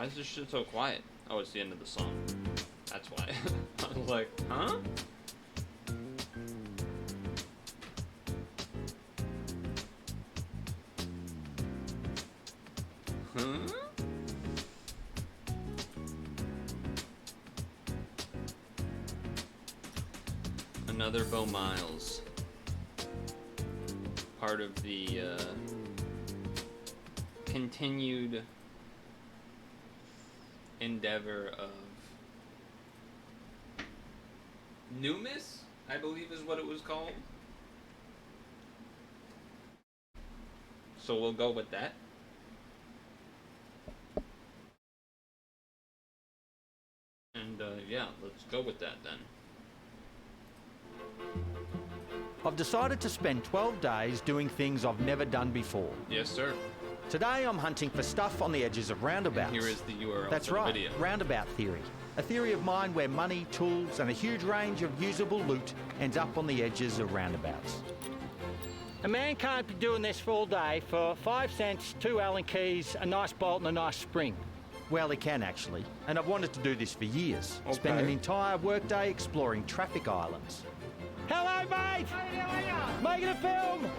Why is this shit so quiet? Oh, it's the end of the song. That's why. I was like, huh? Huh? Another Bo Miles. Part of the continued endeavor of Numis, I believe is what it was called. So we'll go with that. And yeah, let's go with that then. I've decided to spend 12 days doing things I've never done before. Yes, sir. Today I'm hunting for stuff on the edges of roundabouts. And here is the URL That's for the right, video. roundabout theory. A theory of mine where money, tools and a huge range of usable loot ends up on the edges of roundabouts. A man can't be doing this for all day for 5 cents, 2 Allen keys, a nice bolt and a nice spring. Well, he can actually, and I've wanted to do this for years. Okay. Spend an entire workday exploring traffic islands. Hello, mate! Hey, how are you? Making a film!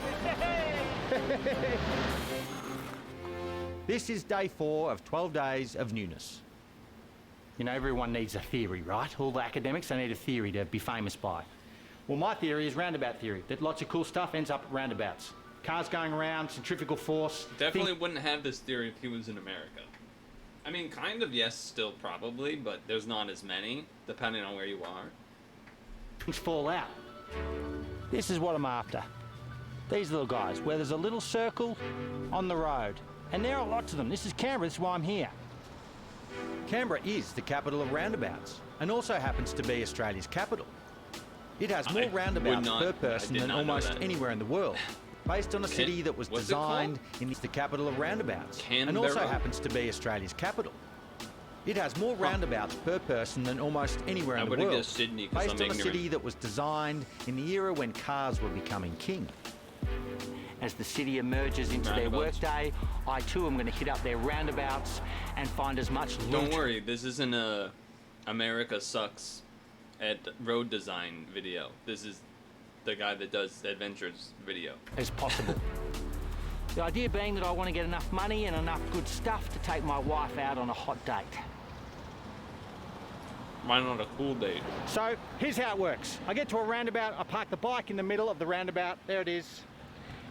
This is day 4 of 12 days of newness. You know, everyone needs a theory, right? All the academics, they need a theory to be famous by. Well, my theory is roundabout theory, that lots of cool stuff ends up at roundabouts. Cars going around, centrifugal force... Definitely wouldn't have this theory if he was in America. I mean, kind of, yes, still probably, but there's not as many, depending on where you are. Things fall out. This is what I'm after. These little guys, where there's a little circle on the road. And there are lots of them. This is Canberra, this is why I'm here. Canberra is the capital of roundabouts, and also happens to be Australia's capital. It has more roundabouts per person than almost anywhere in the world, based on a city that was designed in the capital of roundabouts, and also happens to be Australia's capital. It has more roundabouts per person than almost anywhere in the world, guess Sydney, based on a city that was designed in the era when cars were becoming king. As the city emerges into their workday, I too am going to hit up their roundabouts and find as much loot. Don't worry, this isn't a America sucks at road design video. This is the guy that does adventures video. As possible. The idea being that I want to get enough money and enough good stuff to take my wife out on a hot date. Why not a cool date? So, here's how it works. I get to a roundabout, I park the bike in the middle of the roundabout, there it is,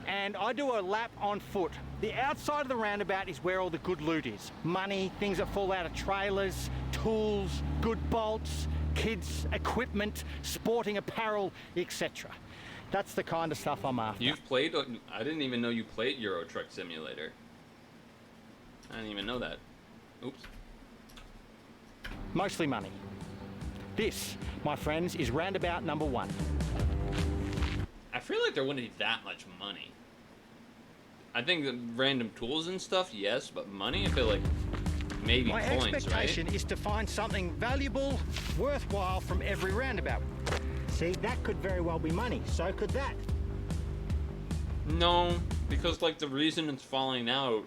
and I do a lap on foot. The outside of the roundabout is where all the good loot is. Money, things that fall out of trailers, tools, good bolts, kids, equipment, sporting apparel, etc. That's the kind of stuff I'm after. You've played? I didn't even know you played Euro Truck Simulator. I didn't even know that. Oops. Mostly money. This, my friends, is roundabout number 1. I feel like there wouldn't be that much money. I think the random tools and stuff, yes, but money, I feel like maybe My coins, right? expectation is to find something valuable, worthwhile from every roundabout. See, that could very well be money. So could that. No, because like the reason it's falling out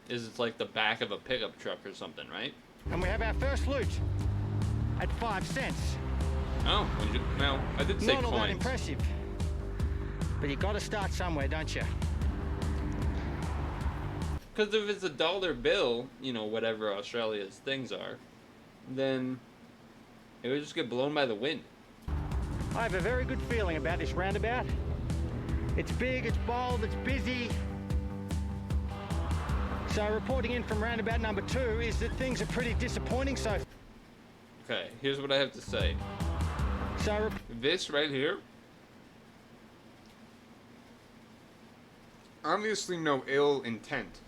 is it's like the back of a pickup truck or something, right? And we have our first loot at 5 cents. Oh, well, I did say Not all that coins. impressive. But you got to start somewhere, don't you? Because if it's a dollar bill, you know, whatever Australia's things are, then it would just get blown by the wind. I have a very good feeling about this roundabout. It's big, it's bold, it's busy. So reporting in from roundabout number 2 is that things are pretty disappointing so far. Okay, here's what I have to say. So This right here, obviously no ill intent,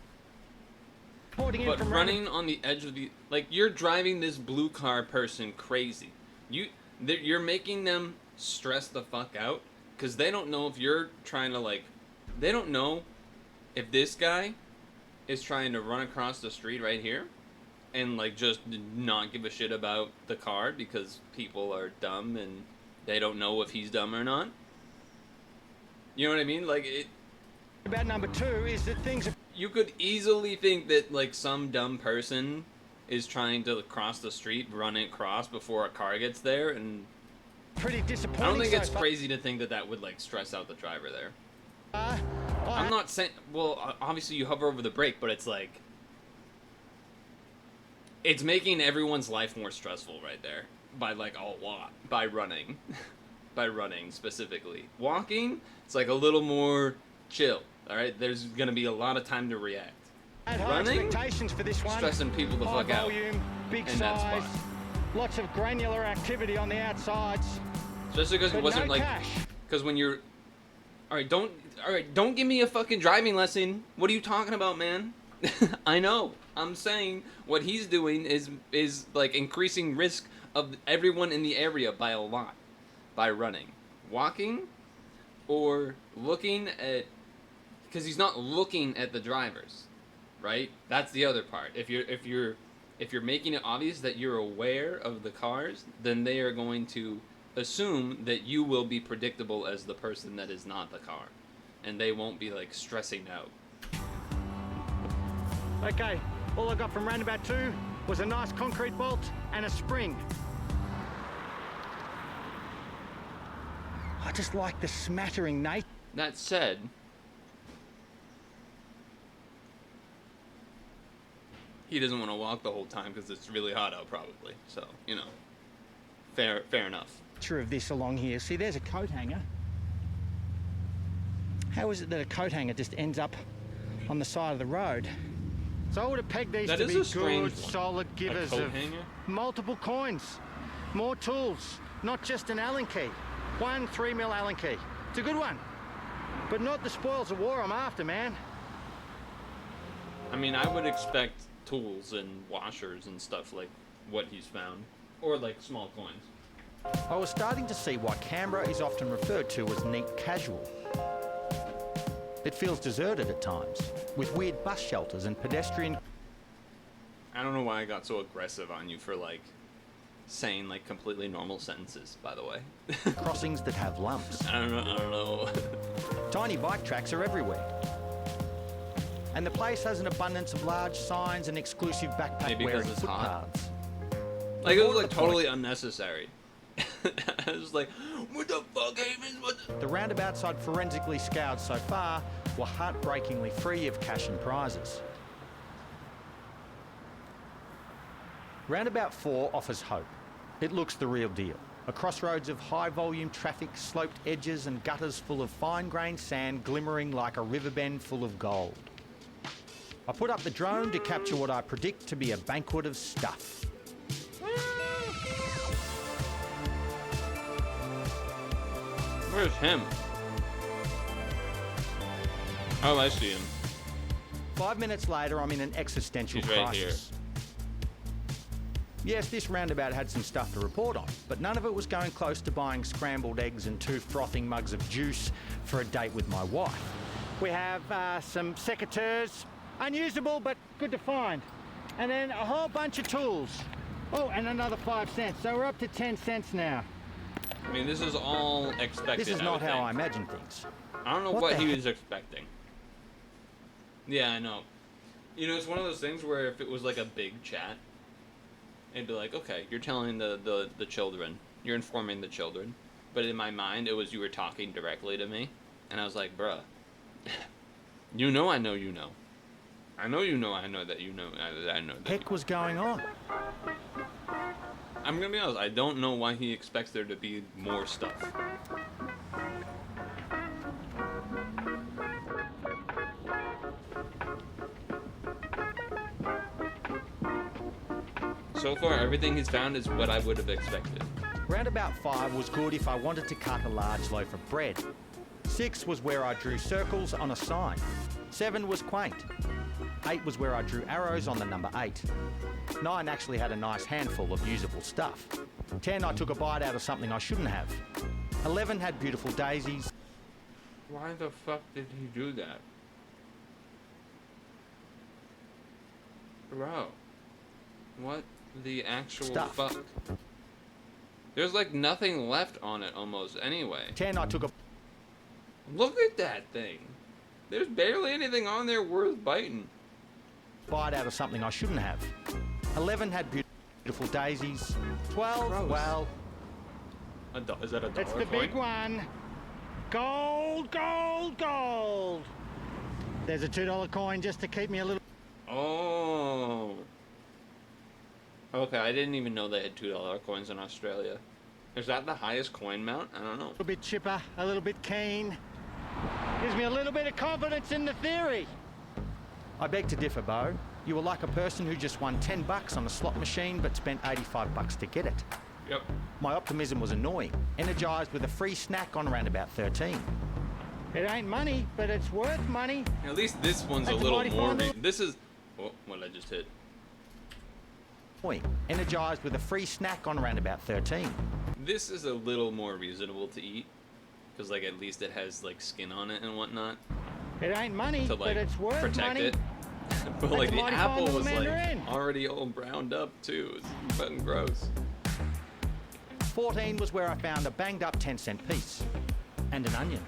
reporting in but from running on the edge of the, like, you're driving this blue car person crazy. You're making them stress the fuck out because they don't know if you're trying to, like, they don't know if this guy is trying to run across the street right here and, like, just not give a shit about the car because people are dumb and they don't know if he's dumb or not. You know what I mean? Like, it... About number 2 is that things are... you could easily think that like some dumb person is trying to cross the street, run it across before a car gets there, and Pretty disappointing. I don't think so it's far. crazy to think that that would like stress out the driver there. Oh, I'm not saying, well, obviously you hover over the brake, but it's like, it's making everyone's life more stressful right there by like a lot, by running, by running specifically. Walking, it's like a little more chill. All right, there's gonna be a lot of time to react. I had high expectations for this one. Stressing people the fuck out. High volume, big in that size, spot. lots of granular activity on the outsides. Especially because it But wasn't no like, cash. because when you're, all right, don't give me a fucking driving lesson. What are you talking about, man? I know. I'm saying what he's doing is like increasing risk of everyone in the area by a lot, by running, walking, or looking at, because he's not looking at the drivers, right? That's the other part. If you're making it obvious that you're aware of the cars, then they are going to assume that you will be predictable as the person that is not the car, and they won't be like stressing out. Okay, all I got from roundabout 2 was a nice concrete bolt and a spring. I just like the smattering nature. That said, he doesn't want to walk the whole time because it's really hot out, probably. So, you know, fair enough. Of this along here. See, there's a coat hanger. How is it that a coat hanger just ends up on the side of the road? So I would have pegged these That to is be a strange good, one. solid givers coat of hanger? multiple coins, more tools, not just an Allen key. One 3mm Allen key. It's a good one, but not the spoils of war I'm after, man. I mean, I would expect tools and washers and stuff like what he's found, or like small coins. I was starting to see why Canberra is often referred to as neat casual. It feels deserted at times, with weird bus shelters and pedestrian... I don't know why I got so aggressive on you for like saying like completely normal sentences, by the way. crossings that have lumps. I don't know. Tiny bike tracks are everywhere. And the place has an abundance of large signs and exclusive Maybe backpack-wearing because it's hot. footpaths. Like, it was More to like the totally unnecessary. I was like, what the fuck, Haven? What the... The roundabouts I'd forensically scoured so far were heartbreakingly free of cash and prizes. Roundabout 4 offers hope. It looks the real deal. A crossroads of high-volume traffic, sloped edges and gutters full of fine-grained sand glimmering like a river bend full of gold. I put up the drone to capture what I predict to be a banquet of stuff. Where's him? Oh, I see him. 5 minutes later, I'm in an existential He's right crisis. Yes, this roundabout had some stuff to report on, but none of it was going close to buying scrambled eggs and 2 frothing mugs of juice for a date with my wife. We have some secateurs, unusable but good to find. And then a whole bunch of tools. Oh, and another 5 cents. So we're up to 10 cents now. I mean, this is all expected. This is not how I imagine things. I don't know What what the he heck? was expecting. Yeah, I know. You know, it's one of those things where if it was like a big chat, it'd be like, okay, you're telling the children, you're informing the children. But in my mind, it was you were talking directly to me. And I was like, bruh, you know I know you know. I know you know I know that you know I know that. Heck was going on? I'm gonna be honest, I don't know why he expects there to be more stuff. So far, everything he's found is what I would have expected. Roundabout 5 was good if I wanted to cut a large loaf of bread. 6 was where I drew circles on a sign. 7 was quaint. 8 was where I drew arrows on the number 8. 9 actually had a nice handful of usable stuff. 10, I took a bite out of something I shouldn't have. 11 had beautiful daisies. Why the fuck did he do that? Bro. What the actual Stuff. fuck? There's like nothing left on it almost anyway. 10, I took a... Look at that thing. There's barely anything on there worth biting. Bite out of something I shouldn't have. 11 had beautiful daisies. 12, Gross. well... Is that a dollar It's the coin? big one. Gold, gold, gold. There's a $2 coin just to keep me a little... Oh. Okay, I didn't even know they had $2 coins in Australia. Is that the highest coin amount? I don't know. A little bit chipper, a little bit keen. Gives me a little bit of confidence in the theory. I beg to differ, Bo. You were like a person who just won $10 on a slot machine but spent $85 to get it. Yep. My optimism was annoying, energised with a free snack on roundabout 13. It ain't money, but it's worth money. At least this one's That's a little mighty more. fun. This is. Oh, what did I just hit? Energised with a free snack on roundabout 13. This is a little more reasonable to eat, because like at least it has like skin on it and whatnot It ain't money, to like but it's worth protect money. it. But like the mighty fine apple little was like mandarin. already all browned up too. It's fucking gross. 14 was where I found a banged up 10-cent piece. And an onion.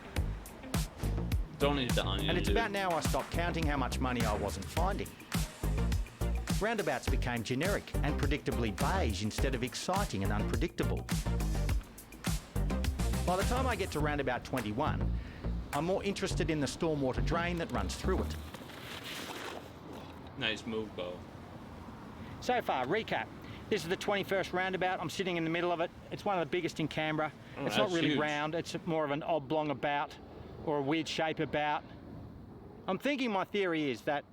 Don't eat the onion. And it's dude. about now I stopped counting how much money I wasn't finding. Roundabouts became generic and predictably beige instead of exciting and unpredictable. By the time I get to roundabout 21, I'm more interested in the stormwater drain that runs through it. Nice move, Bo. So far, recap. This is the 21st roundabout. I'm sitting in the middle of it. It's one of the biggest in Canberra. Oh, it's not that's really huge. round. It's more of an oblong about or a weird shape about. I'm thinking my theory is that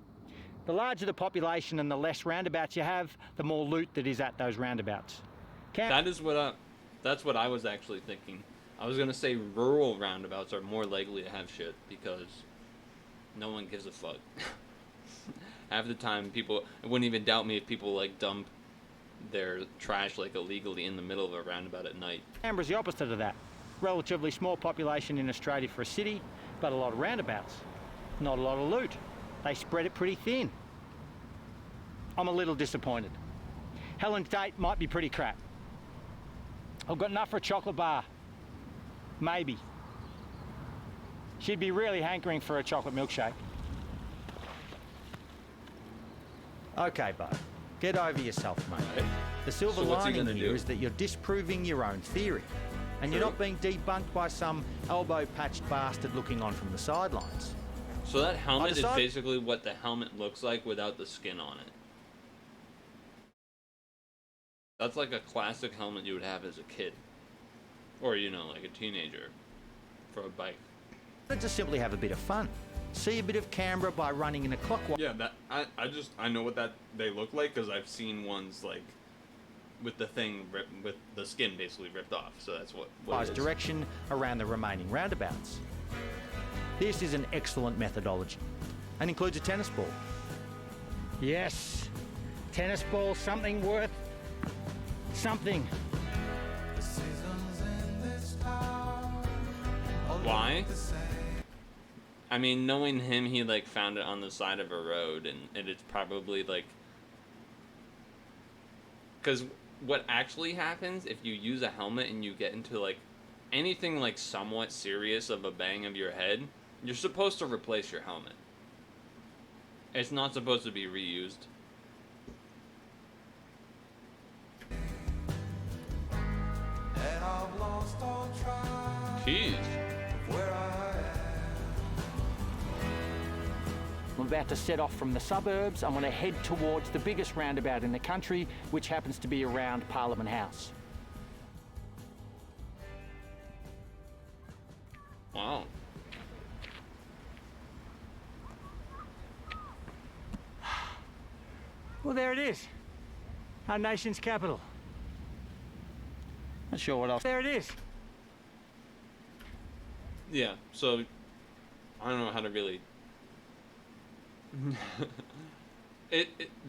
the larger the population and the less roundabouts you have, the more loot that is at those roundabouts. That's what I was actually thinking. I was gonna say rural roundabouts are more likely to have shit because no one gives a fuck. Half the time, people wouldn't even doubt me if people like dump their trash like illegally in the middle of a roundabout at night. Canberra's the opposite of that. Relatively small population in Australia for a city, but a lot of roundabouts. Not a lot of loot. They spread it pretty thin. I'm a little disappointed. Helen's date might be pretty crap. I've got enough for a chocolate bar. Maybe. She'd be really hankering for a chocolate milkshake. Okay, Bo. Get over yourself, mate. Right. The silver So what's he lining gonna here do? is that you're disproving your own theory. And you're True. not being debunked by some elbow-patched bastard looking on from the sidelines. So that helmet is decided- basically what the helmet looks like without the skin on it. That's like a classic helmet you would have as a kid. Or, you know, like a teenager for a bike. But to simply have a bit of fun. See a bit of Canberra by running in a clockwise Yeah, that I know what that they look like because I've seen ones like with the thing with the skin basically ripped off. So that's what it is. direction around the remaining roundabouts. This is an excellent methodology and includes a tennis ball. Yes. Tennis ball, something worth something. Why? I mean, knowing him, he like found it on the side of a road, and it's probably like, because what actually happens if you use a helmet and you get into like anything like somewhat serious of a bang of your head, you're supposed to replace your helmet. It's not supposed to be reused. Jeez. I'm about to set off from the suburbs. I'm going to head towards the biggest roundabout in the country, which happens to be around Parliament House. Wow. Well, there it is. Our nation's capital. Not sure what else. There it is. Yeah, so I don't know how to really.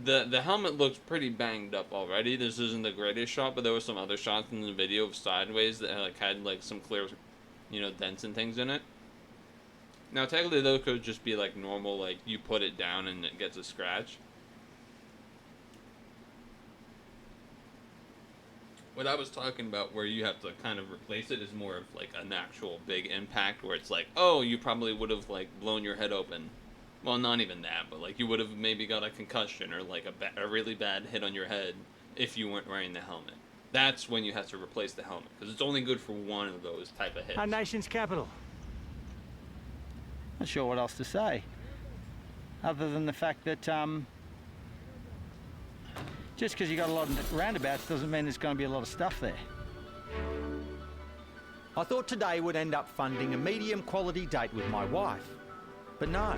The helmet looks pretty banged up already. This isn't the greatest shot, but there were some other shots in the video of sideways that like had like some clear, you know, dents and things in it. Now technically those could just be like normal, like you put it down and it gets a scratch. What I was talking about, where you have to kind of replace it, is more of like an actual big impact, where it's like, oh, you probably would have like blown your head open. Well, not even that, but like you would have maybe got a concussion or like a really bad hit on your head if you weren't wearing the helmet. That's when you have to replace the helmet, because it's only good for one of those type of hits. Our nation's capital. Not sure what else to say, other than the fact that just because you got a lot of roundabouts doesn't mean there's going to be a lot of stuff there. I thought today would end up funding a medium quality date with my wife. But no,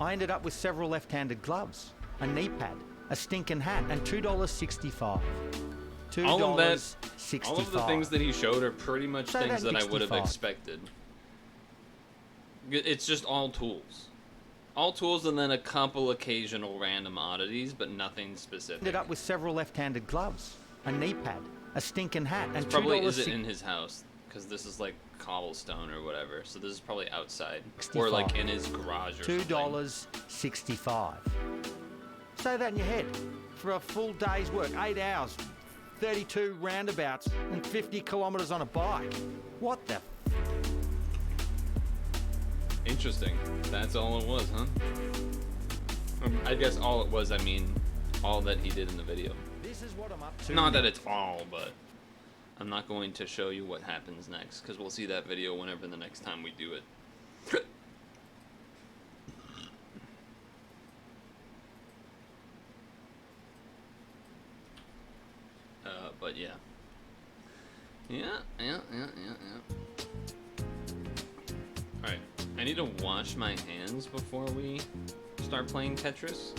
I ended up with several left-handed gloves, a knee pad, a stinking hat, and $2.65. $2.65. All of the things that he showed are pretty much things that I would have expected. It's just all tools. All tools and then a couple occasional random oddities, but nothing specific. Ended up with several left-handed gloves, a knee pad, a stinking hat, and probably isn't in his house, because this is like cobblestone or whatever. So this is probably outside, or like in his garage or something. $2.65. Say that in your head. For a full day's work, 8 hours, 32 roundabouts, and 50 kilometers on a bike. What the? Interesting. That's all it was, huh? I guess all it was, I mean, all that he did in the video. This is what I'm up to. Not that it's all, but I'm not going to show you what happens next, because we'll see that video whenever the next time we do it. But yeah. Yeah. Alright, I need to wash my hands before we start playing Tetris,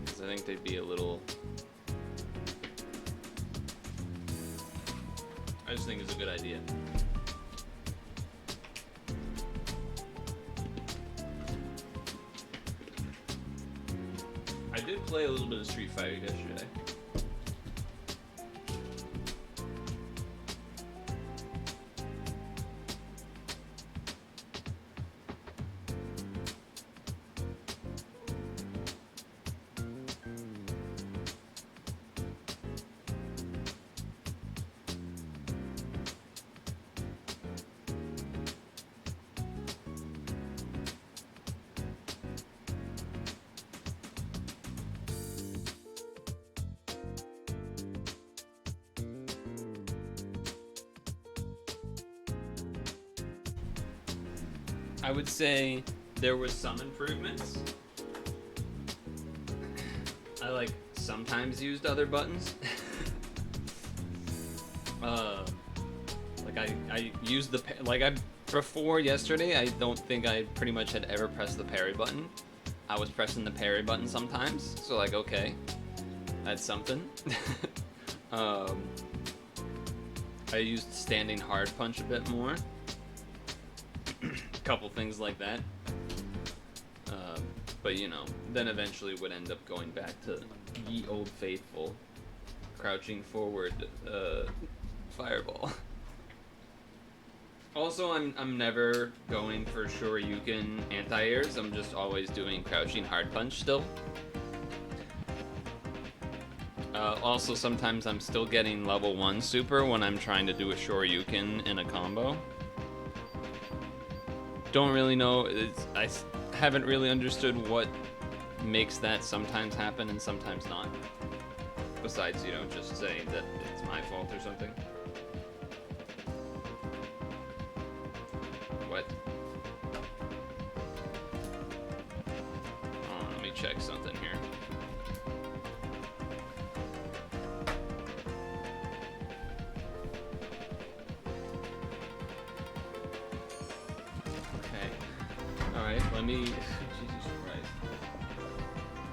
because I think they'd be a little... I just think it's a good idea. I did play a little bit of Street Fighter yesterday. I would say there was some improvements. I like sometimes used other buttons. Like I used the before yesterday. I don't think I pretty much had ever pressed the parry button. I was pressing the parry button sometimes, so like okay, that's something. I used standing hard punch a bit more. Couple things like that, but you know, then eventually would end up going back to ye old faithful crouching forward fireball. Also, I'm never going for Shoryuken anti-airs. I'm just always doing crouching hard punch still. Also, sometimes I'm still getting level 1 super when I'm trying to do a Shoryuken in a combo. Don't really know. I haven't really understood what makes that sometimes happen and sometimes not. Besides, you know, just saying that it's my fault or something. What? Oh, let me check something here. Let me... Jesus Christ.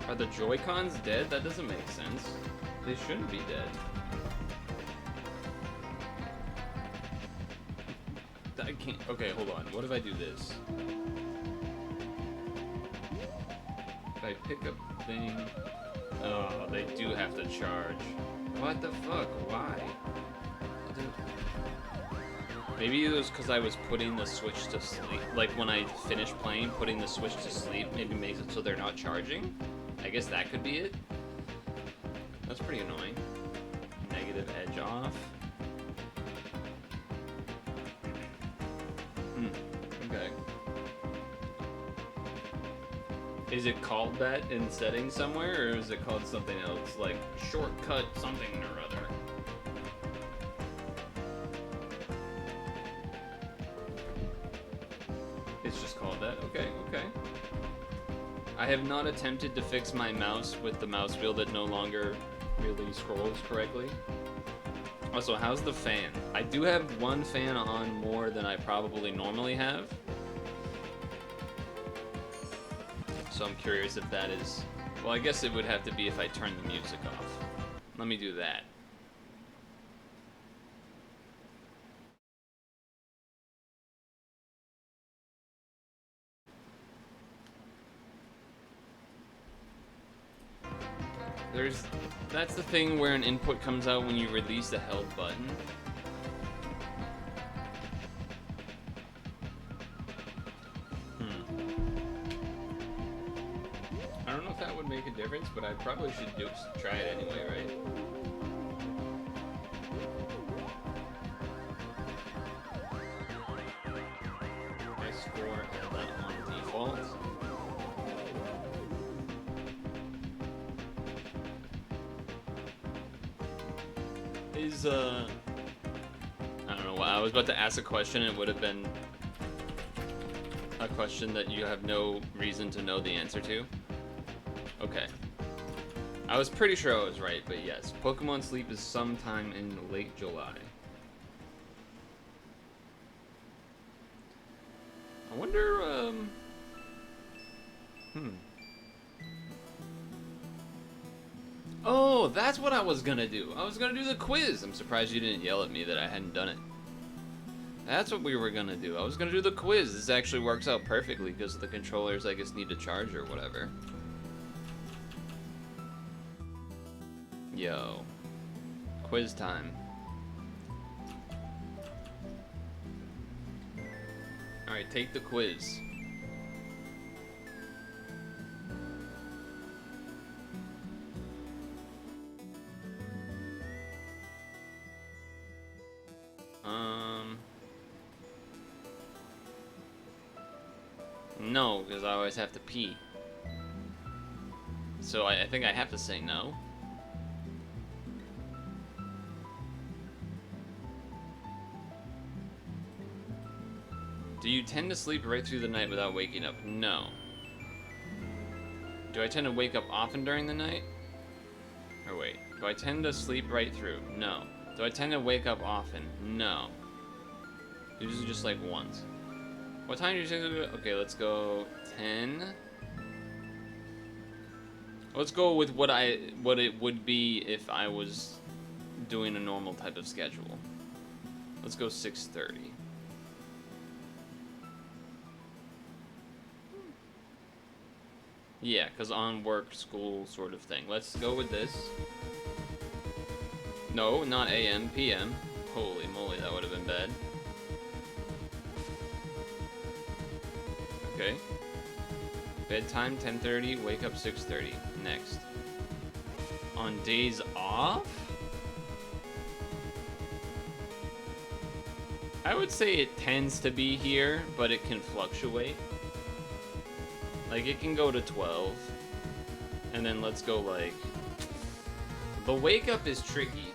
Are the Joy-Cons dead? That doesn't make sense. They shouldn't be dead. I can't... Okay, hold on. What if I do this? If I pick up thing... Oh, they do have to charge. What the fuck? Why? Maybe it was because I was putting the Switch to sleep. Like, when I finish playing, putting the Switch to sleep maybe makes it so they're not charging. I guess that could be it. That's pretty annoying. negative edge off. Okay. Is it called that in settings somewhere, or is it called something else, like shortcut something or other? It's just called that. Okay, okay. I have not attempted to fix my mouse with the mouse wheel that no longer really scrolls correctly. Also, how's the fan? I do have one fan on more than I probably normally have. So I'm curious if that is... Well, I guess it would have to be if I turn the music off. Let me do that. That's the thing where an input comes out when you release the held button. I don't know if that would make a difference, but I probably should try it anyway, right? My score held that on default. I don't know, I was about to ask a question, and it would have been a question that you have no reason to know the answer to. Okay. I was pretty sure I was right, but yes. Pokemon Sleep is sometime in late July. I wonder, Oh, that's what I was gonna do. I was gonna do the quiz. I'm surprised you didn't yell at me that I hadn't done it. That's what we were gonna do. I was gonna do the quiz. This actually works out perfectly because the controllers, I guess, need to charge or whatever. Yo. Quiz time. Alright, take the quiz. No, because I always have to pee. So I think I have to say no. Do you tend to sleep right through the night without waking up? No. Do I tend to wake up often during the night? Or wait, do I tend to sleep right through? No. Do I tend to wake up often? No. Usually just like once. What time do you think? Okay, let's go 10. Let's go with what it would be if I was doing a normal type of schedule. Let's go 6:30. Yeah, because on work, school sort of thing. Let's go with this. No, not AM, PM. Holy moly, that would have been bad. Okay. Bedtime 10:30, wake up 6:30. Next. On days off? I would say it tends to be here, but it can fluctuate. Like, it can go to 12. And then let's go, like... The wake up is tricky.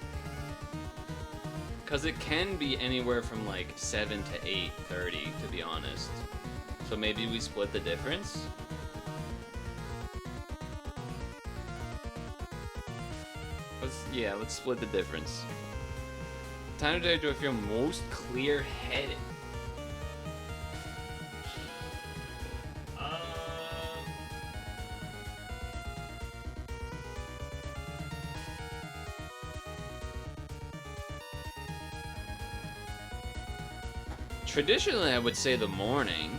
Because it can be anywhere from, like, 7 to 8:30, to be honest. So maybe we split the difference? Let's split the difference. What time of day do I feel most clear-headed? Traditionally, I would say the morning.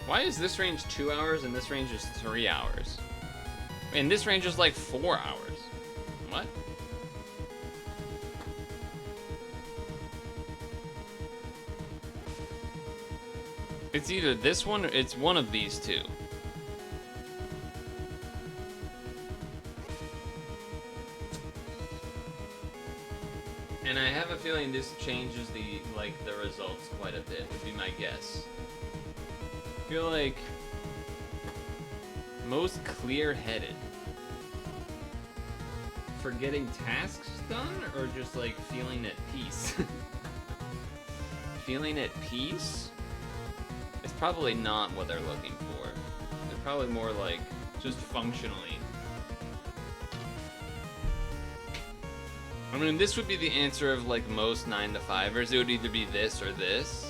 Why is this range 2 hours and this range is 3 hours? And this range is like 4 hours. What? It's either this one or it's one of these two. And I have a feeling this changes the results quite a bit, would be my guess. I feel like most clear-headed for getting tasks done, or just like feeling at peace? Feeling at peace? It's probably not what they're looking for. They're probably more like just functionally. I mean, this would be the answer of like most 9-to-5ers. It would either be this or this.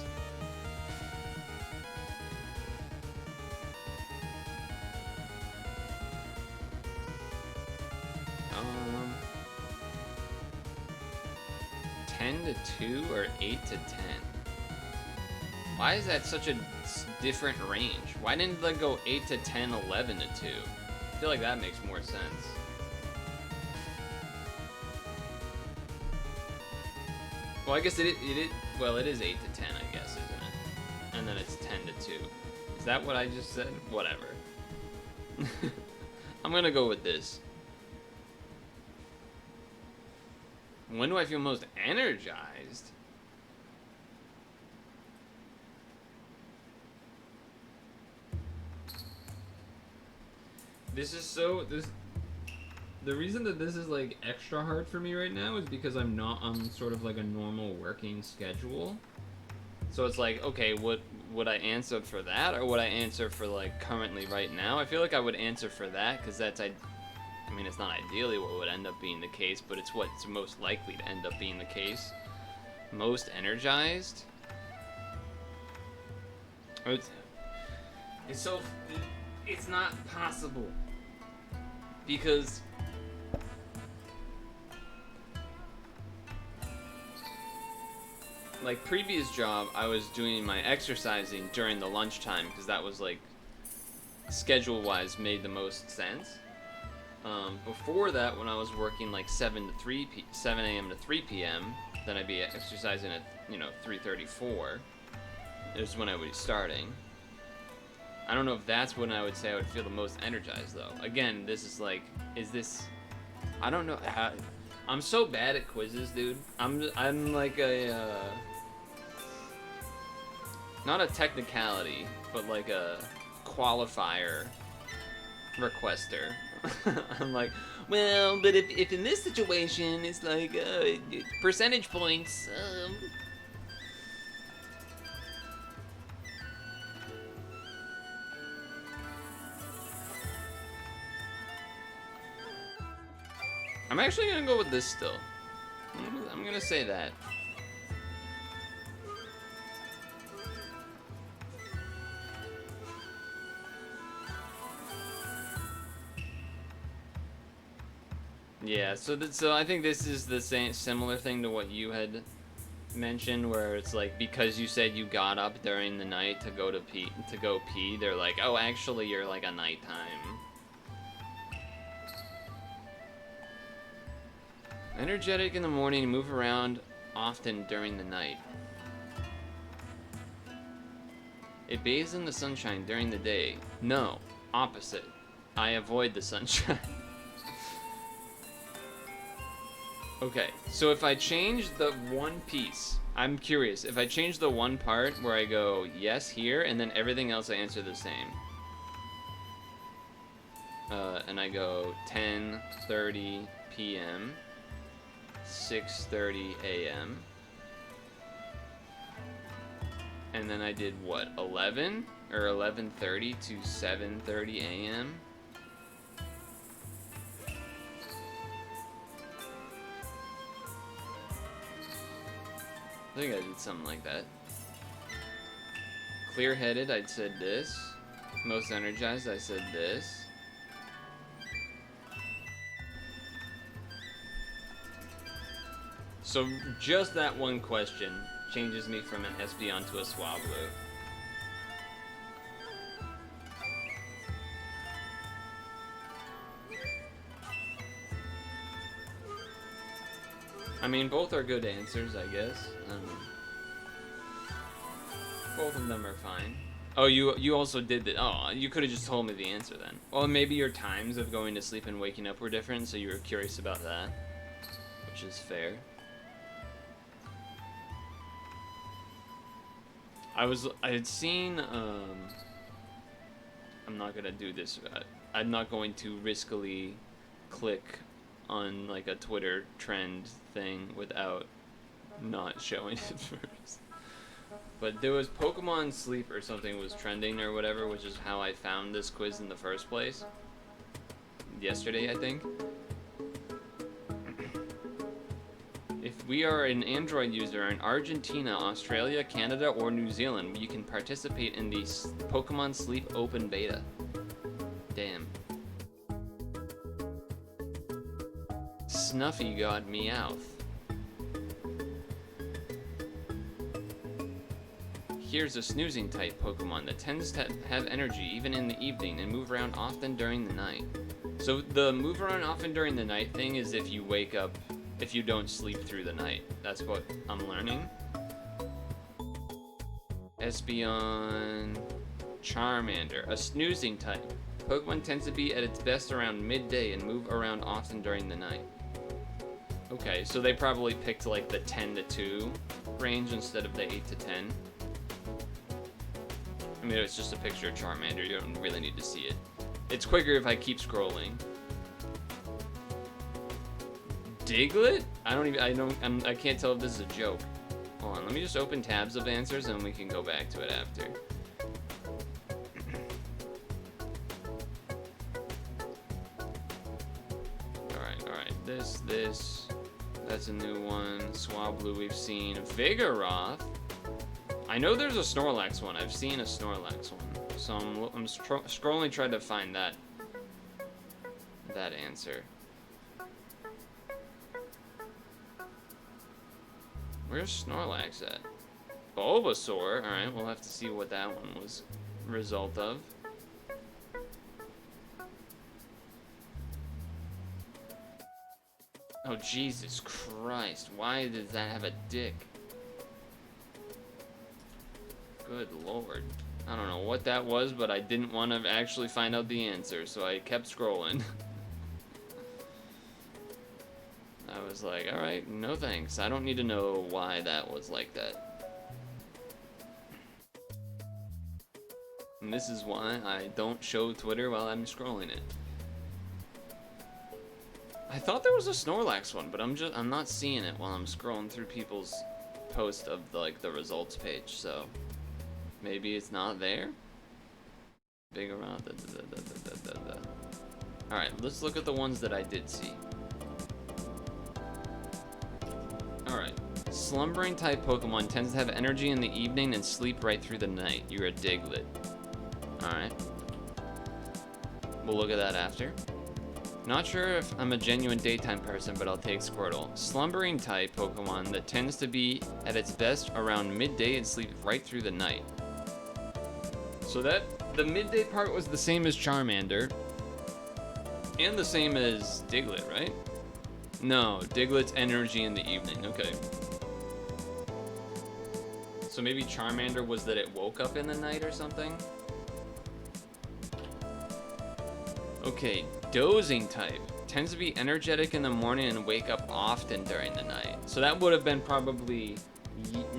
10 to 2 or 8 to 10? Why is that such a different range? Why didn't they go 8 to 10, 11 to 2? I feel like that makes more sense. Well, I guess it is 8 to 10, I guess, isn't it? And then it's 10 to 2. Is that what I just said? Whatever. I'm gonna go with this. When do I feel most energized? The reason that this is like extra hard for me right now is because I'm not on sort of like a normal working schedule. So it's like, okay, would I answer for that, or would I answer for like currently right now? I feel like I would answer for that because that's I mean, it's not ideally what would end up being the case, but it's what's most likely to end up being the case. Most energized? It's not possible. Because like previous job, I was doing my exercising during the lunchtime because that was like schedule-wise made the most sense. Before that, when I was working like 7 a.m. to 3 p.m., then I'd be exercising at 3:34. Is when I would be starting. I don't know if that's when I would say I would feel the most energized though. Again, this is like, I don't know how. I'm so bad at quizzes, dude. I'm like a not a technicality, but like a qualifier requester. I'm like, well, but if in this situation it's like percentage points. I'm actually gonna go with this still. I'm gonna say that. Yeah, so I think this is the same similar thing to what you had mentioned, where it's like because you said you got up during the night to go pee, they're like, oh, actually you're like a nighttime. Energetic in the morning, move around often during the night. It bathes in the sunshine during the day. No, opposite. I avoid the sunshine. Okay, so if I change the one piece, I'm curious, if I change the one part where I go yes here, and then everything else I answer the same. And I go 10:30 p.m. 6:30 a.m. And then I did what, 11 or 11:30 to 7:30 a.m. I think I did something like that. Clear-headed, I said this. Most energized, I said this. So just that one question changes me from an Espeon to a Swablu. I mean, both are good answers, I guess. Both of them are fine. Oh, you also did that. Oh, you could have just told me the answer then. Well, maybe your times of going to sleep and waking up were different, so you were curious about that, which is fair. I had seen, I'm not gonna do this. I'm not going to riskily click on like a Twitter trend thing without not showing it first. But there was Pokemon Sleep or something was trending or whatever, which is how I found this quiz in the first place. Yesterday, I think. If we are an Android user in Argentina, Australia, Canada, or New Zealand, you can participate in the Pokemon Sleep Open Beta. Damn. Snuffy God Meowth. Here's a snoozing type Pokemon that tends to have energy even in the evening and move around often during the night. So the move around often during the night thing is if you wake up, if you don't sleep through the night. That's what I'm learning. Espeon, Charmander, a snoozing type. Pokemon tends to be at its best around midday and move around often during the night. Okay, so they probably picked like the 10 to 2 range instead of the 8 to 10. I mean, it's just a picture of Charmander. You don't really need to see it. It's quicker if I keep scrolling. Diglett? I can't tell if this is a joke. Hold on, let me just open tabs of answers and we can go back to it after. Alright. This. That's a new one. Swablu we've seen. Vigoroth. I know there's a Snorlax one. I've seen a Snorlax one. So I'm scrolling trying to find that answer. Where's Snorlax at? Bulbasaur. Alright, we'll have to see what that one was a result of. Oh, Jesus Christ. Why does that have a dick? Good lord. I don't know what that was, but I didn't want to actually find out the answer, so I kept scrolling. I was like, alright, no thanks. I don't need to know why that was like that. And this is why I don't show Twitter while I'm scrolling it. I thought there was a Snorlax one, but I'm not seeing it while I'm scrolling through people's post of the results page, so maybe it's not there? Big around. Alright, let's look at the ones that I did see. Alright. Slumbering type Pokemon tends to have energy in the evening and sleep right through the night. You're a Diglett. Alright. We'll look at that after. Not sure if I'm a genuine daytime person, but I'll take Squirtle. Slumbering type Pokemon that tends to be at its best around midday and sleep right through the night. So the midday part was the same as Charmander. And the same as Diglett, right? No, Diglett's energy in the evening. Okay. So maybe Charmander was that it woke up in the night or something? Okay, dozing type. Tends to be energetic in the morning and wake up often during the night. So that would have been probably,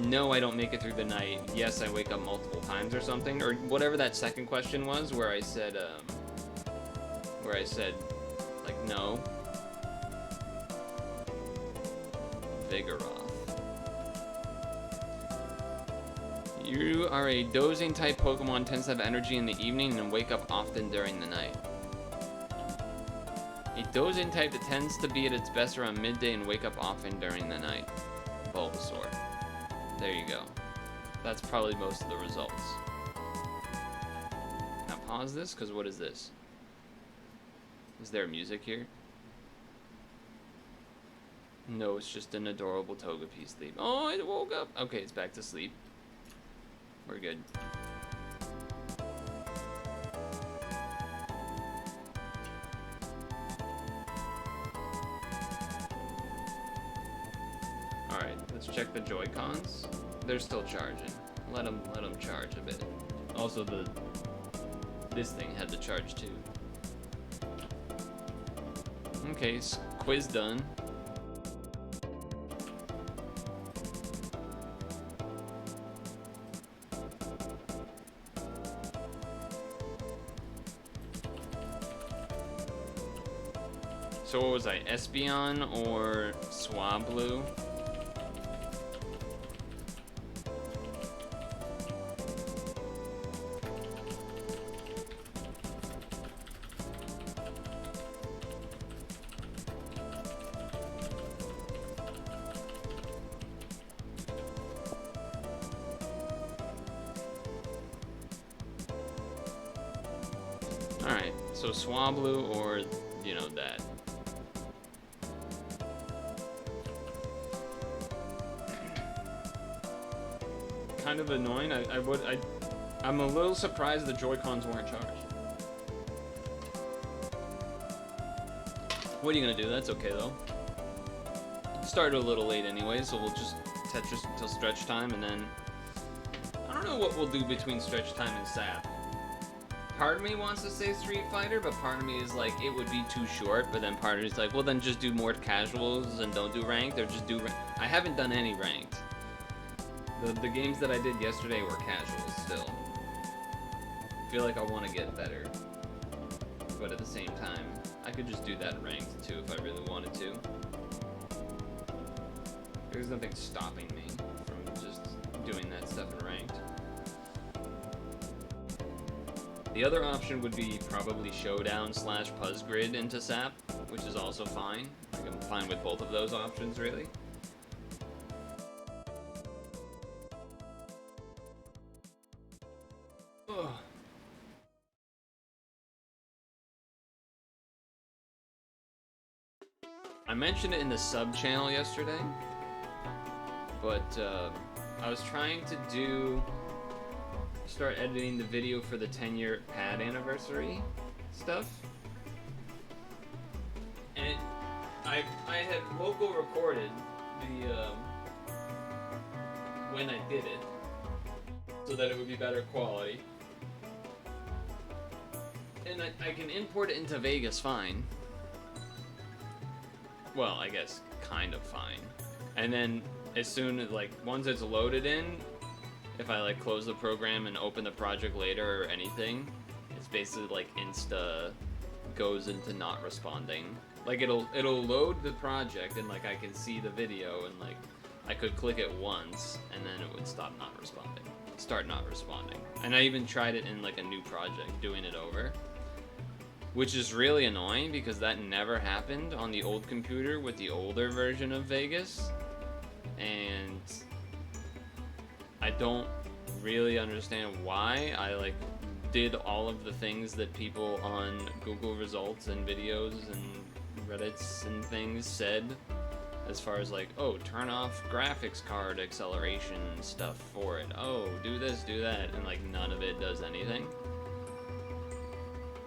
no, I don't make it through the night. Yes, I wake up multiple times or something. Or whatever that second question was where I said, like, no. Vigoroth. You are a dozing type Pokemon, tends to have energy in the evening and wake up often during the night. A dozing type that tends to be at its best around midday and wake up often during the night. Bulbasaur. There you go. That's probably most of the results. Now pause this, because what is this? Is there music here? No, it's just an adorable Togepi sleep. Oh, it woke up. Okay, it's back to sleep. We're good. Alright, let's check the Joy-Cons. They're still charging. Let them charge a bit. Also, this thing had the charge too. Okay, quiz done. So what was I, Espeon or Swablu? Alright, so Swablu or, you know, that. Kind of annoying. I'm a little surprised the Joy-Cons weren't charged. What are you gonna do? That's okay though. Started a little late anyway, so we'll just Tetris until stretch time, and then I don't know what we'll do between stretch time and SAP. Part of me wants to say Street Fighter, but part of me is like, it would be too short, but then part of me is like, well then just do more casuals and don't do ranked, or just do I haven't done any ranked. The games that I did yesterday were casuals still. I feel like I want to get better, but at the same time, I could just do that ranked too if I really wanted to. There's nothing stopping me from just doing that stuff in ranked. The other option would be probably Showdown / Puzzgrid into SAP, which is also fine. Like, I'm fine with both of those options, really. Ugh. I mentioned it in the sub channel yesterday, but I was trying to start editing the video for the 10-year pad anniversary stuff, and I had local recorded the when I did it so that it would be better quality, and I can import it into Vegas fine. Well, I guess kind of fine. And then as soon as, like, once it's loaded in, if I like close the program and open the project later or anything, it's basically like insta goes into not responding. Like it'll load the project and like I can see the video and like I could click it once and then it would start not responding. And I even tried it in like a new project, doing it over. Which is really annoying because that never happened on the old computer with the older version of Vegas. And I don't really understand why. I like did all of the things that people on Google results and videos and Reddits and things said, as far as like, oh, turn off graphics card acceleration stuff for it. Oh, do this, do that, and like none of it does anything.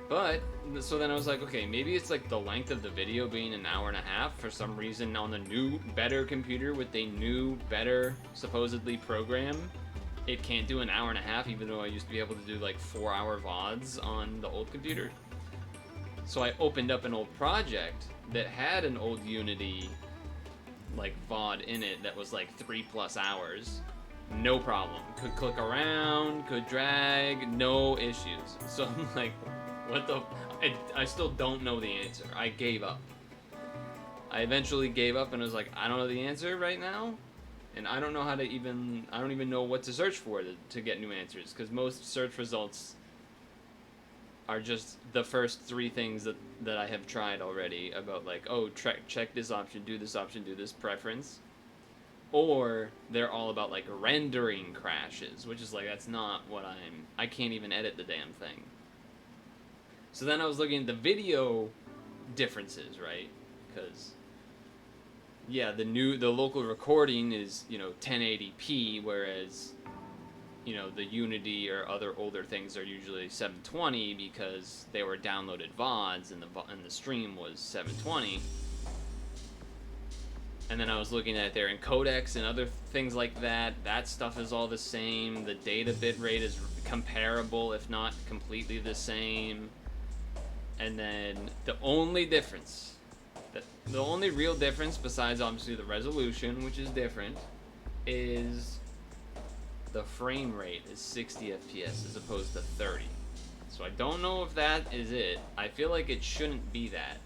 But, so then I was like, okay, maybe it's like the length of the video being an hour and a half for some reason on the new, better computer with a new, better, supposedly program. It can't do an hour and a half, even though I used to be able to do like 4-hour VODs on the old computer. So I opened up an old project that had an old Unity like VOD in it that was like 3+ hours. No problem. Could click around, could drag, no issues. So I'm like, what the? I still don't know the answer. I gave up. I eventually gave up and was like, I don't know the answer right now. And I don't know how to even, I don't even know what to search for to get new answers. Because most search results are just the first 3 things that I have tried already about like, oh, check this option, do this preference. Or they're all about like rendering crashes, which is like, that's not what I can't even edit the damn thing. So then I was looking at the video differences, right? Because, yeah, the local recording is, you know, 1080p, whereas, you know, the Unity or other older things are usually 720 because they were downloaded VODs and the stream was 720. And then I was looking at their encodecs and other things like that. That stuff is all the same. The data bit rate is comparable, if not completely the same. And then the only difference, the only real difference besides obviously the resolution, which is different, is the frame rate is 60 FPS as opposed to 30. So I don't know if that is it. I feel like it shouldn't be that.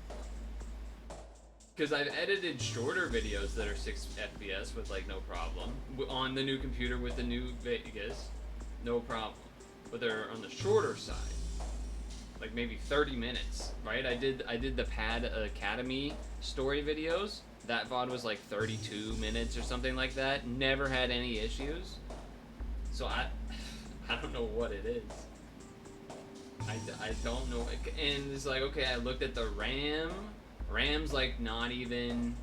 Because I've edited shorter videos that are 6 FPS with like no problem. On the new computer with the new Vegas, no problem. But they're on the shorter side. Like maybe 30 minutes, right? I did the Pad Academy story videos. That VOD was like 32 minutes or something like that. Never had any issues. So I don't know what it is. I don't know. And it's like, okay, I looked at the RAM. RAM's like not even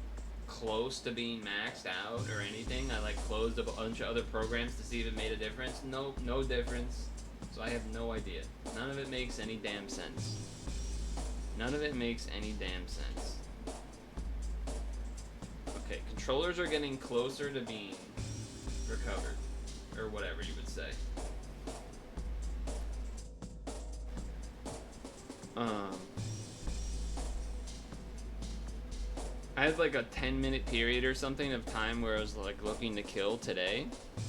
close to being maxed out or anything. I like closed a bunch of other programs to see if it made a difference. Nope, no difference. So I have no idea. None of it makes any damn sense. None of it makes any damn sense. Okay, controllers are getting closer to being recovered. Or whatever you would say. I had like a 10-minute period or something of time where I was like looking to kill today.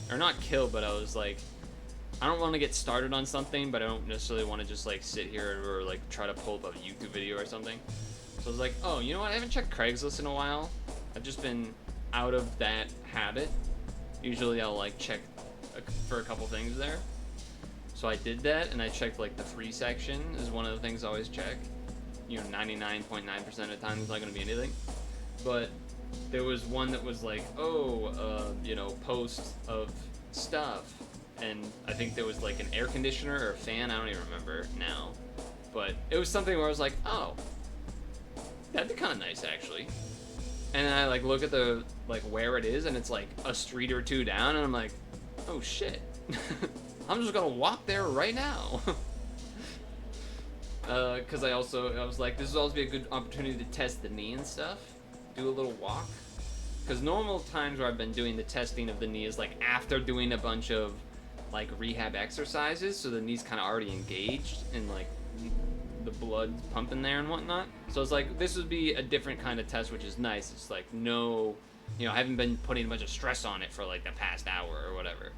Or not kill, but I was like, I don't want to get started on something, but I don't necessarily want to just like sit here or like try to pull up a YouTube video or something. So I was like, oh, you know what? I haven't checked Craigslist in a while. I've just been out of that habit. Usually I'll like check for a couple things there. So I did that, and I checked like the free section is one of the things I always check. You know, 99.9% of the time there's not going to be anything. But there was one that was like, you know, post of stuff. And I think there was like an air conditioner or a fan, I don't even remember now. But it was something where I was like, oh, that'd be kind of nice actually. And then I like look at the, like where it is, and it's like a street or two down, and I'm like, oh shit. I'm just gonna walk there right now. Cause I was like, this would also be a good opportunity to test the knee and stuff. Do a little walk. Cause normal times where I've been doing the testing of the knee is like after doing a bunch of like rehab exercises, so the knee's kind of already engaged and like the blood pumping there and whatnot. So it's like, this would be a different kind of test, which is nice. It's like, no, you know, I haven't been putting a bunch of stress on it for like the past hour or whatever.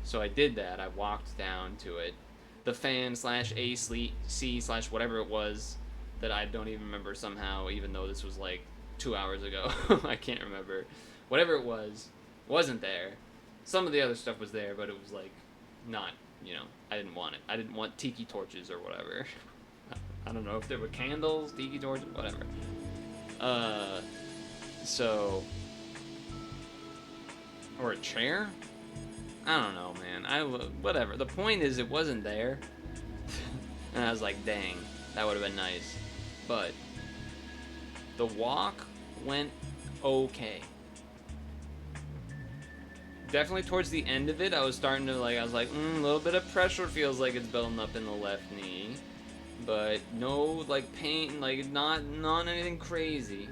So I did that. I walked down to it. The fan / AC / whatever it was that I don't even remember somehow, even though this was like 2 hours ago. I can't remember. Whatever it was, wasn't there. Some of the other stuff was there, but it was like not, you know, I didn't want it. I didn't want tiki torches or whatever. I don't know if there were candles, tiki torches, whatever. Or a chair? I don't know, man. Whatever. The point is, it wasn't there. And I was like, dang, that would have been nice. But the walk went okay. Definitely towards the end of it, I was starting to like, a little bit of pressure feels like it's building up in the left knee. But no, like, pain, like, not anything crazy.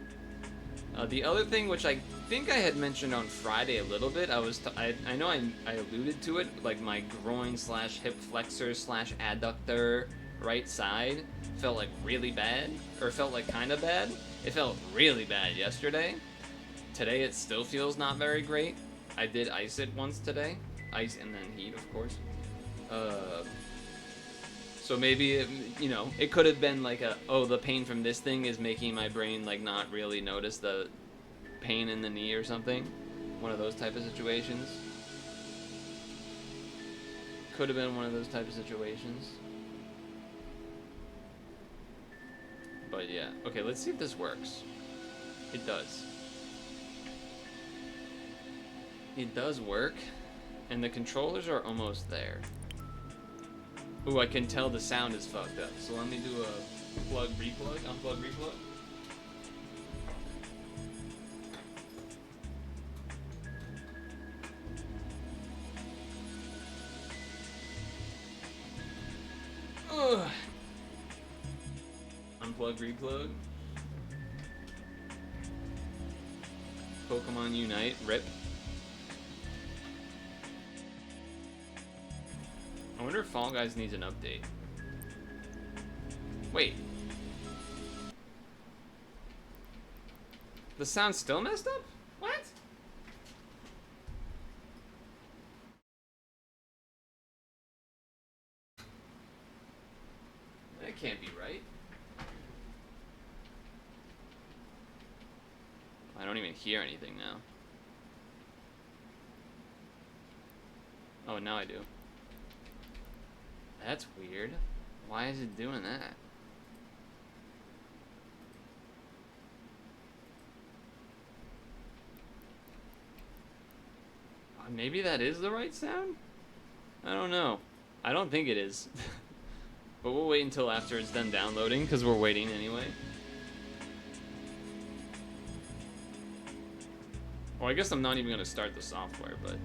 The other thing, which I think I had mentioned on Friday a little bit, I know I alluded to it, like my groin / hip flexor / adductor right side felt like really bad, or felt like kind of bad. It felt really bad yesterday. Today it still feels not very great. I did ice it once today. Ice and then heat, of course. So maybe, it could have been like the pain from this thing is making my brain like not really notice the pain in the knee or something. One of those type of situations. Could have been one of those type of situations. But yeah, okay, let's see if this works. It does. It does work, and the controllers are almost there. Ooh, I can tell the sound is fucked up. So let me do a unplug, replug. Ugh. Unplug, replug. Pokemon Unite. Rip. I wonder if Fall Guys needs an update. Wait. The sound's still messed up? What? That can't be right. I don't even hear anything now. Oh, now I do. That's weird. Why is it doing that? Maybe that is the right sound? I don't know. I don't think it is. But we'll wait until after it's done downloading, because we're waiting anyway. Well, I guess I'm not even going to start the software, but...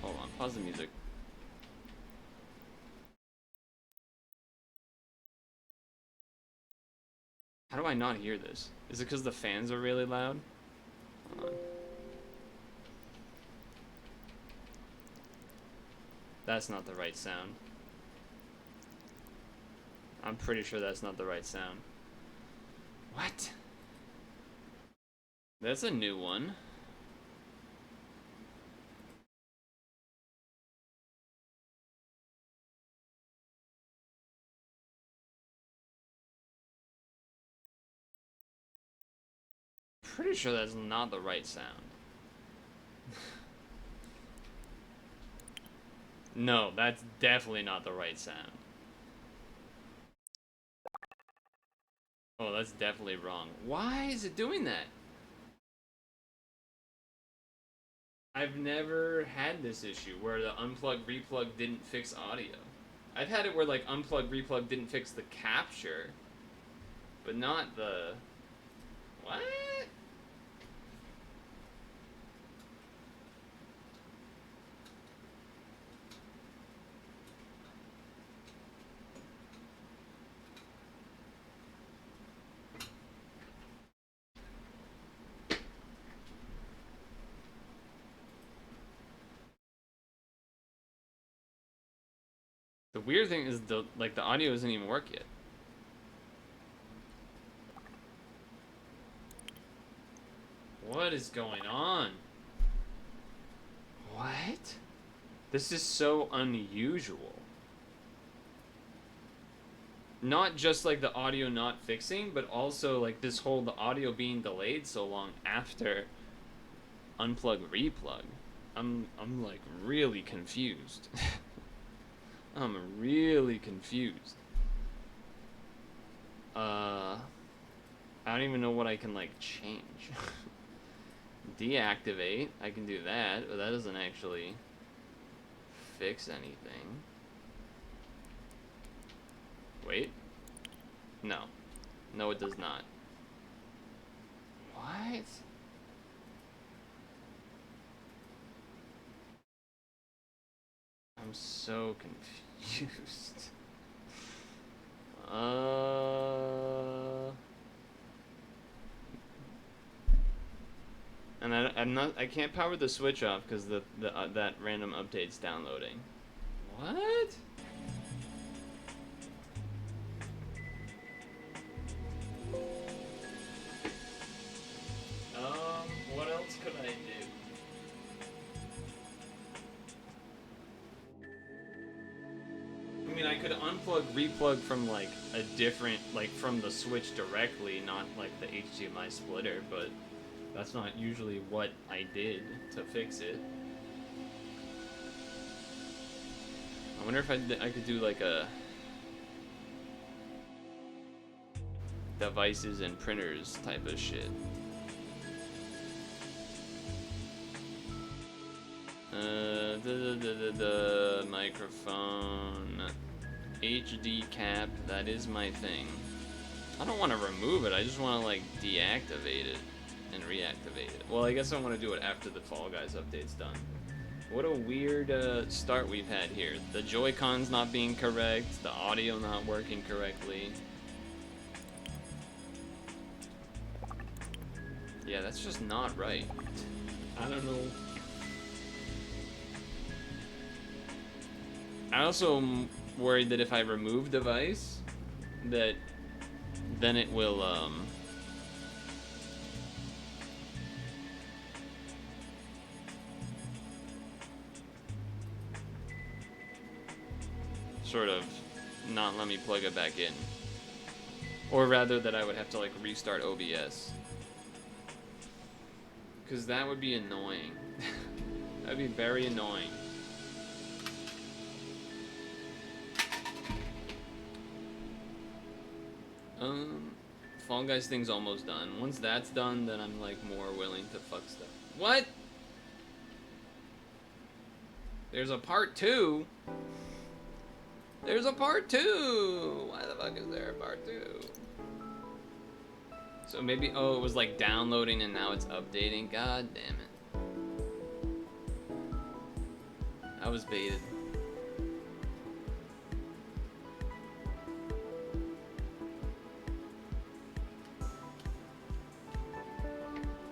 Hold on, pause the music. How do I not hear this? Is it because the fans are really loud? Hold on. That's not the right sound. I'm pretty sure that's not the right sound. What? That's a new one. Pretty sure that's not the right sound. No, that's definitely not the right sound. Oh, that's definitely wrong. Why is it doing that? I've never had this issue where the unplug replug didn't fix audio. I've had it where like unplug replug didn't fix the capture, but not the... What? The weird thing is the audio doesn't even work yet. What is going on? What? This is so unusual. Not just like the audio not fixing, but also like this whole the audio being delayed so long after unplug replug. I'm like really confused. I'm really confused. I don't even know what I can like change. Deactivate, I can do that, but that doesn't actually fix anything. Wait. No. No, it does not. What? I'm so confused. And I can't power the switch off because that random update's downloading. What? What else could I do? I mean, I could unplug, replug from like a different, like from the switch directly, not like the HDMI splitter, but that's not usually what I did to fix it. I wonder if I could do like a devices and printers type of shit. The microphone, HD cap, that is my thing. I don't want to remove it, I just want to like deactivate it and reactivate it. Well, I guess I want to do it after the Fall Guys update's done. What a weird start we've had here. The Joy-Cons not being correct, the audio not working correctly. Yeah, that's just not right. I don't know. I also am worried that if I remove device, that then it will, sort of not let me plug it back in. Or rather that I would have to like restart OBS. Because that would be annoying. That'd be very annoying. Fall Guys thing's almost done. Once that's done, then I'm like more willing to fuck stuff. What? There's a part 2? There's a part 2! Why the fuck is there a part 2? So maybe, oh, it was like downloading and now it's updating. God damn it. I was baited.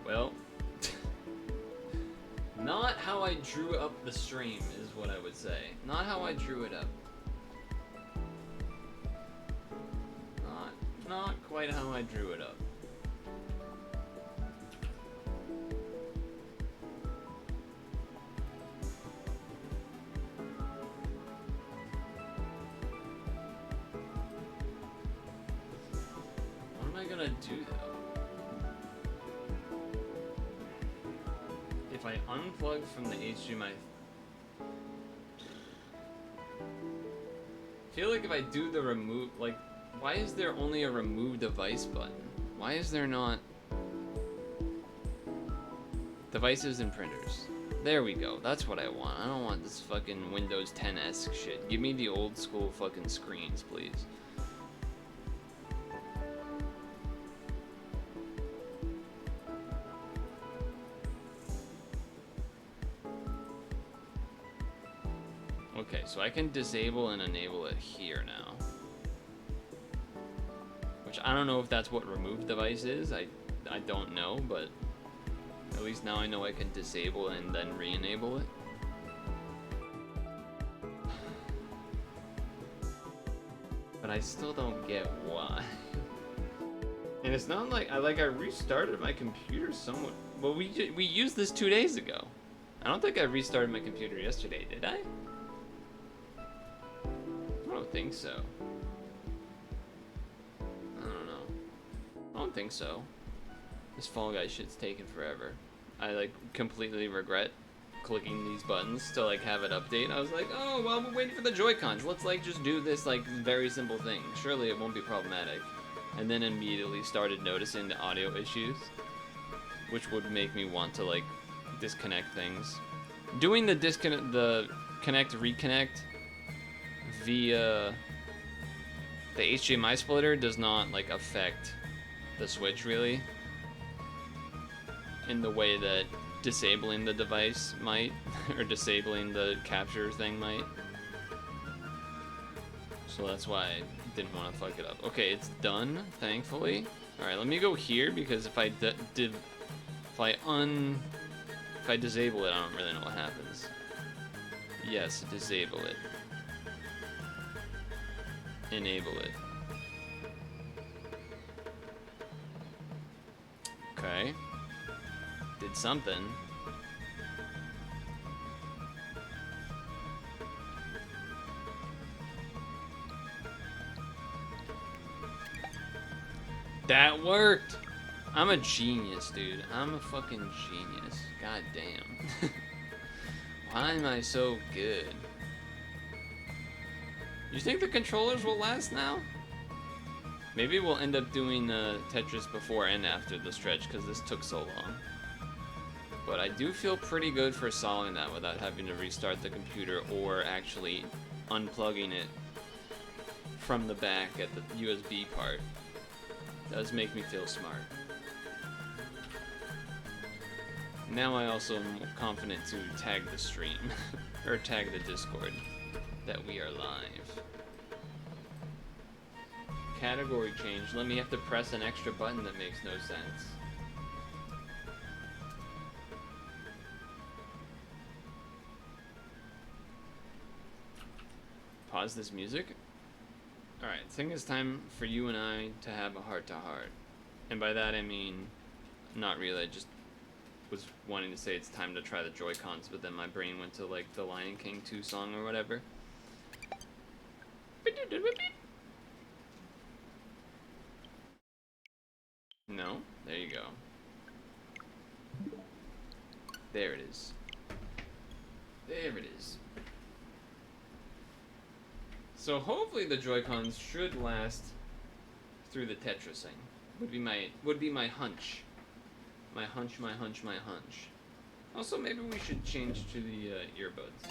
Well, not how I drew up the stream is what I would say. Not how I drew it up. Not quite how I drew it up. What am I gonna do though? If I unplug from the HDMI, I feel like if I do the remove, like, why is there only a remove device button? Why is there not devices and printers? There we go. That's what I want. I don't want this fucking Windows 10-esque shit. Give me the old school fucking screens, please. Okay, so I can disable and enable it here now. Which I don't know if that's what remove device is. I don't know, but at least now I know I can disable and then re-enable it. But I still don't get why. And it's not like I restarted my computer somewhat. Well, we used this 2 days ago. I don't think I restarted my computer yesterday, did I? I don't think so. I don't think so. This Fall Guys shit's taking forever. I like completely regret clicking these buttons to like have it update. I was like, oh well, we're waiting for the Joy-Cons. Let's like just do this like very simple thing. Surely it won't be problematic. And then immediately started noticing the audio issues, which would make me want to like disconnect things. Doing the connect reconnect via the HDMI splitter does not like affect the Switch really in the way that disabling the device might or disabling the capture thing might. So that's why I didn't want to fuck it up. Okay, it's done, thankfully. All right, let me go here because if I disable it, I don't really know what happens. Yes, disable it. Enable it. Okay. Did something. That worked! I'm a genius, dude. I'm a fucking genius. God damn. Why am I so good? You think the controllers will last now? Maybe we'll end up doing Tetris before and after the stretch because this took so long. But I do feel pretty good for solving that without having to restart the computer or actually unplugging it from the back at the USB part. Does make me feel smart. Now I also am confident to tag the stream, or tag the Discord, that we are live. Category change. Let me have to press an extra button that makes no sense. pause this music. Alright, I think it's time for you and I to have a heart-to-heart. And by that I mean, not really, I just was wanting to say it's time to try the Joy-Cons, but then my brain went to like the Lion King 2 song or whatever. No? There you go. There it is. There it is. So hopefully the Joy-Cons should last through the Tetrising. Would be my hunch. My hunch. Also, maybe we should change to the earbuds.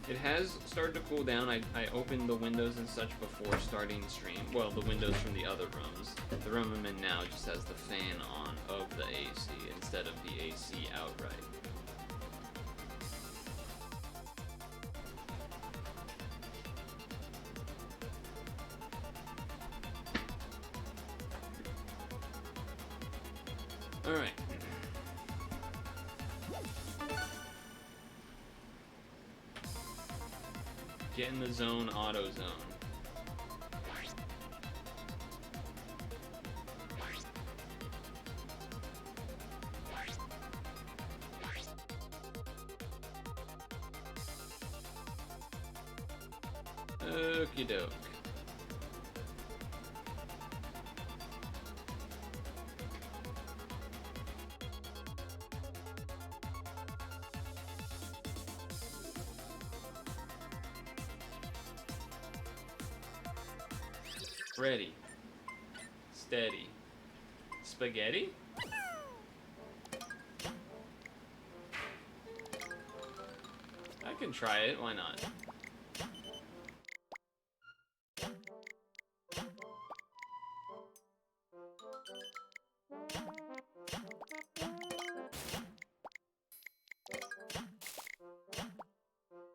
It has started to cool down. I opened the windows and such before starting stream. Well, the windows from the other rooms. The room I'm in now just has the fan on of the AC instead of the AC outright. Alright. Get in the zone, auto zone. Okie doke. Ready. Steady. Spaghetti? I can try it, why not?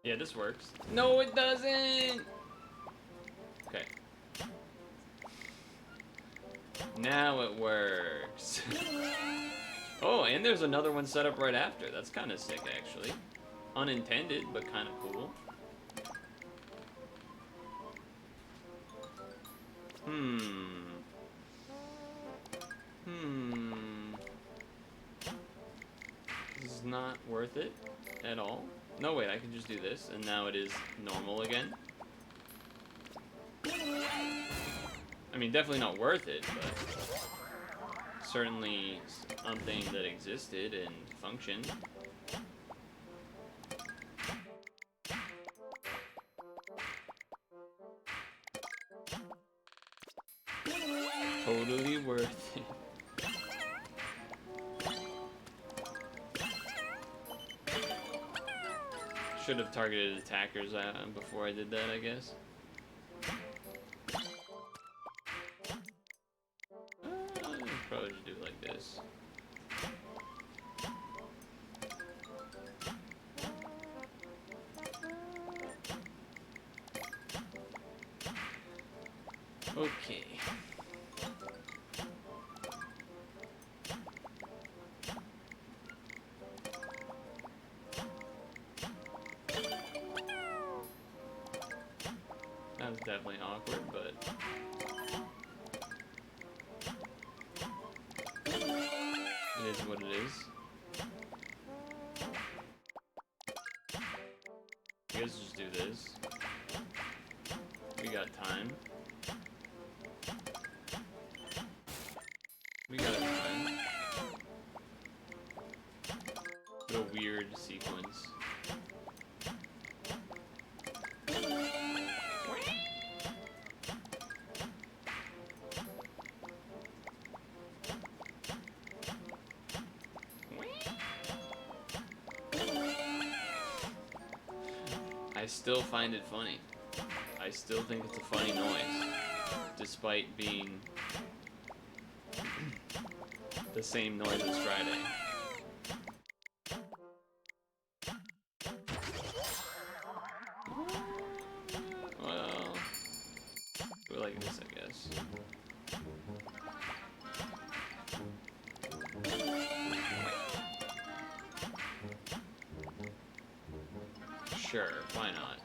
Yeah, this works. No, it doesn't! Okay. Now it works. Oh, and there's another one set up right after. That's kind of sick, actually. Unintended, but kind of cool. This is not worth it at all. No, wait, I can just do this, and now it is normal again. I mean, definitely not worth it, but certainly something that existed and functioned. Totally worth it. Should have targeted attackers before I did that, I guess. Probably should do it like this. Okay. That was definitely awkward, but it is what it is. I guess just do this. We got time. We got time. What a weird sequence. I still find it funny. I still think it's a funny noise, despite being the same noise as Friday. Well, we like this, I guess. Sure, why not?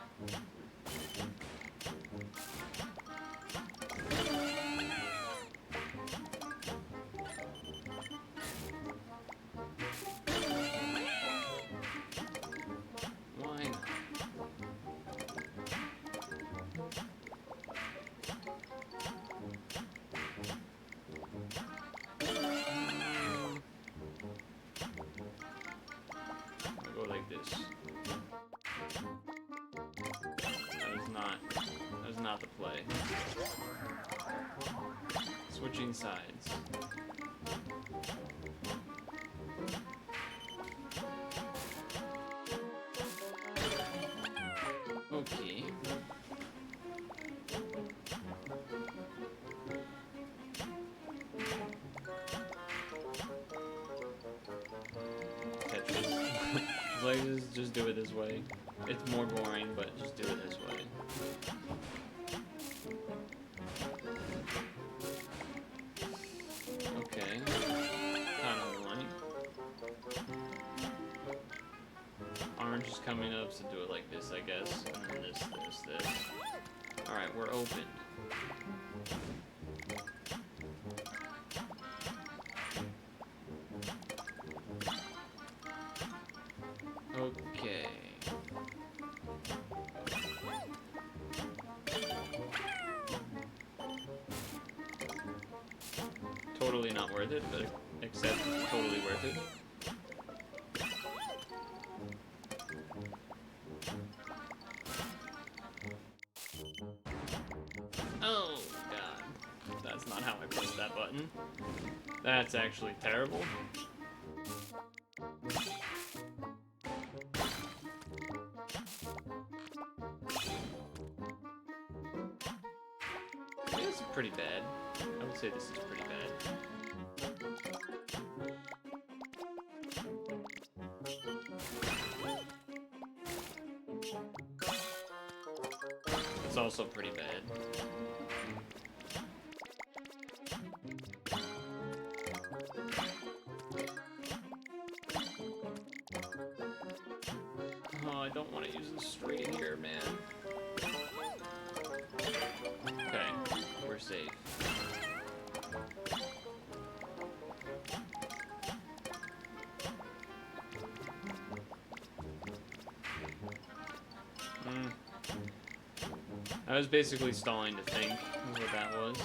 Switching sides. Okay. Tetris. Like, just do it this way. It's more boring, but just do it this way. Okay. Kind of annoying. Orange is coming up, so do it like this, I guess. And then this. Alright, we're open. Okay. Totally not worth it, but except totally worth it. Oh, God. That's not how I pressed that button. That's actually terrible. This is pretty bad. I would say this is pretty bad. It's also pretty bad. Oh, I don't want to use the string here, man. Okay, we're safe. I was basically stalling to think what that was.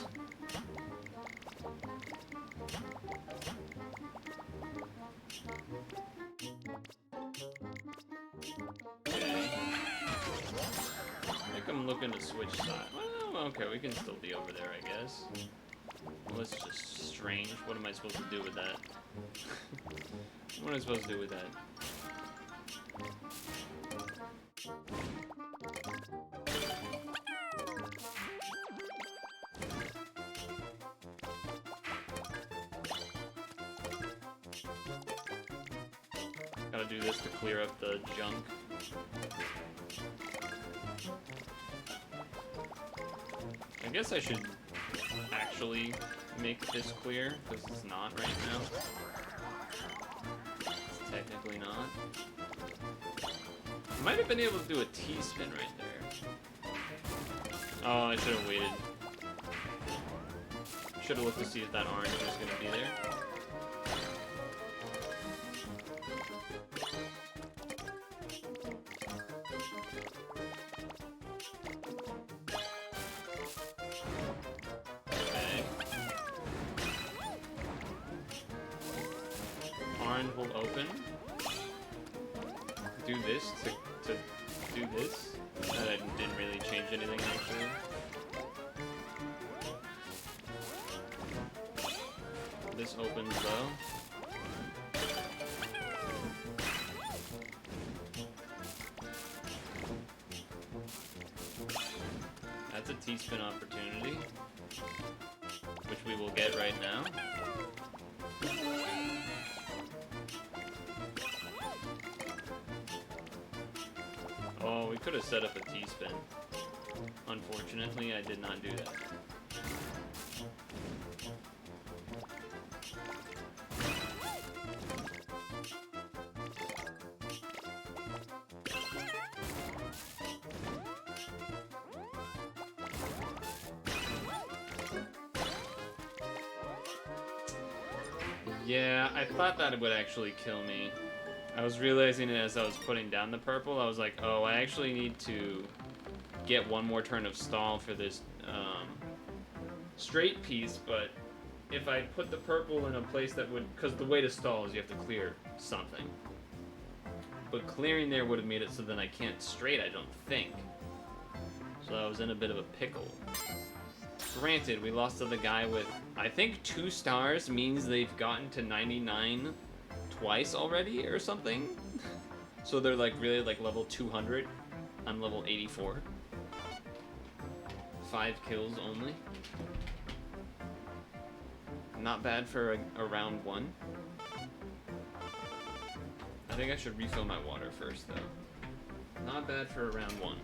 Okay. I think I'm looking to switch sides. Well, okay, we can still be over there, I guess. Well, it's just strange. What am I supposed to do with that? What am I supposed to do with that? Gotta do this to clear up the junk. I guess I should actually make this clear, because it's not right now. It's technically not. I might have been able to do a T-spin right there. Oh, I should have waited. Should have looked to see if that orange was going to be there. Orange will open. Do this to do this. That didn't really change anything actually. This opens though. That's a T-spin opportunity, which we will get right now. Oh, we could have set up a T-spin. Unfortunately, I did not do that. Yeah, I thought that would actually kill me. I was realizing it as I was putting down the purple. I was like, oh, I actually need to get one more turn of stall for this straight piece, but if I put the purple in a place that would... Because the way to stall is you have to clear something. But clearing there would have made it so then I can't straight, I don't think. So I was in a bit of a pickle. Granted, we lost to the guy with, I think 2 stars means they've gotten to 99 twice already or something. So they're like really like level 200. I'm level 84. 5 kills only. Not bad for a round 1. I think I should refill my water first though. Not bad for a round 1.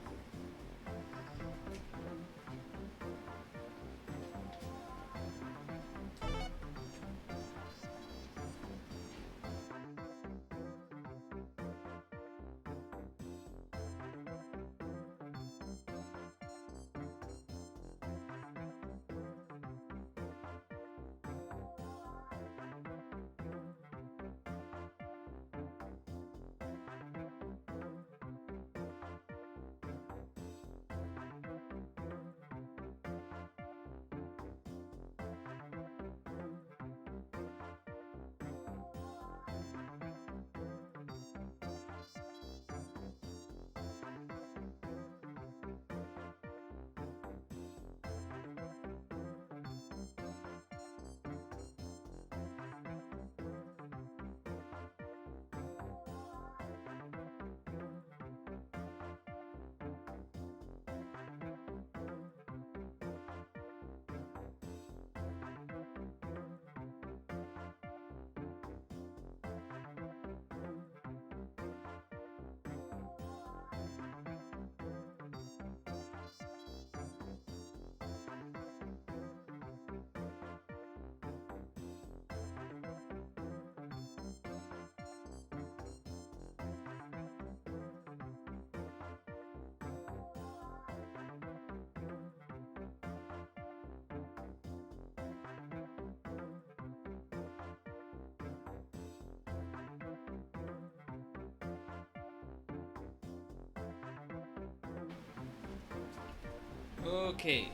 Okay.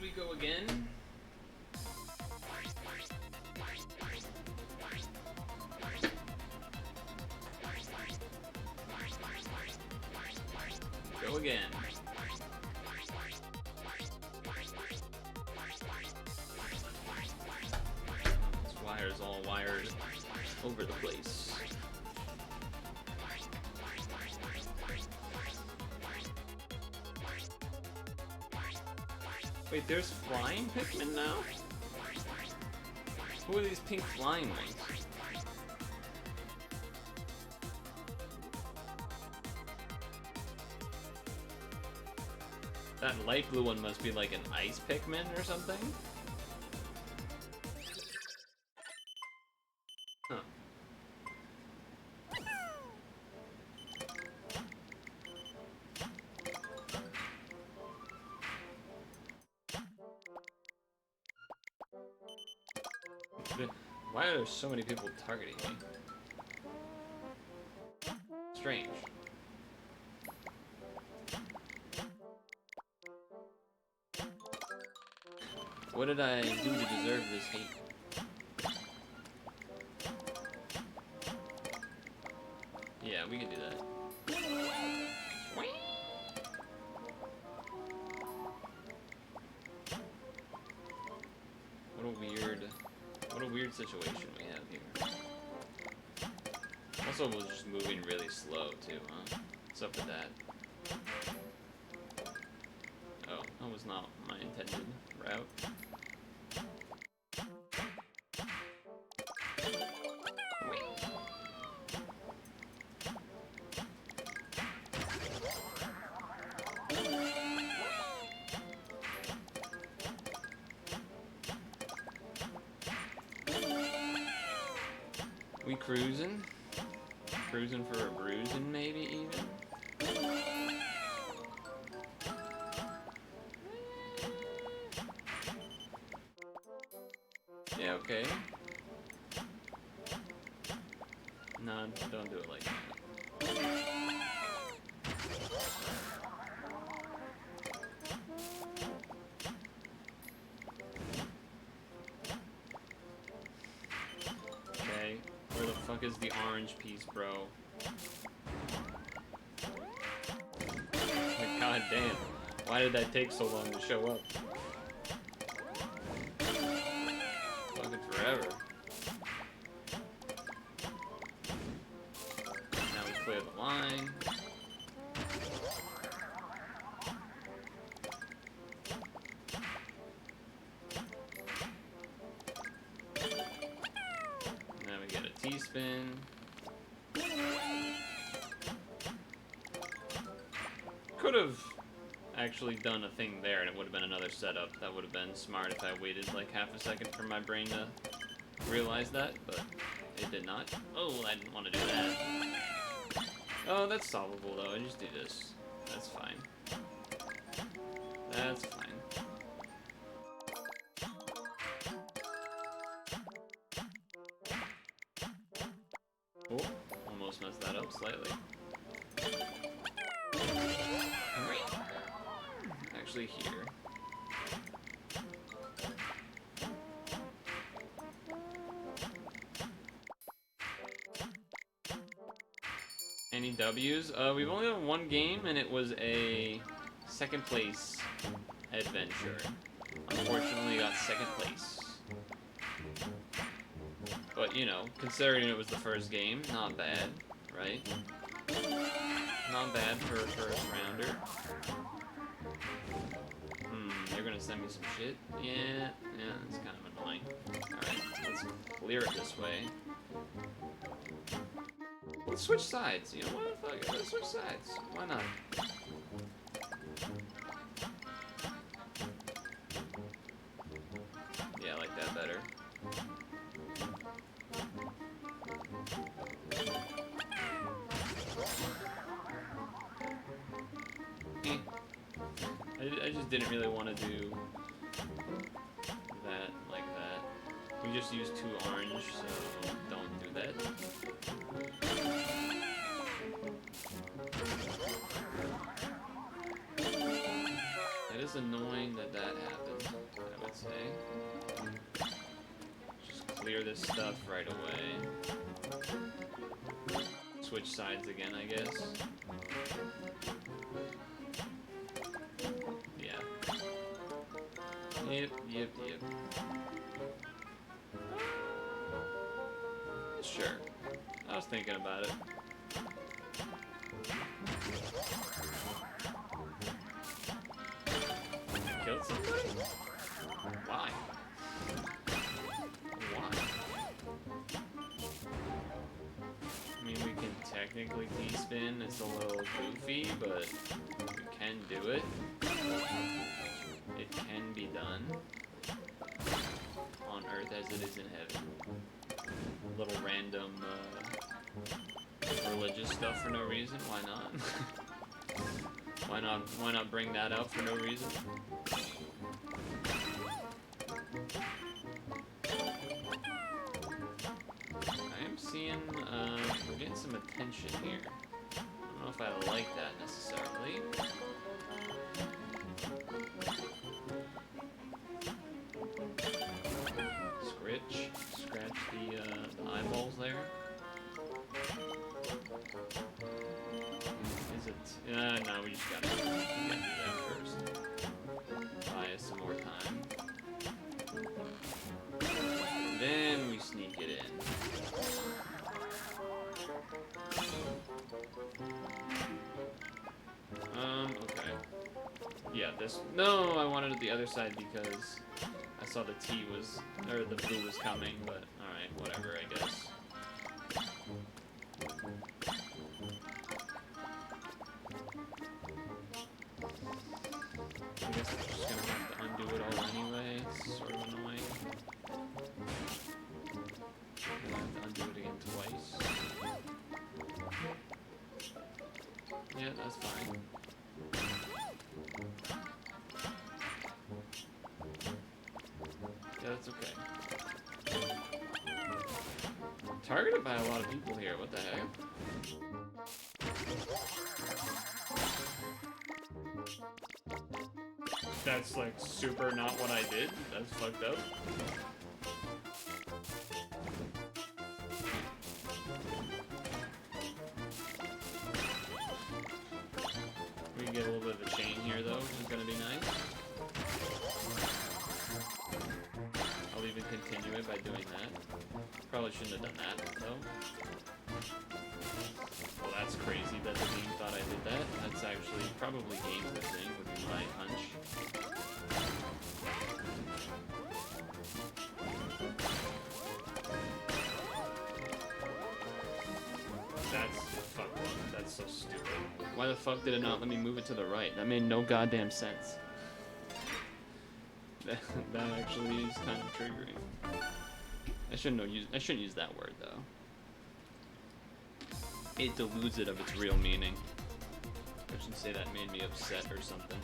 We go again. Go again. This wire's all wired over the place. Wait, there's flying Pikmin now? Who are these pink flying ones? That light blue one must be like an ice Pikmin or something? Huh. Why are there so many people targeting me? Strange. What did I do to deserve this hate? Yeah, we can do that. What a weird situation we have here. Also, we're just moving really slow too, huh? What's up with that? Oh, that was not my intended route. We cruising? Cruising for a bruising, maybe, even? Yeah, okay. No, don't do it like that. Okay, where the fuck is the orange piece, bro? Oh my god, God damn. Why did that take so long to show up? Fucking forever. Now we clear the line. Now we get a T-spin. Could have actually done a thing there and it would have been another setup. That would have been smart if I waited like half a second for my brain to realize that, but it did not. Oh, I didn't want to do that. Oh, that's solvable though. I just do this. That's fine. That's fine. Oh, almost messed that up slightly. Actually here. Any W's? We've only done one game and it was a second place adventure. Unfortunately got second place. But you know, considering it was the first game, not bad, right? Not bad for a first rounder. They're gonna send me some shit? Yeah, that's kind of annoying. Alright, let's clear it this way. Let's switch sides, you know what? Fuck it, let's switch sides. Why not? Yeah, I like that better. I just didn't really want to do that like that. We just used 2 orange, so don't do that. That is annoying that that happened, I would say. Just clear this stuff right away. Switch sides again, I guess. Yep. Sure. I was thinking about it. Killed somebody? Why? Why? I mean, we can technically T-spin. It's a little goofy, but we can do it. It can be done on Earth as it is in heaven. A little random religious stuff for no reason. Why not? Why not bring that out for no reason? I am seeing we're getting some attention here. I don't know if I like that necessarily. Scratch the eyeballs there. Is it? No, we just gotta do that first. Buy us some more time. Then we sneak it in. Okay. Yeah, this. No, I wanted it the other side because I saw the T was, or the blue was coming, but alright, whatever, I guess. I guess I'm just gonna have to undo it all anyway. It's sort of annoying. I'm gonna have to undo it again twice. Yeah, that's fine. Yeah, that's okay. Targeted by a lot of people here, what the heck? That's like super not what I did. That's fucked up. We can get a little bit of a chain here, though, which is going to be nice. I'll even continue it by doing that. Probably shouldn't have done that, though. Well, that's crazy that the game thought I did that. That's actually probably game losing, would be my hunch. That's so stupid. Why the fuck did it not let me move it to the right? That made no goddamn sense. That actually is kind of triggering. I shouldn't use that word though. It deludes it of its real meaning. I shouldn't say that made me upset or something.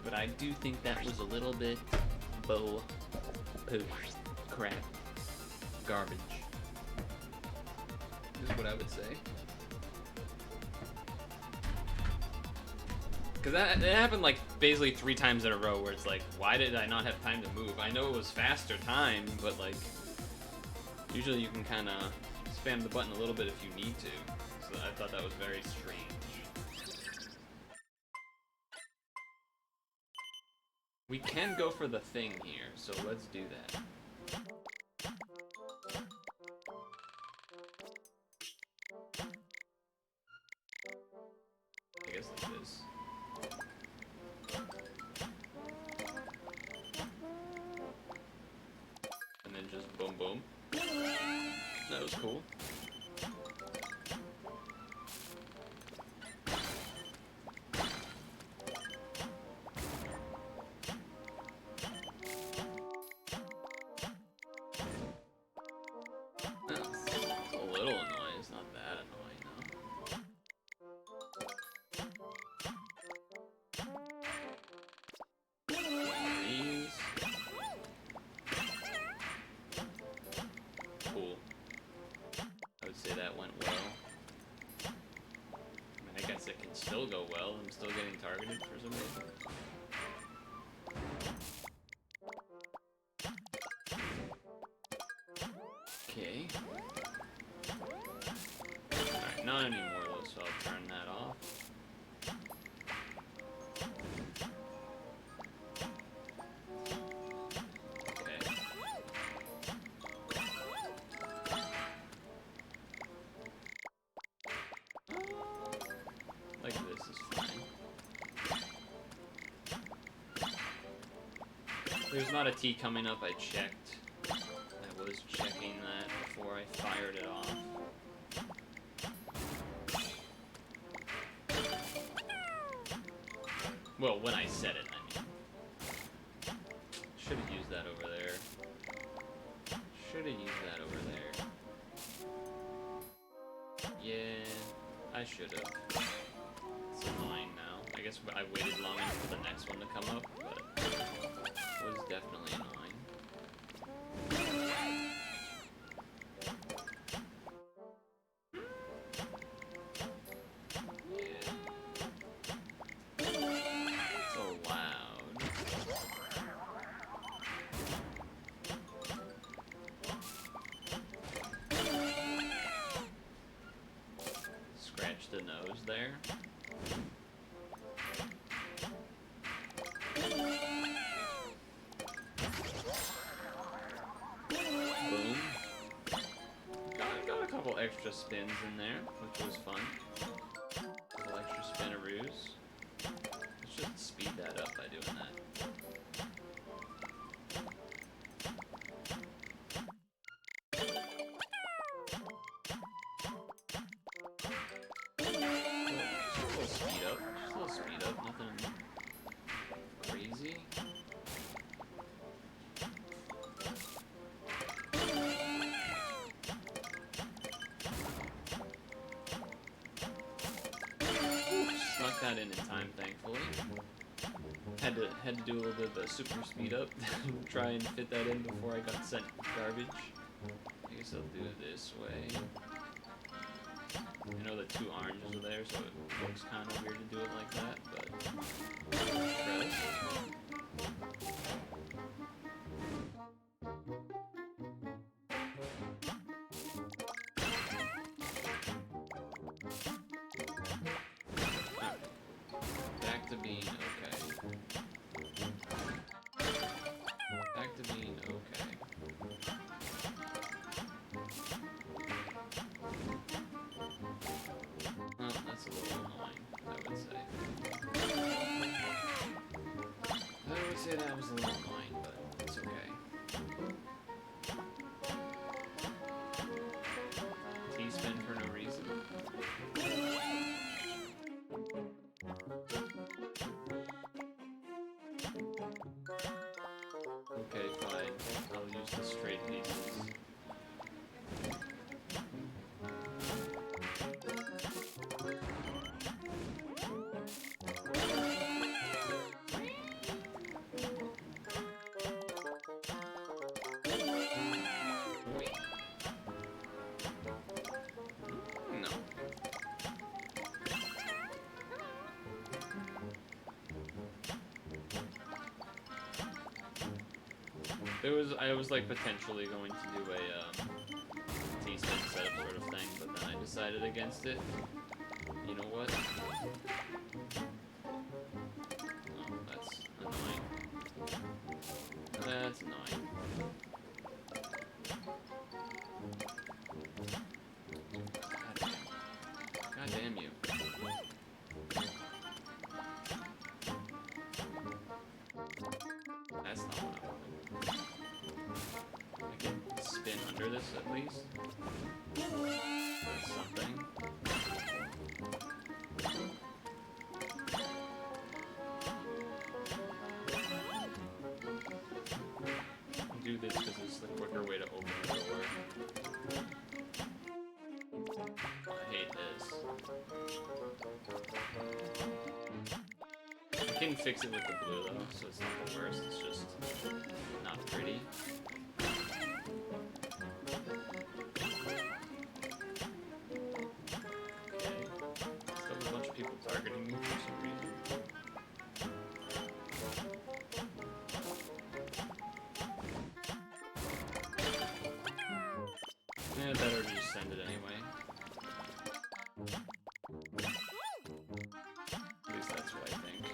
But I do think that was a little bit bull poo crap garbage. Is what I would say. Because that happened like basically 3 times in a row where it's like, why did I not have time to move? I know it was faster time, but like, usually you can kind of spam the button a little bit if you need to. So I thought that was very strange. We can go for the thing here, so let's do that. I guess like this. And then just boom boom. That was cool. It's a little annoying, it's not that annoying though. Cool. I would say that went well. I mean, I guess it can still go well. I'm still getting targeted for some reason. Okay. Alright, not anymore though, so I'll turn that off. Like this is fine. There's not a T coming up, I checked. I was checking that before I fired it off. Well, when I said it, I mean. Should have used that over there. Should have used that over there. Yeah, I should have. It's annoying now. I guess I waited long enough for the next one to come up, but it was definitely annoying. Yeah. So loud. Scratch the nose there. Boom. Got a couple extra spins in there, which was fun. A couple extra spinnaroos. I should speed that up by doing that. Just a little speed up, nothing crazy. Snuck that in time, thankfully. Had to do a little bit of a super speed up, try and fit that in before I got sent garbage. I guess I'll do it this way. I know the 2 oranges are there, so it looks kind of weird to do it like that, but press. to being okay. Back to being okay. Well, that's a little annoying, I would say. I would say that was a little annoying, but it's okay. T-spin for no reason. Okay, fine. I'll use the straight pieces. No. I was like potentially going to do a T-spin setup sort of thing, but then I decided against it. You know what? Oh, that's annoying. That's annoying. God damn you. That's not what I wanted. I can spin under this at least. That's something. Do this because it's the quicker way to open the door. I hate this. I can fix it with the blue though, so it's not the worst, it's just not pretty. Okay. Still a bunch of people targeting me for some reason. Yeah, better just send it anyway. At least that's what I think.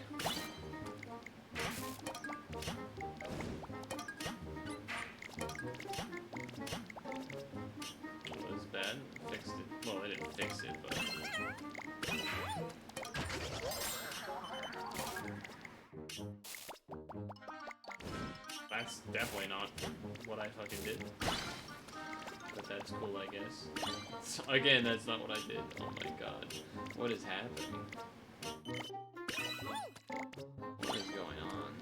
It was bad. Fixed it. Well, I didn't fix it, but... That's definitely not what I fucking did. But that's cool, I guess. So, again, that's not what I did. Oh my god. What is happening? What is going on?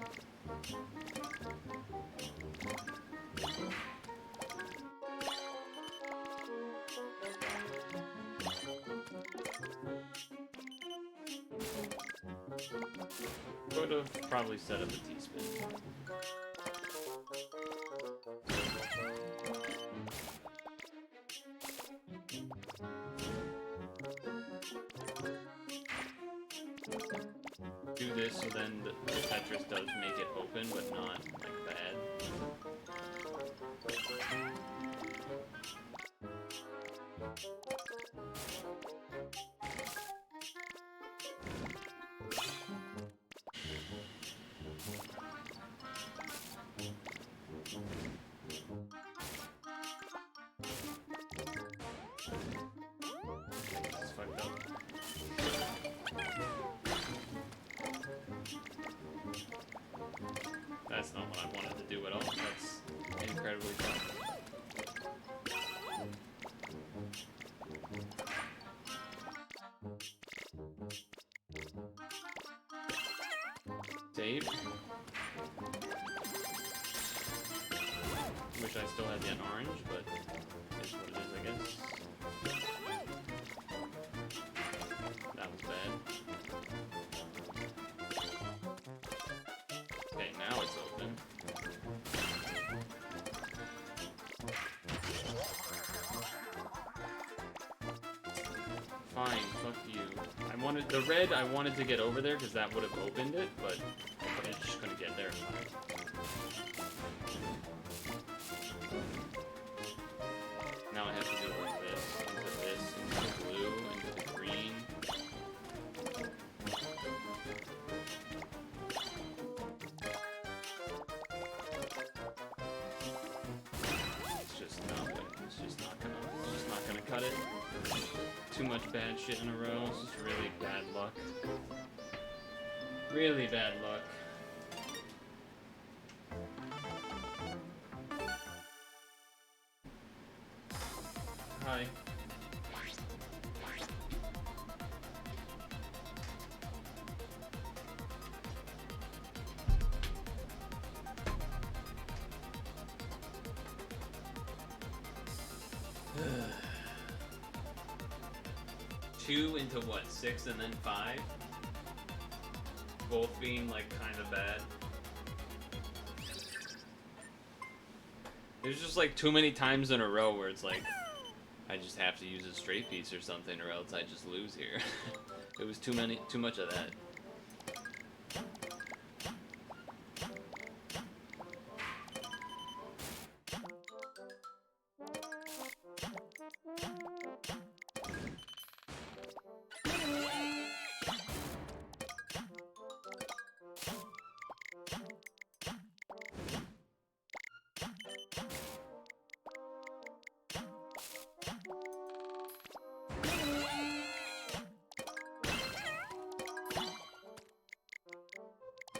Would have probably set up a T-spin. Do this so then the Tetris does make it open, but not like bad. It's fucked up. That's not what I wanted to do at all. That's incredibly fun. Save. Wish I still had the orange, but it's what it is, I guess. That was bad. Okay, now it's open. Fine, fuck you. I wanted the red. I wanted to get over there because that would have opened it, but I just couldn't get there in time. Now I have to do like this, into the blue, into the green. cut it. Too much bad shit in a row. It's just really bad luck. Really bad luck. Hi. Two into what, 6 and then 5? Both being like kind of bad. There's just like too many times in a row where it's like I just have to use a straight piece or something or else I just lose here. It was too much of that.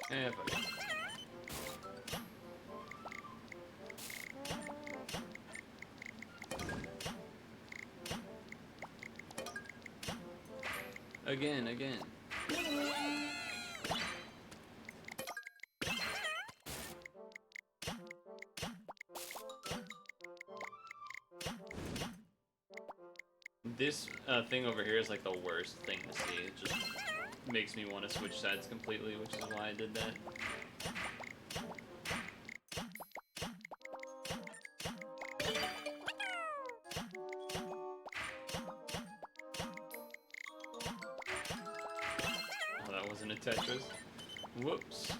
Yeah, fuck it. Again. This thing over here is like the worst thing to see. It just makes me want to switch sides completely, which is why I did that. Oh, that wasn't a Tetris. Whoops.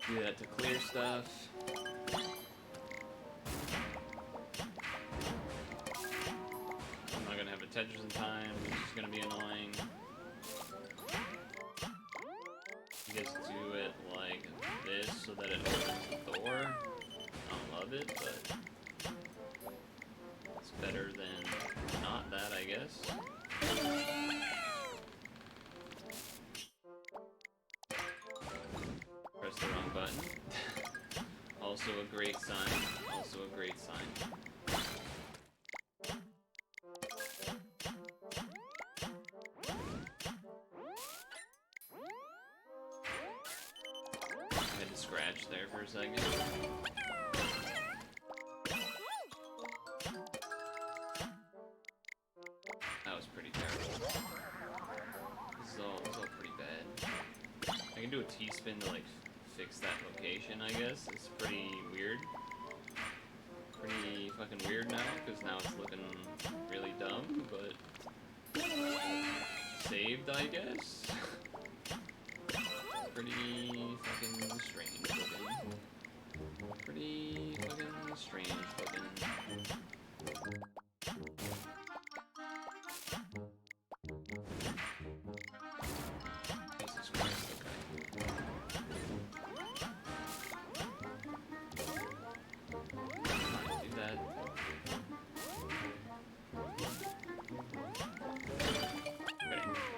Do that to clear stuff. I'm not gonna have a Tetris in time, which is gonna be annoying. You just do it like this so that it opens the door. I don't love it, but it's better than not that, I guess. Press the wrong button. Also a great sign. Also a great sign. I had to scratch there for a second. That was pretty terrible. This is all pretty bad. I can do a T-spin to like fix that location, I guess. It's pretty weird. Pretty fucking weird now, because now it's looking really dumb, but saved, I guess. Pretty fucking strange looking. Pretty fucking strange looking. Jesus Christ, okay. Do that.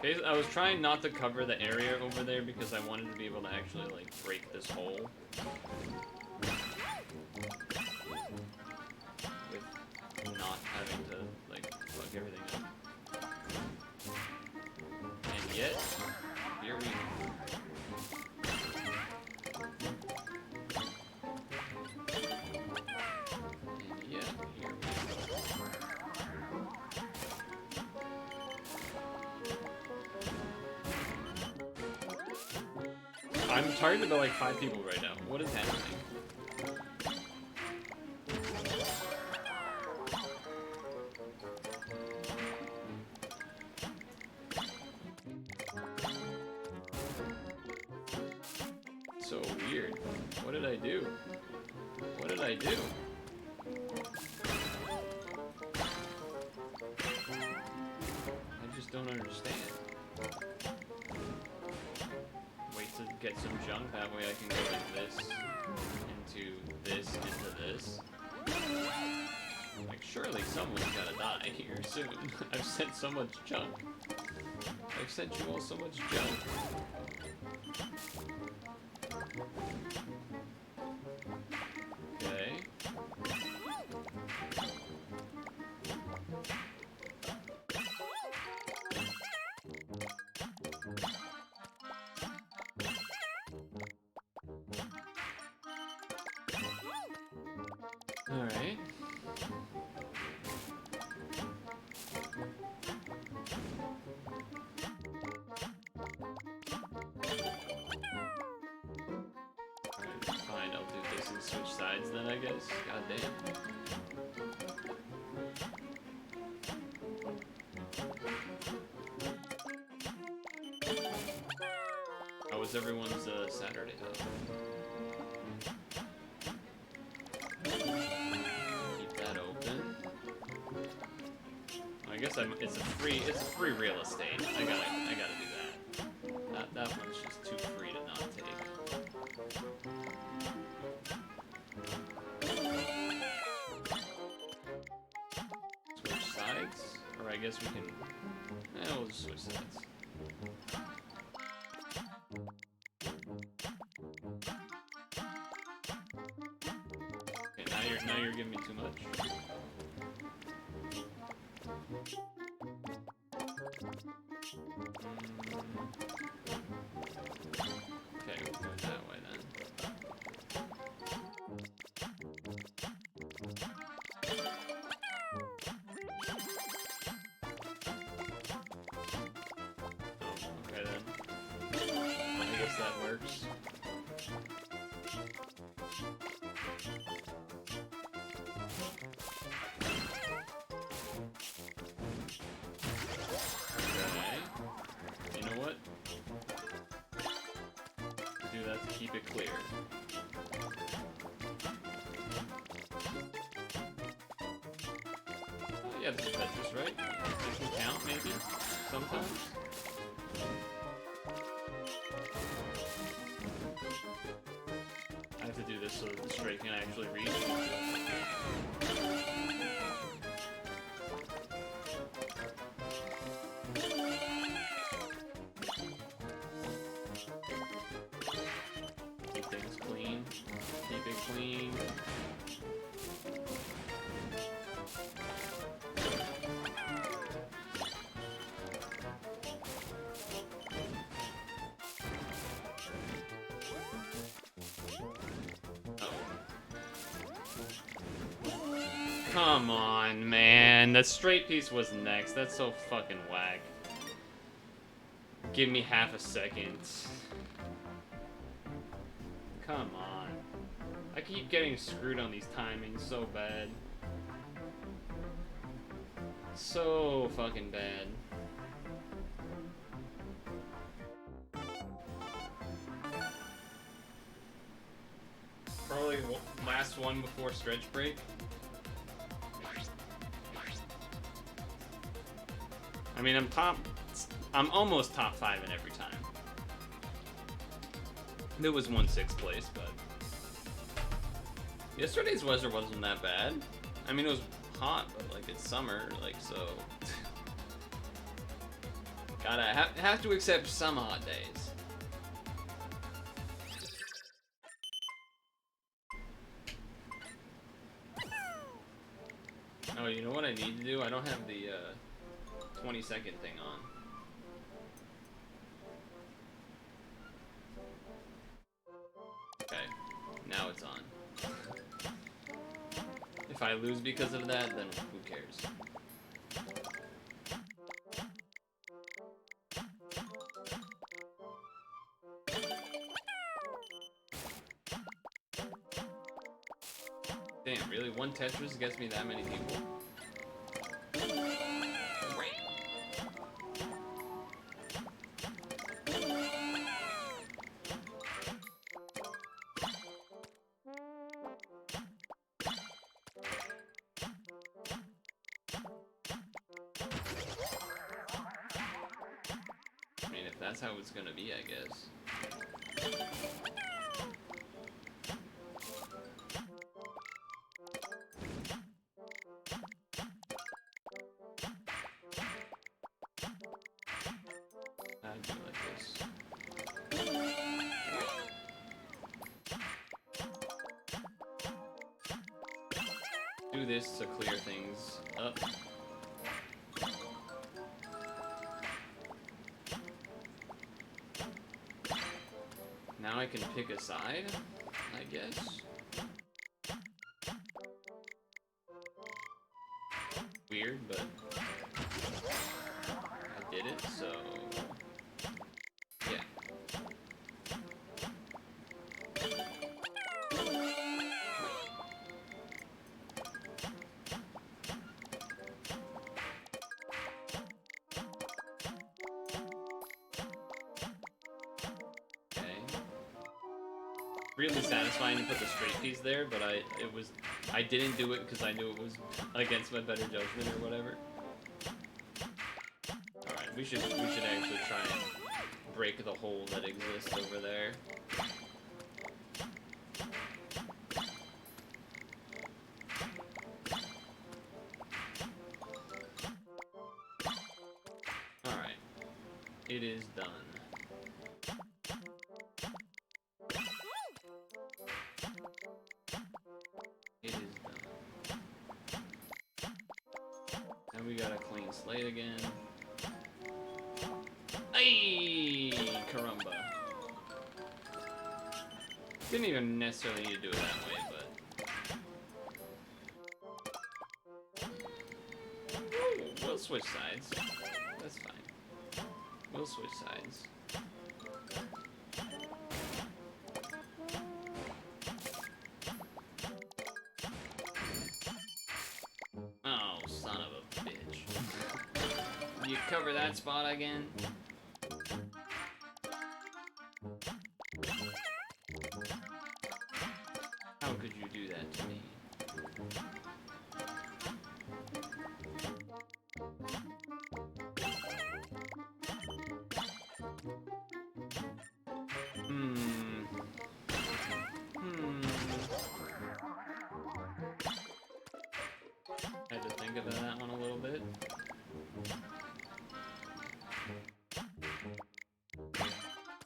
Okay. I was trying not to cover the area over there because I wanted to be able to actually, like, break this hole. With not having to, like, fuck everything up. And yet, here we go. I'm targeted by like 5 people right now. What is happening? So weird. What did I do? What did I do? I just don't understand. Wait to get some junk, that way I can go like this, into this, into this. Like, surely someone's gotta die here soon. I've sent so much junk. I've sent you all so much junk. Okay. Alright. Fine, I'll do this and switch sides then, I guess. God damn. How was everyone's Saturday, though? Keep that open. I guess it's a free real estate. I gotta do that. That one's just too free to not take. Switch sides? Or I guess we can... we'll just switch sides. Okay, now you're giving me too much. Okay, we'll do it that way then. Okay then. I guess that works. Okay. You know what? Do that to keep it clear. Oh, yeah, this is Tetris, right? This can count, maybe? Sometimes? I have to do this so that the straight can actually reach. Keep things clean. Keep it clean. Come on, man. That straight piece was next. That's so fucking whack. Give me half a second. Come on. I keep getting screwed on these timings so bad. So fucking bad. Probably last one before stretch break. I mean, I'm almost top 5 in every time. There was 1/6 place, but yesterday's weather wasn't that bad. I mean, it was hot, but like it's summer, like so. Gotta have to accept some hot days. Oh, you know what I need to do? I don't have the 20-second thing on. Okay, now it's on. If I lose because of that, then who cares? Damn, really? One Tetris gets me that many people? That's how it's gonna be, I guess. I'd do like this. Do this to clear things up. Now I can pick a side, I guess. Weird, but I did it, so yeah. Really satisfying to put the straight piece there, but I didn't do it because I knew it was against my better judgment or whatever. All right, we should actually try and break the hole that exists over there. All right, it is done. It is done. And we got a clean slate again. Ay, caramba. Didn't even necessarily need to do it that way, but... Ooh, we'll switch sides. That's fine. We'll switch sides. Oh, son of a bitch. You cover that spot again? How could you do that to me? I had to think about that one a little bit.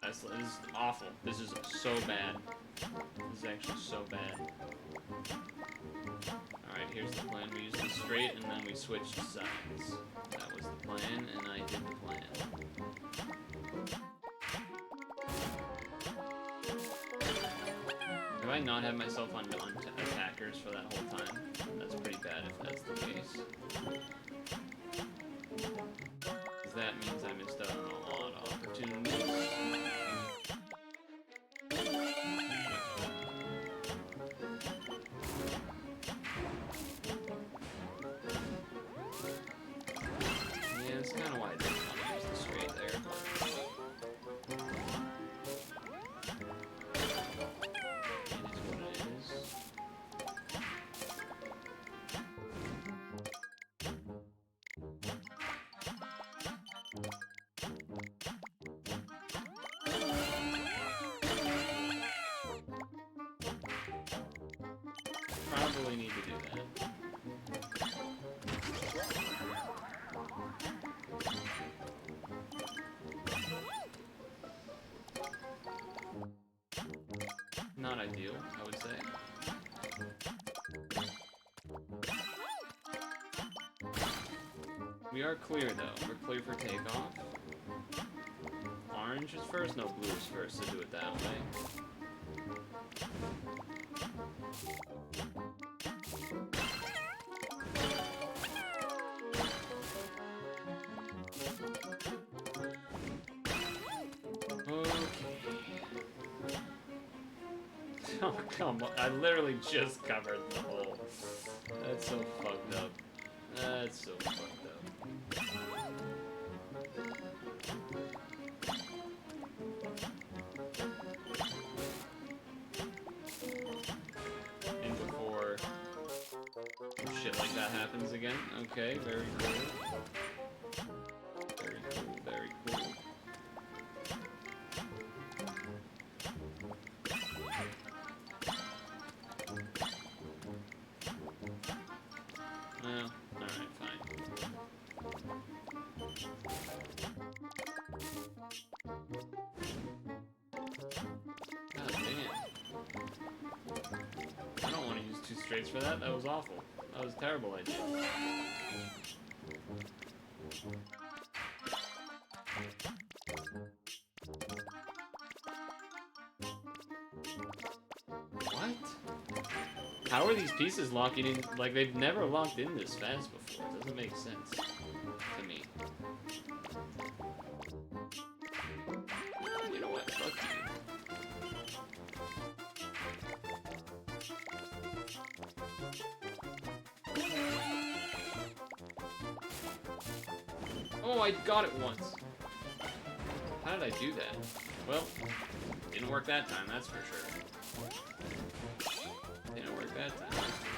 This is awful. This is so bad. This is actually so bad. Alright, here's the plan. We used the straight and then we switched sides. That was the plan, and I did the plan. Have I not had myself on attackers for that whole time? That's pretty bad if that's the case. Because that means I missed out on a lot of opportunities. Yeah, that's kind of why I didn't want to use the straight there, but... Probably need to do that. Not ideal, I would say. We are clear though. We're clear for takeoff. Orange is first? No, blue is first, so do it that way. Oh, come on. I literally just covered the hole. That's so fucked up. That's so fucked up. And before shit like that happens again. Okay, very cool. Very cool, very cool. substrates for that. That was awful. That was a terrible idea. What? How are these pieces locking in? Like, they've never locked in this fast before. It doesn't make sense to me. You know what? Fuck you. Oh, I got it once. How did I do that? Well, didn't work that time, that's for sure. Didn't work that time, that's for sure.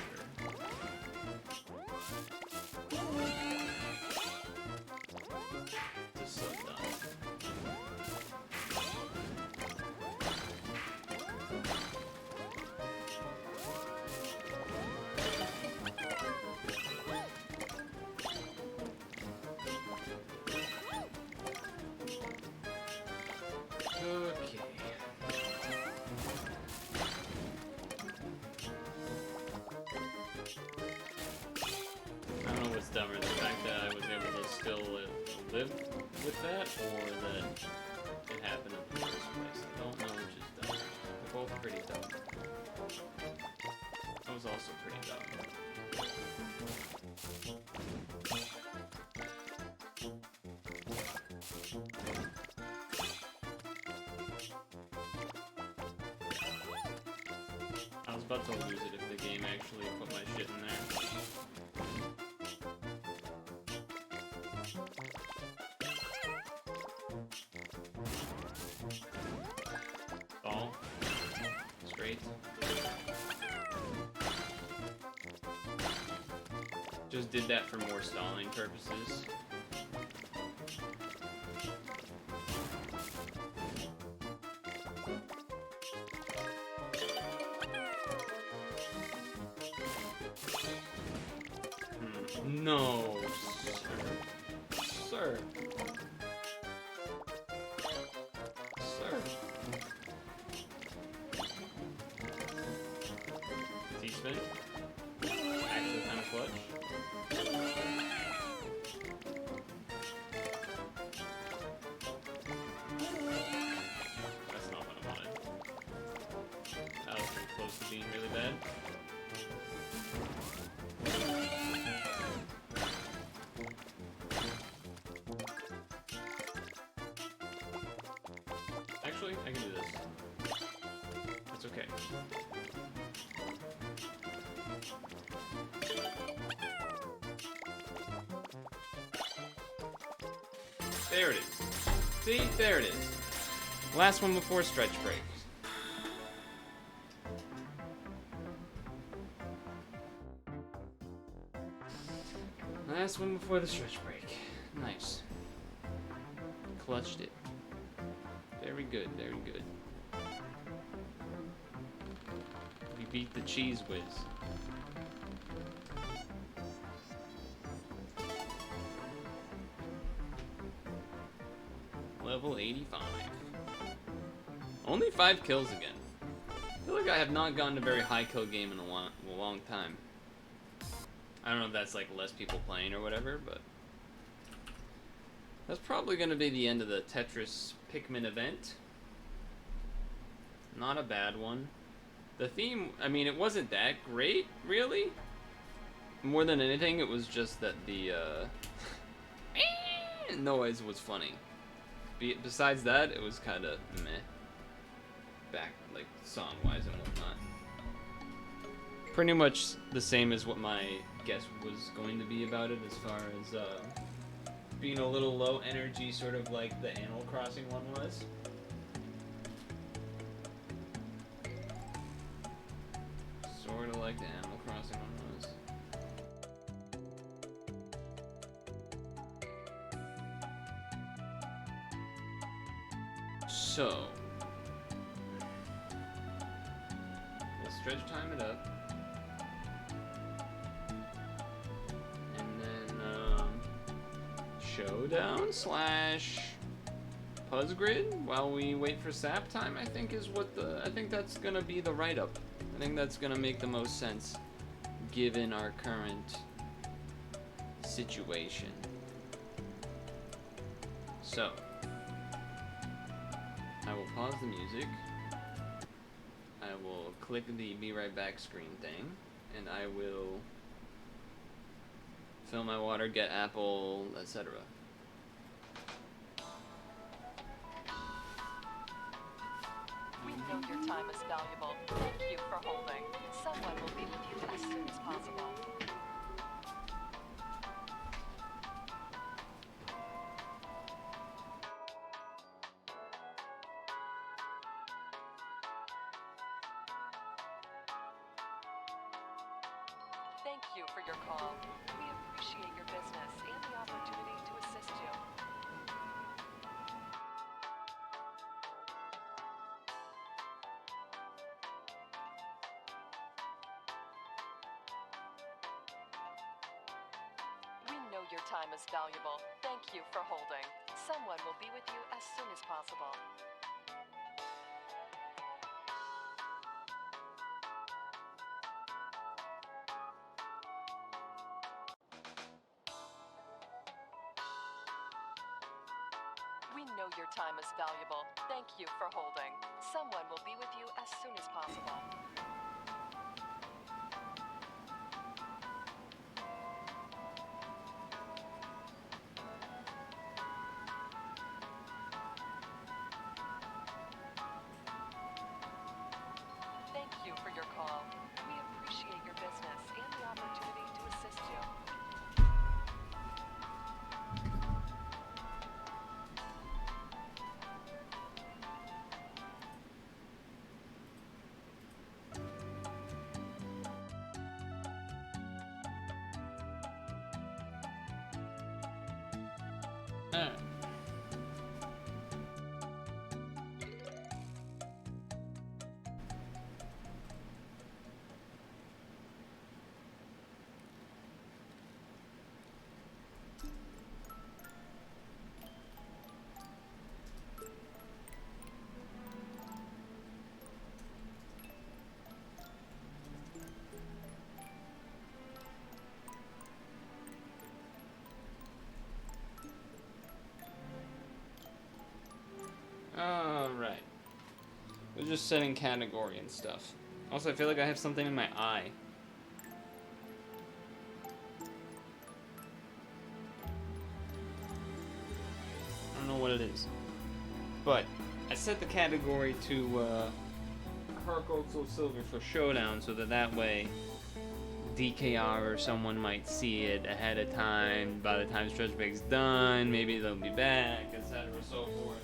Just so dumb. Okay. I don't know what's dumber, the fact that I was able to still live with that, or that it happened in the first place. I don't know which is dumber. They're both pretty dumb. That was also pretty dumb. I was about to lose it if the game actually put my shit in there. Ball. Straight. Just did that for more stalling purposes. No, sir. Sir. T-spin. Actually kind of clutch. That's not what I wanted. That was pretty close to being really bad. Actually, I can do this. That's okay. There it is. See? There it is. Last one before stretch break. Last one before the stretch break. Nice. Clutched it. Very good, very good. We beat the Cheese Whiz. Level 85. Only 5 kills again. I feel like I have not gotten a very high kill game in a long time. I don't know if that's like less people playing or whatever, but that's probably going to be the end of the Tetris Pikmin event. Not a bad one. The theme, I mean, it wasn't that great, really. More than anything, it was just that the noise was funny. Besides that, it was kind of meh. Back, like, song-wise and whatnot. Pretty much the same as what my guess was going to be about it, as far as being a little low energy, sort of like the Animal Crossing one was. Sort of like the Animal Crossing one was. So, we'll stretch time it up. And then, Showdown / Puzzgrid while we wait for sap time, I think is what I think that's gonna be the write-up. I think that's gonna make the most sense. given our current situation. So, I will pause the music. I will click the be right back screen thing, and I will fill my water, get apple, etc. We know your time is valuable. Thank you for holding. Someone will be with you as soon as possible. Thank you for your call. We appreciate your business and the opportunity to assist you. We know your time is valuable. Thank you for holding. Someone will be with you as soon as possible. We know your time is valuable. Thank you for holding. Someone will be with you as soon as possible. Thank you for your call. We appreciate your business and the opportunity to assist you. Alright. We're just setting category and stuff. Also, I feel like I have something in my eye. I don't know what it is. But I set the category to Hercule Silver for Showdown so that way DKR or someone might see it ahead of time. By the time Stretch Break's done, maybe they'll be back, etc. so forth.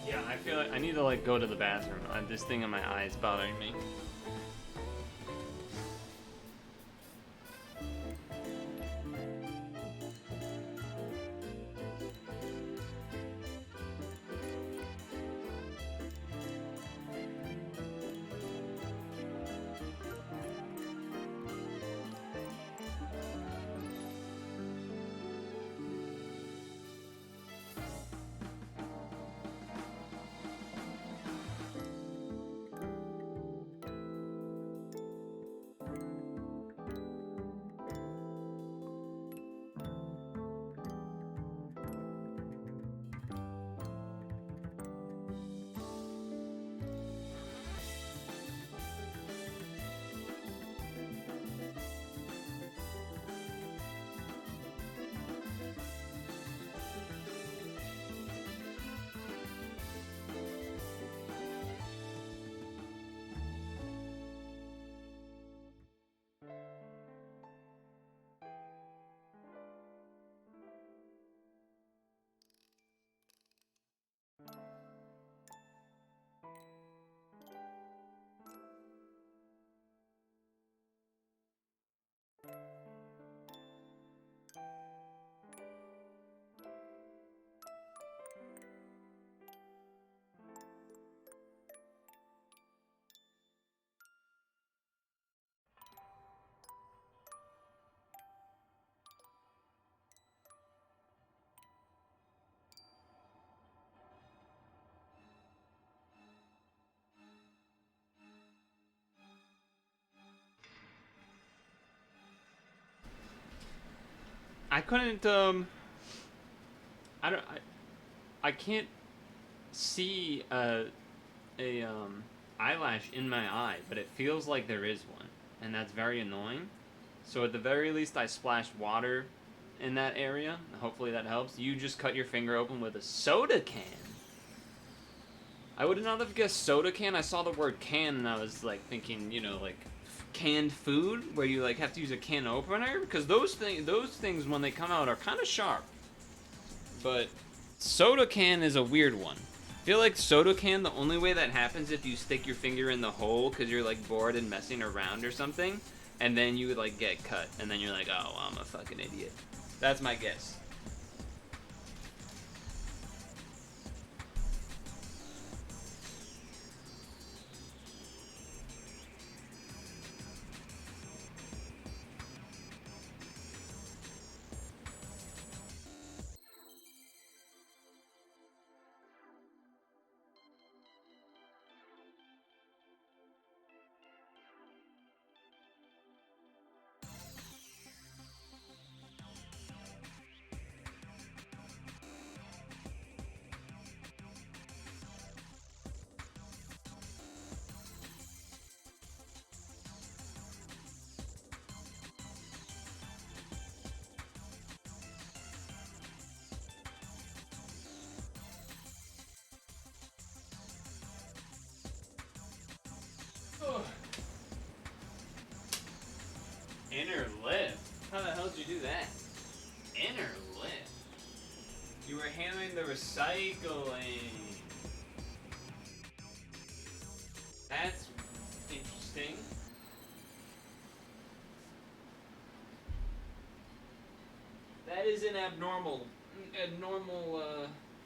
Yeah, I feel like I need to like go to the bathroom. This thing in my eye is bothering me. I couldn't, I can't see eyelash in my eye, but it feels like there is one, and that's very annoying. So at the very least, I splashed water in that area. Hopefully that helps. You just cut your finger open with a soda can. I would not have guessed soda can. I saw the word can, and I was like thinking, you know, like canned food, where you like have to use a can opener, because those things when they come out are kind of sharp. But soda can is a weird one. I feel like soda can, the only way that happens if you stick your finger in the hole because you're like bored and messing around or something, and then you would like get cut, and then you're like, oh, I'm a fucking idiot. That's my guess. Inner lip? How the hell did you do that? Inner lip? You were handling the recycling. That's interesting. That is an abnormal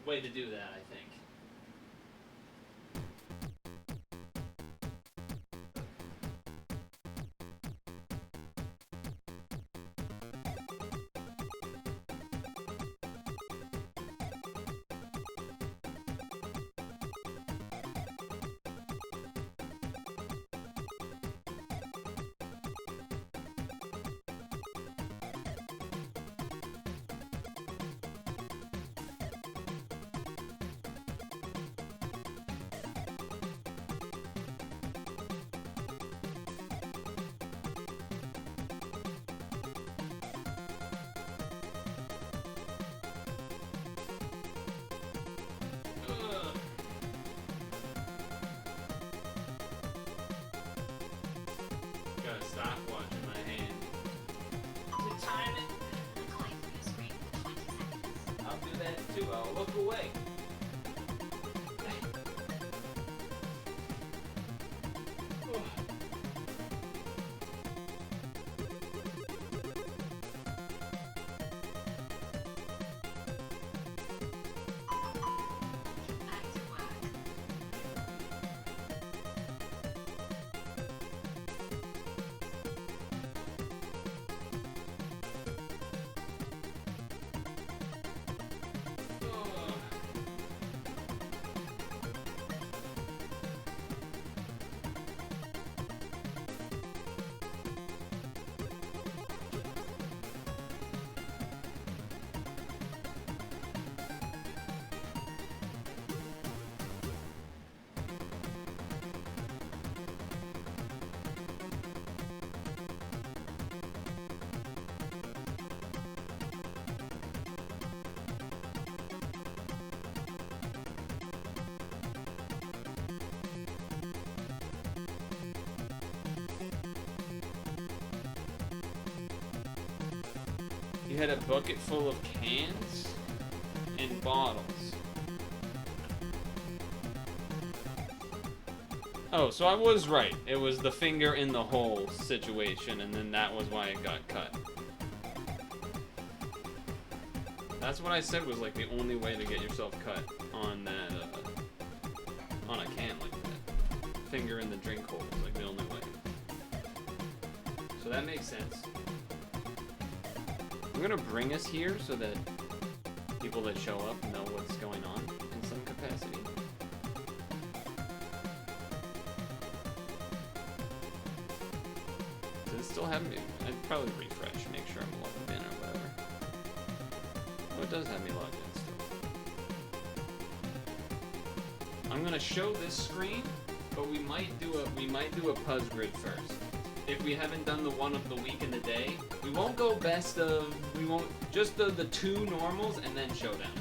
way to do that, I think. Got a stopwatch in my hand. To time it. I'll do that too. I'll look away. You had a bucket full of cans and bottles. Oh, so I was right. It was the finger in the hole situation, and then that was why it got cut. That's what I said was like the only way to get yourself cut on that, on a can like that. Finger in the drink hole is like the only way. So that makes sense. I'm gonna bring us here so that people that show up know what's going on in some capacity. Does it still have me? I'd probably refresh, make sure I'm logged in or whatever. it does have me logged in still. I'm gonna show this screen, but we might do a Puzzgrid first. If we haven't done the one of the week and the day, we won't go best of. We won't just the two normals and then Showdown.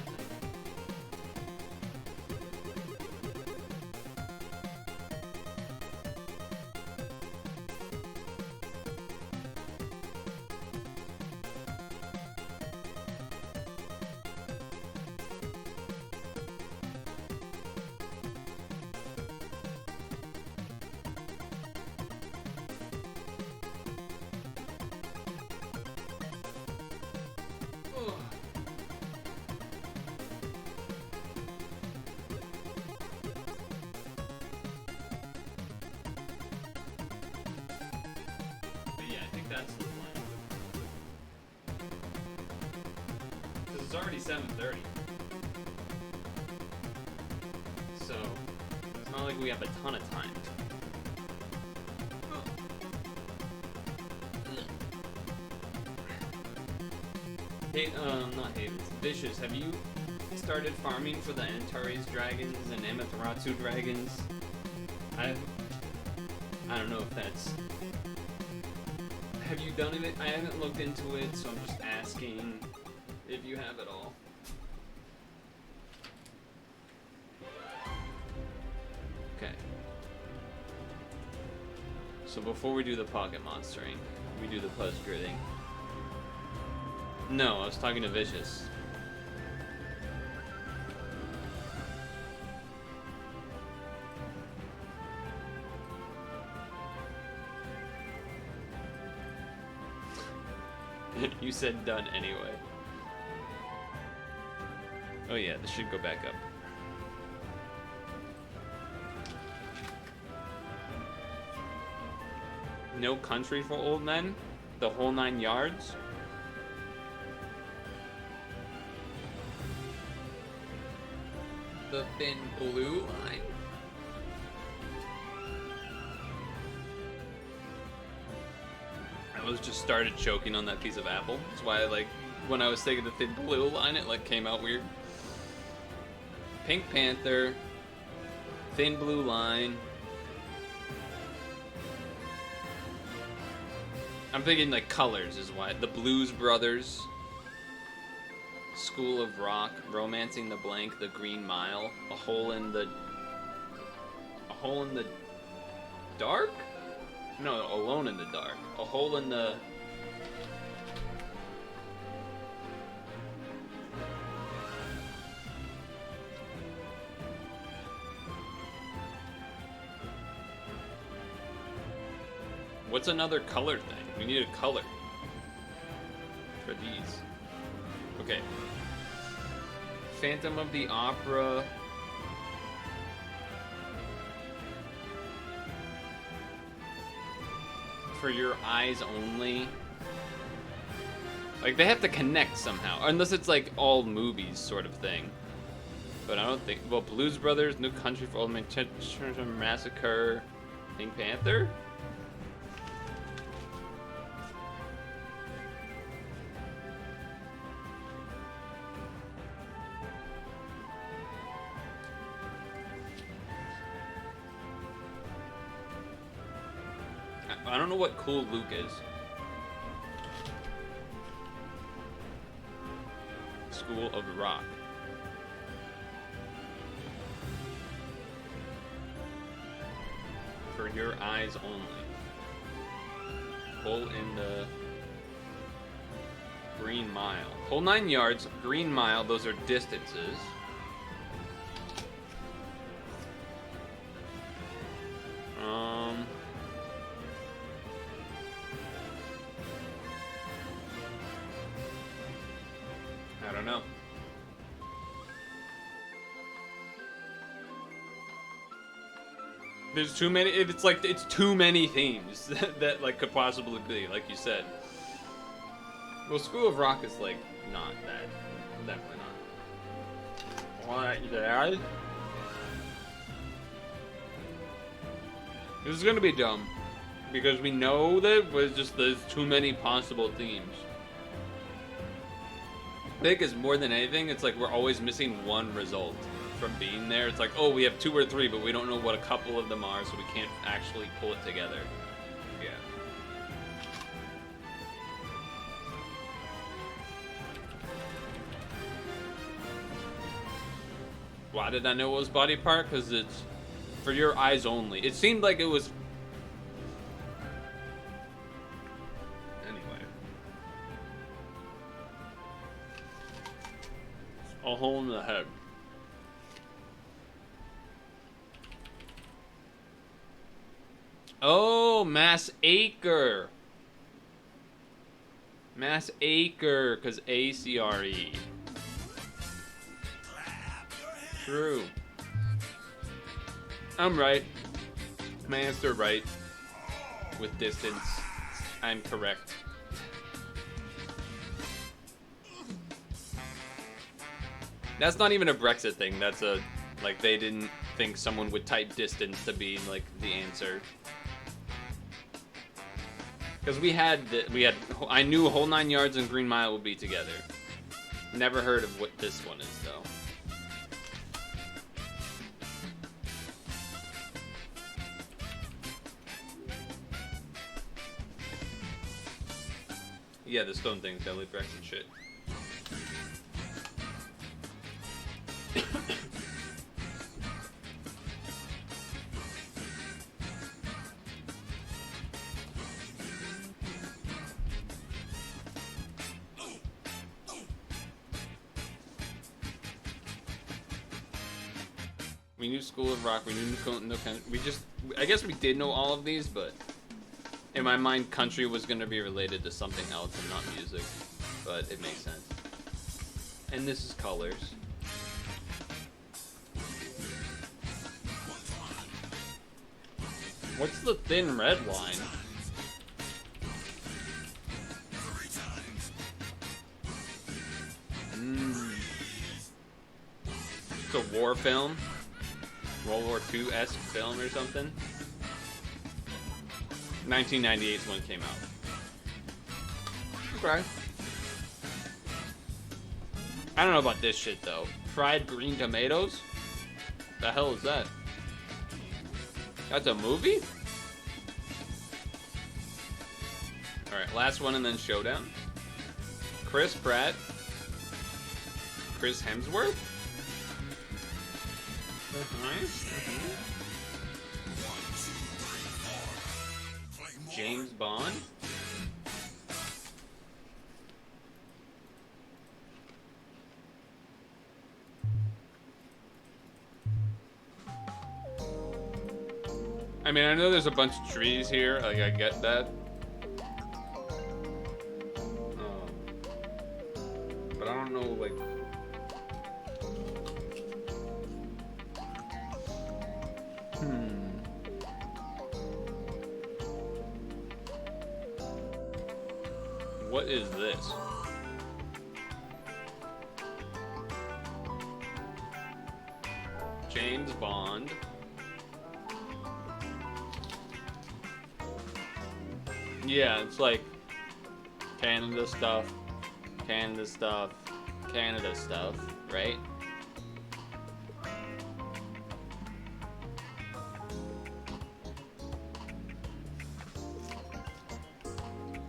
That's the plan. Because it's already 7:30. So, it's not like we have a ton of time. Hey, not Havens. Vicious, have you started farming for the Antares dragons and Amaterasu dragons? I don't know if that's... Have you done it? I haven't looked into it, so I'm just asking if you have it all. Okay. So before we do the pocket monstering, we do the Puzzgridding. No, I was talking to Vicious. You said done anyway. Oh yeah, this should go back up. No Country for Old Men? The whole 9 yards? The thin blue line? I was just started choking on that piece of apple. That's why when I was saying the thin blue line, it came out weird. Pink Panther, thin blue line. I'm thinking colors is why. The Blues Brothers, School of Rock, Romancing the Blank, The Green Mile, A Hole in the Dark? No, Alone in the Dark. A Hole in the... What's another color thing? We need a color for these. Okay. Phantom of the Opera. For Your Eyes Only. They have to connect somehow. Unless it's all movies sort of thing. But I don't think... Well, Blues Brothers, New Country for Old Men, Massacre, Pink Panther? I don't know what Cool Luke is. School of Rock. For Your Eyes Only. Hole in the Green Mile. Whole 9 yards, Green Mile, those are distances. I don't know. There's too many. It's too many themes that could possibly be, like you said. Well, School of Rock is not that. Definitely not. What, Dad? This is gonna be dumb because we know that there's too many possible themes. I think is more than anything, it's like we're always missing one result from being there. It's like, oh, we have 2 or 3, but we don't know what a couple of them are, so we can't actually pull it together. Yeah. Why did I know it was body part? Because it's for your eyes only. It seemed like it was... Anyway. A hole in the head. Oh, Mass Acre. Mass Acre, because A-C-R-E. True. I'm right. My answer right. With distance. I'm correct. That's not even a Brexit thing. That's a, like, they didn't think someone would type distance to be, like, the answer. Because I knew Whole 9 Yards and Green Mile would be together. Never heard of what this one is, though. Yeah, the stone thing's definitely Brexit shit. We knew School of Rock, we knew no Country. I guess we did know all of these, but in my mind, country was going to be related to something else and not music. But it makes sense. And this is colors. What's the thin red line? It's a war film? World War II-esque film or something? 1998 is when it came out. Okay. I don't know about this shit, though. Fried green tomatoes? The hell is that? That's a movie? Alright, last one and then Showdown. Chris Pratt. Chris Hemsworth? James Bond? I mean, I know there's a bunch of trees here, like, I get that. But I don't know, like... What is this? James Bond. Yeah, it's like Canada stuff, Canada stuff, Canada stuff, right?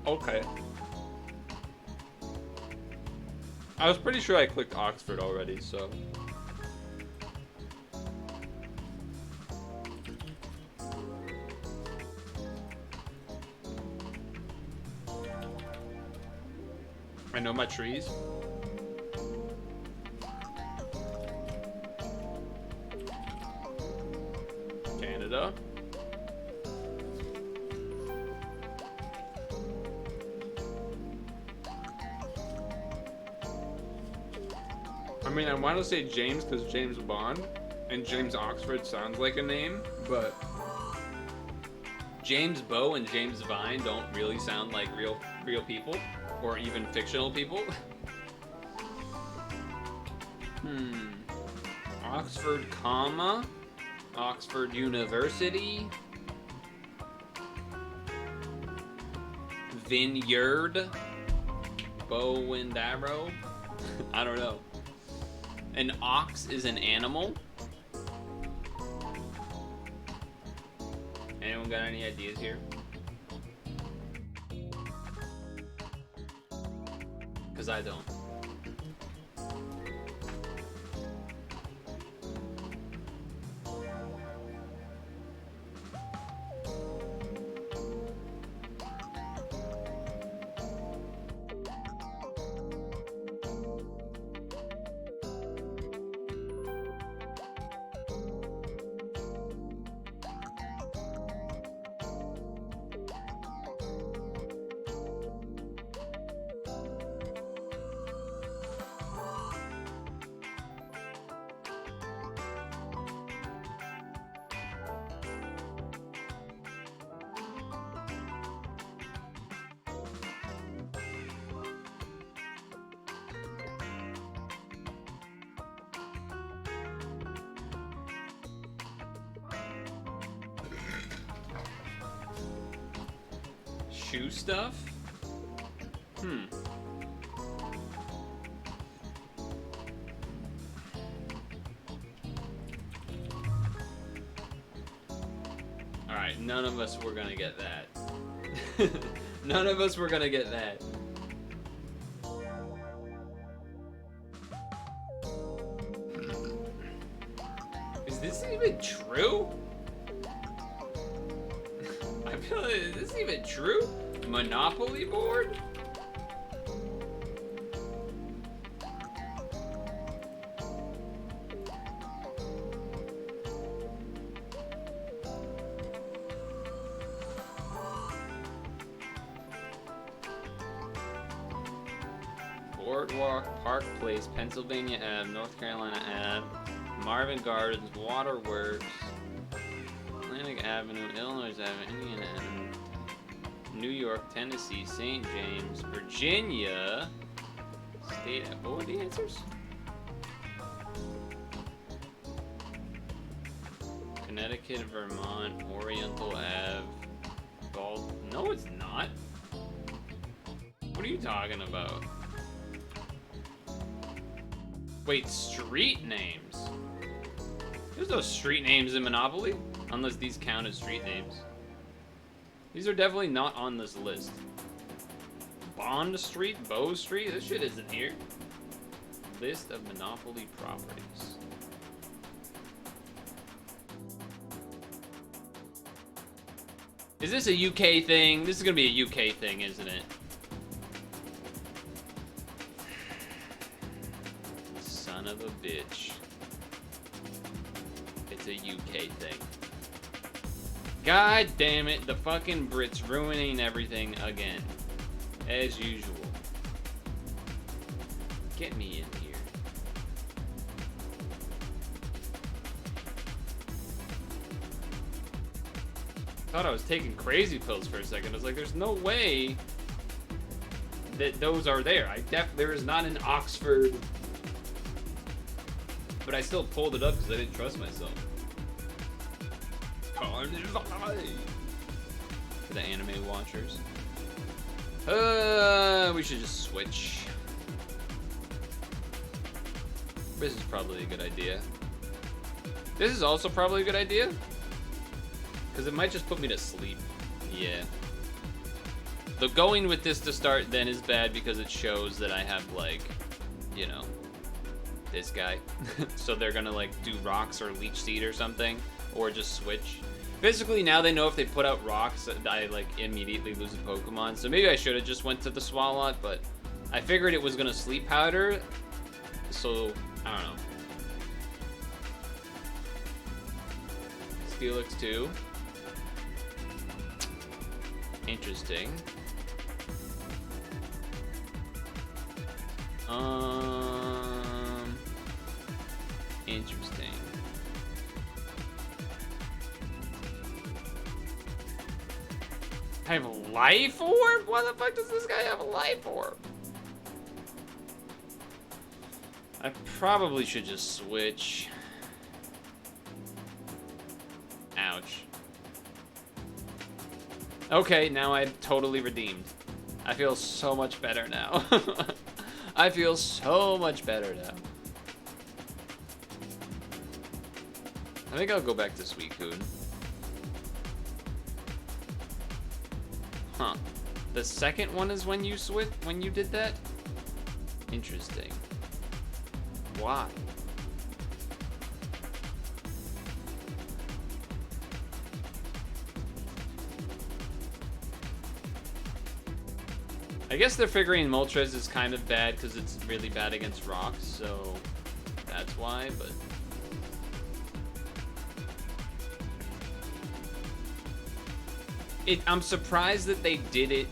Okay. I was pretty sure I clicked Oxford already, so... I know my trees. Canada. I mean, I want to say James because James Bond, and James Oxford sounds like a name, but James Bow and James Vine don't really sound like real people, or even fictional people. Oxford, comma, Oxford University, Vineyard. bow and arrow? I don't know. An ox is an animal? Anyone got any ideas here? Because I don't. Shoe stuff? Alright, none of us were gonna get that. None of us were gonna get that. Is this even true? I feel like, is this even true? Monopoly board? Boardwalk, Park Place, Pennsylvania Ave, North Carolina Ave, Marvin Gardens, Waterworks, Atlantic Avenue, Illinois Avenue, Indiana Avenue, New York, Tennessee, St. James, Virginia, State. What were the answers? Connecticut, Vermont, Oriental Ave, Bald. No, it's not. What are you talking about? Wait, street names? There's no street names in Monopoly, unless these count as street names. These are definitely not on this list. Bond Street, Bow Street, this shit isn't here. List of Monopoly properties. Is this a UK thing? This is gonna be a UK thing, isn't it? Son of a bitch. It's a UK thing. God damn it, the fucking Brits ruining everything again. As usual. Get me in here. Thought I was taking crazy pills for a second. I was like, there's no way that those are there. There is not an Oxford. But I still pulled it up because I didn't trust myself. For the anime watchers. We should just switch. This is probably a good idea. This is also probably a good idea. Because it might just put me to sleep. Yeah. The going with this to start then is bad because it shows that I have, like, you know, this guy. So they're gonna, like, do rocks or leech seed or something. Or just switch. Basically, now they know if they put out rocks, I, like, immediately lose a Pokemon. So maybe I should have just went to the Swalot, but I figured it was gonna sleep powder. So, I don't know. Steelix 2. Interesting. Interesting. I have a life orb? Why the fuck does this guy have a life orb? I probably should just switch. Ouch. Okay, now I'm totally redeemed. I feel so much better now. I feel so much better now. I think I'll go back to Suicune. Huh. The second one is when you switch, when you did that? Interesting. Why? I guess they're figuring Moltres is kind of bad because it's really bad against rocks, so that's why, but... I'm surprised that they did it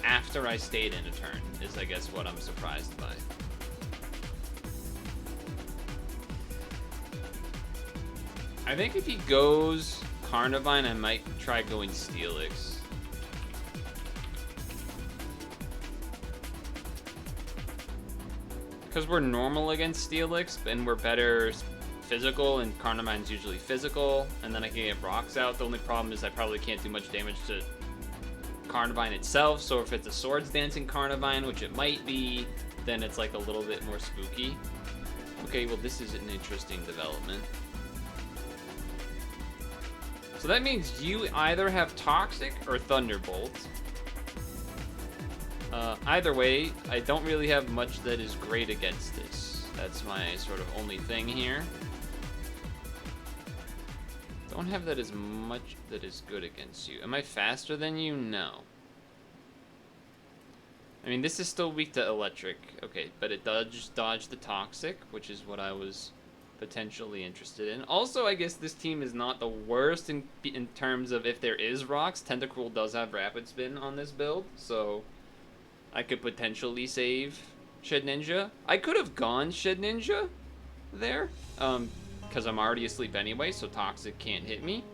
after I stayed in a turn, is I guess what I'm surprised by. I think if he goes Carnivine, I might try going Steelix. Because we're normal against Steelix, and we're better physical, and Carnivine's usually physical, and then I can get rocks out. The only problem is I probably can't do much damage to Carnivine itself, so if it's a Swords Dancing Carnivine, which it might be, then it's like a little bit more spooky. Okay, well this is an interesting development. So that means you either have Toxic or Thunderbolt. Either way, I don't really have much that is great against this. That's my sort of only thing here. Don't have that as much that is good against you. Am I faster than you? No. I mean, this is still weak to electric. Okay, but it does dodge the Toxic, which is what I was potentially interested in. Also, I guess this team is not the worst in terms of if there is rocks. Tentacruel does have Rapid Spin on this build, so I could potentially save Shed Ninja. I could have gone Shed Ninja there, because I'm already asleep anyway, so Toxic can't hit me.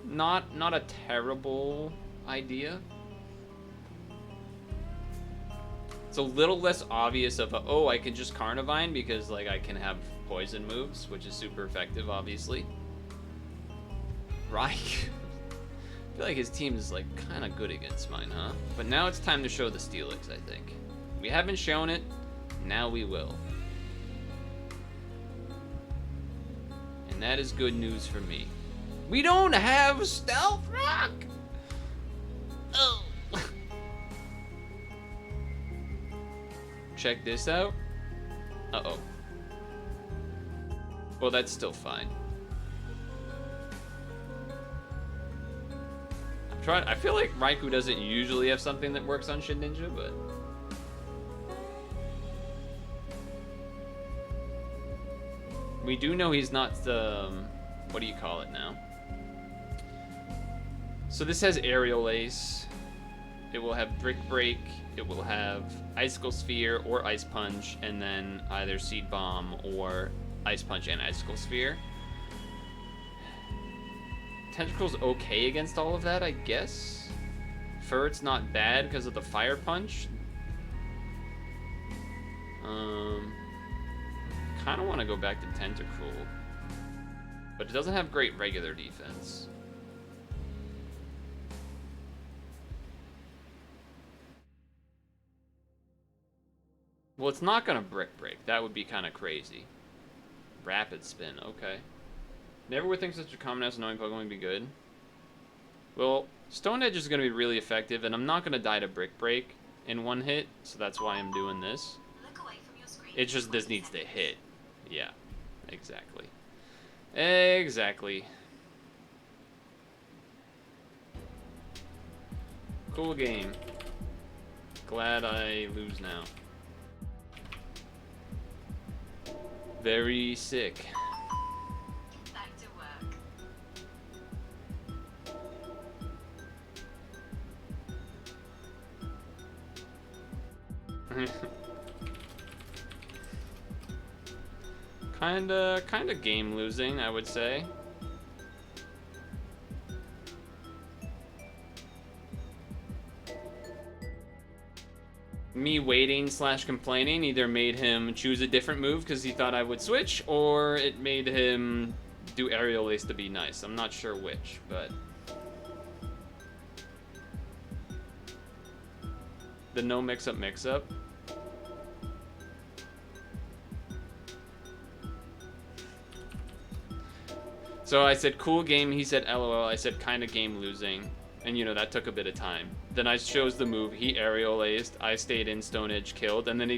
Not a terrible idea. It's a little less obvious of a, oh, I can just Carnivine because like I can have poison moves, which is super effective, obviously. Right. I feel like his team is like kind of good against mine, huh? But now it's time to show the Steelix, I think. We haven't shown it, now we will. And that is good news for me. We don't have Stealth Rock! Oh. Check this out. Uh-oh. Well, that's still fine. I feel like Raikou doesn't usually have something that works on Shin Ninja, but... we do know he's not the... what do you call it now? So this has Aerial Ace. It will have Brick Break. It will have Icicle Sphere or Ice Punch, and then either Seed Bomb or Ice Punch and Icicle Sphere. Tentacruel's okay against all of that, I guess. Furret's not bad because of the Fire Punch. Kind of want to go back to Tentacruel, but it doesn't have great regular defense. Well, it's not gonna Brick Break. That would be kind of crazy. Rapid Spin, okay. Never would think such a common ass annoying Pokemon would be good. Well, Stone Edge is going to be really effective, and I'm not going to die to Brick Break in one hit, so that's why I'm doing this. It's just this needs to hit. Yeah, exactly. Exactly. Cool game. Glad I lose now. Very sick. Kinda game losing, I would say. Me waiting / complaining either made him choose a different move because he thought I would switch, or it made him do Aerial Ace to be nice. I'm not sure which, but... The no mix-up. So I said, cool game. He said, LOL. I said, kind of game losing. And, you know, that took a bit of time. Then I chose the move. He aerial aced. I stayed in, Stone Edge killed. And then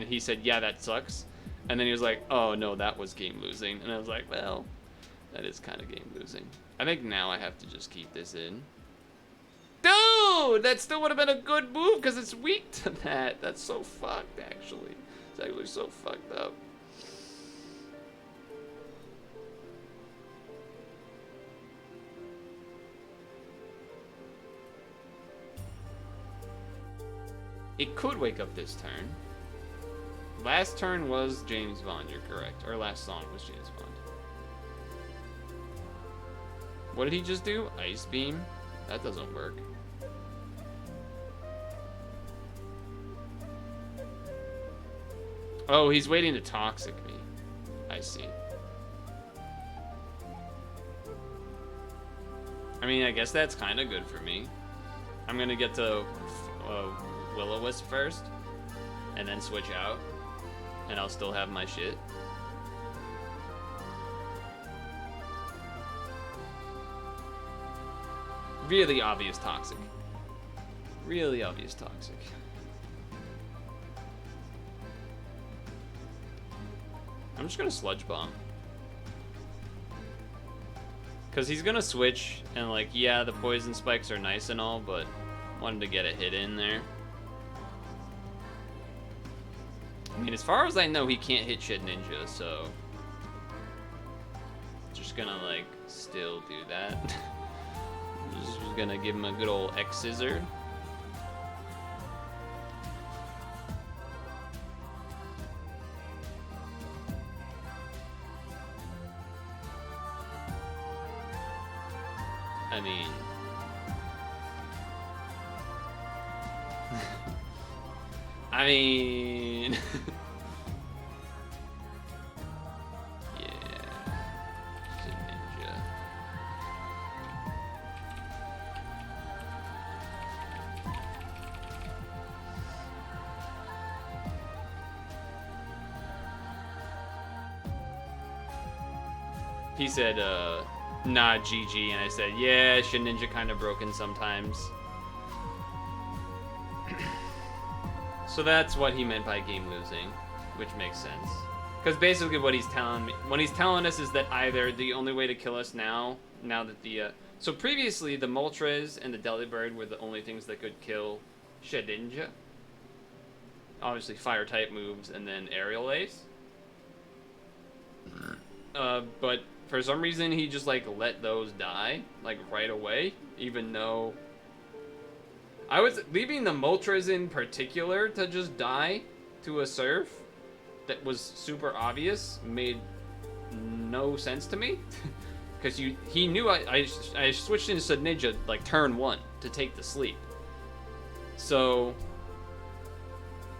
he said, yeah, that sucks. And then he was like, oh, no, that was game losing. And I was like, well, that is kind of game losing. I think now I have to just keep this in. Dude, that still would have been a good move because it's weak to that. That's so fucked, actually. It's actually so fucked up. It could wake up this turn. Last turn was James Bond, you're correct. Or last song was James Bond. What did he just do? Ice Beam? That doesn't work. Oh, he's waiting to Toxic me. I see. I mean, I guess that's kind of good for me. I'm gonna get to Will-O-Wisp first, and then switch out, and I'll still have my shit. Really obvious Toxic. Really obvious Toxic. I'm just gonna Sludge Bomb. Because he's gonna switch, and like, yeah, the poison spikes are nice and all, but wanted to get a hit in there. I mean, as far as I know, he can't hit Shit Ninja, so just gonna like still do that. Just gonna give him a good old X-Scissor. I mean, I mean, yeah, Shit Ninja. He said, nah, GG, and I said, yeah, Shit Ninja kind of broken sometimes. So that's what he meant by game losing, which makes sense. Because basically what he's telling me, when he's telling us is that either the only way to kill us now that the, so previously the Moltres and the Delibird were the only things that could kill Shit Ninja. Obviously fire type moves and then aerial ace. But for some reason he just like let those die like right away, even though I was leaving the Moltres in particular to just die to a Surf that was super obvious made no sense to me. Because he knew I switched into Shit Ninja like turn 1 to take the sleep. So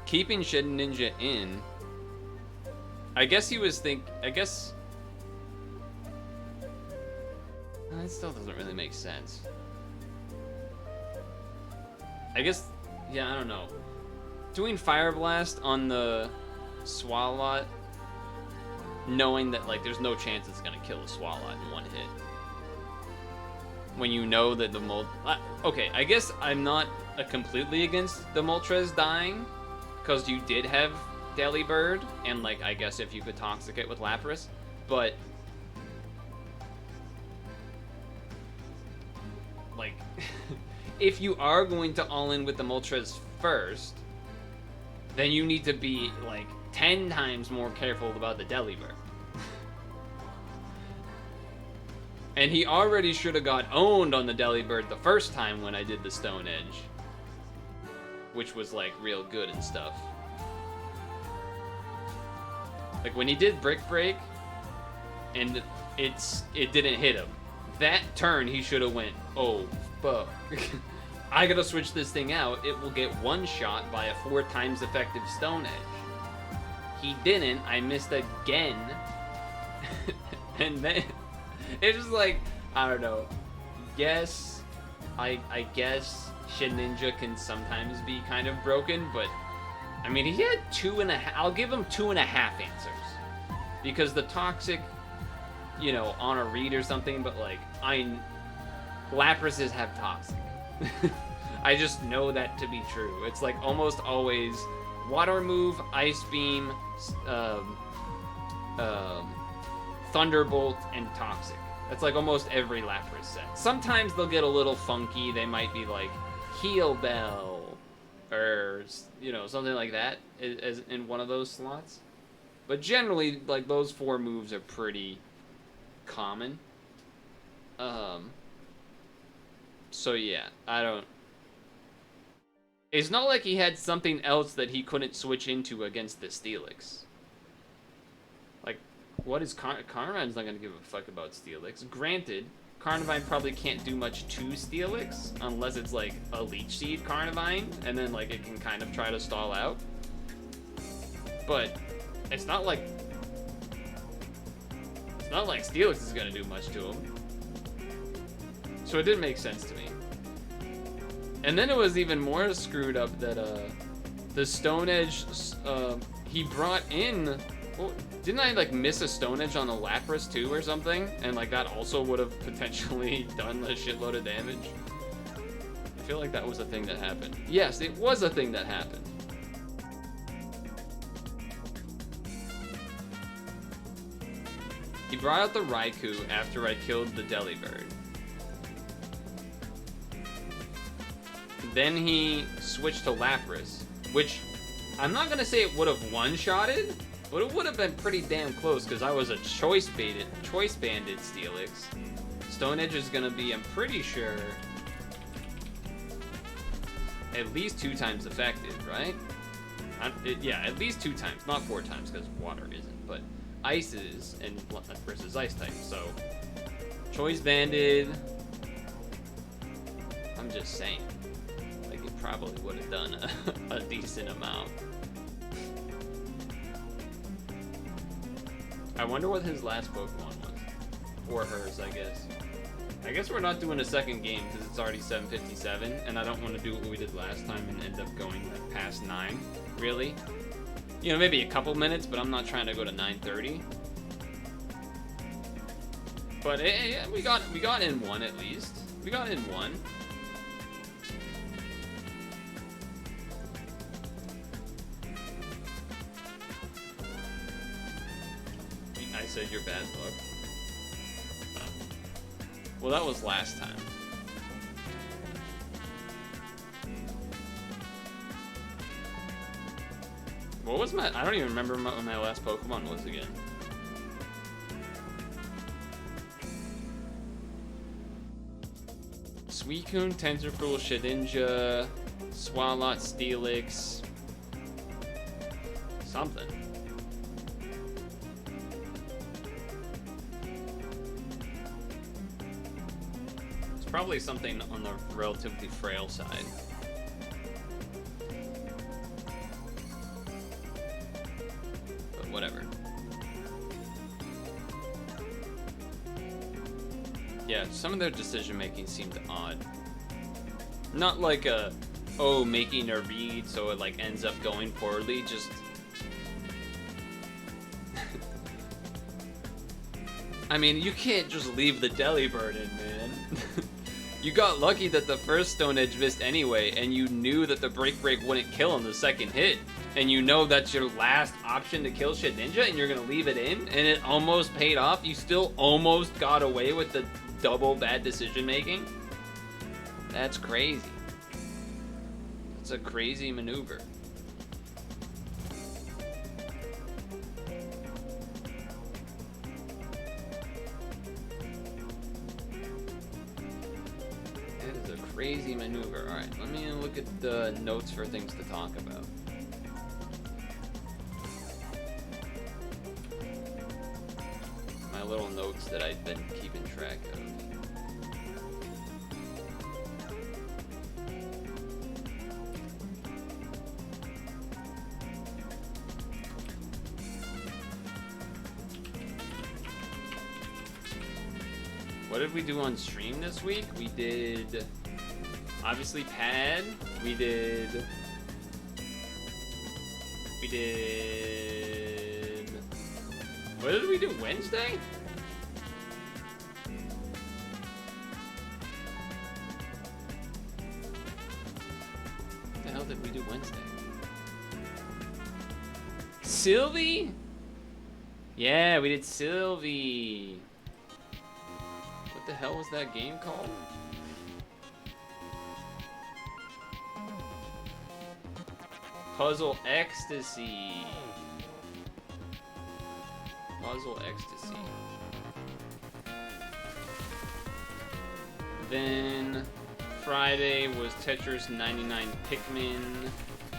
keeping Shit Ninja in, I guess he was it still doesn't really make sense. I guess, yeah, I don't know. Doing Fire Blast on the Swalot, knowing that like there's no chance it's gonna kill a Swalot in one hit. When you know that the okay, I guess I'm not completely against the Moltres dying, because you did have Delibird, and like I guess if you could Toxic it with Lapras, but like if you are going to all in with the Moltres first, then you need to be like 10 times more careful about the Delibird. And he already should have got owned on the Delibird the first time when I did the Stone Edge, which was like real good and stuff. Like when he did Brick Break and it didn't hit him, that turn he should have went, oh fuck. I gotta switch this thing out. It will get one shot by a 4 times effective Stone Edge. He didn't. I missed again. And then it's just like, I don't know. Yes, I guess Shedinja can sometimes be kind of broken, but I mean, he had 2.5. I'll give him 2.5 answers because the toxic, you know, on a read or something. But like, Laprases have toxic. I just know that to be true. It's like almost always water move, ice beam, thunderbolt, and toxic. That's like almost every Lapras set. Sometimes they'll get a little funky. They might be like Heal Bell or, you know, something like that as in one of those slots. But generally, like, those 4 moves are pretty common. So yeah, it's not like he had something else that he couldn't switch into against the Steelix. Like, what is Carnivine's not gonna give a fuck about Steelix. Granted, Carnivine probably can't do much to Steelix unless it's like a Leech Seed Carnivine, and then like it can kind of try to stall out. But it's not like Steelix is gonna do much to him. So it didn't make sense to me. And then it was even more screwed up that the Stone Edge he brought in. Well, didn't I like miss a Stone Edge on the Lapras too or something? And like that also would have potentially done a shitload of damage. I feel like that was a thing that happened. Yes, it was a thing that happened. He brought out the Raikou after I killed the Delibird. Then he switched to Lapras, which I'm not gonna say it would have one-shotted, but it would have been pretty damn close because I was a choice banded Steelix. Stone Edge is gonna be, I'm pretty sure, at least 2 times effective, right? Yeah, at least 2 times, not 4 times because water isn't, but ice is, and versus ice type. So choice banded. I'm just saying. Probably would have done a decent amount. I wonder what his last Pokemon was. Or hers, I guess. I guess we're not doing a second game because it's already 7:57, and I don't want to do what we did last time and end up going like past 9, really. You know, maybe a couple minutes, but I'm not trying to go to 9:30. But yeah, we got in 1 at least. We got in 1. I said you're bad luck. Well, that was last time. What was my... I don't even remember what my last Pokemon was again. Suicune, Tensorpool, Shedinja, Swalot, Steelix... something. Probably something on the relatively frail side. But whatever. Yeah, some of their decision making seemed odd. Not like making a read so it like ends up going poorly, just I mean, you can't just leave the Delibird in, man. You got lucky that the first Stone Edge missed anyway, and you knew that the Break wouldn't kill on the second hit. And you know that's your last option to kill Shedinja, and you're gonna leave it in, and it almost paid off. You still almost got away with the double bad decision making. That's crazy. That's a crazy maneuver. Crazy maneuver. Alright, let me look at the notes for things to talk about. My little notes that I've been keeping track of. What did we do on stream this week? We did Obviously, pad. We did. What did we do? Wednesday? What the hell did we do Wednesday? Sylvie? Yeah, we did Sylvie. What the hell was that game called? Puzzle Ecstasy. Puzzle Ecstasy. Then Friday was Tetris 99 Pikmin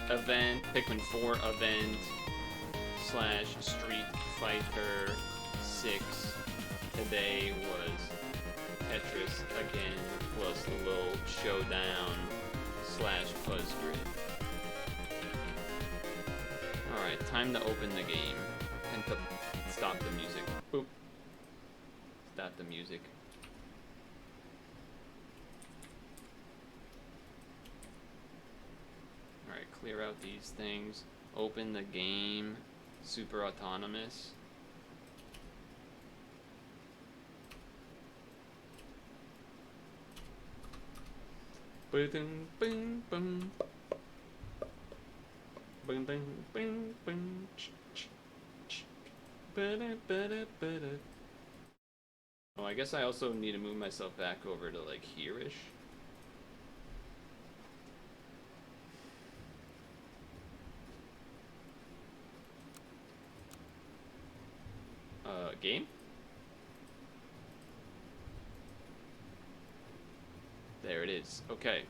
event, Pikmin 4 event / Street Fighter 6. Today was Tetris again plus a little Showdown / Puzzgrid. Alright, time to open the game and to stop the music. Boop. Stop the music. Alright, clear out these things. Open the game. Super autonomous. Boom, boom, boom. Boom, boom, boom, boom. Oh, I guess I also need to move myself back over to like here-ish. Game? There it is. Okay.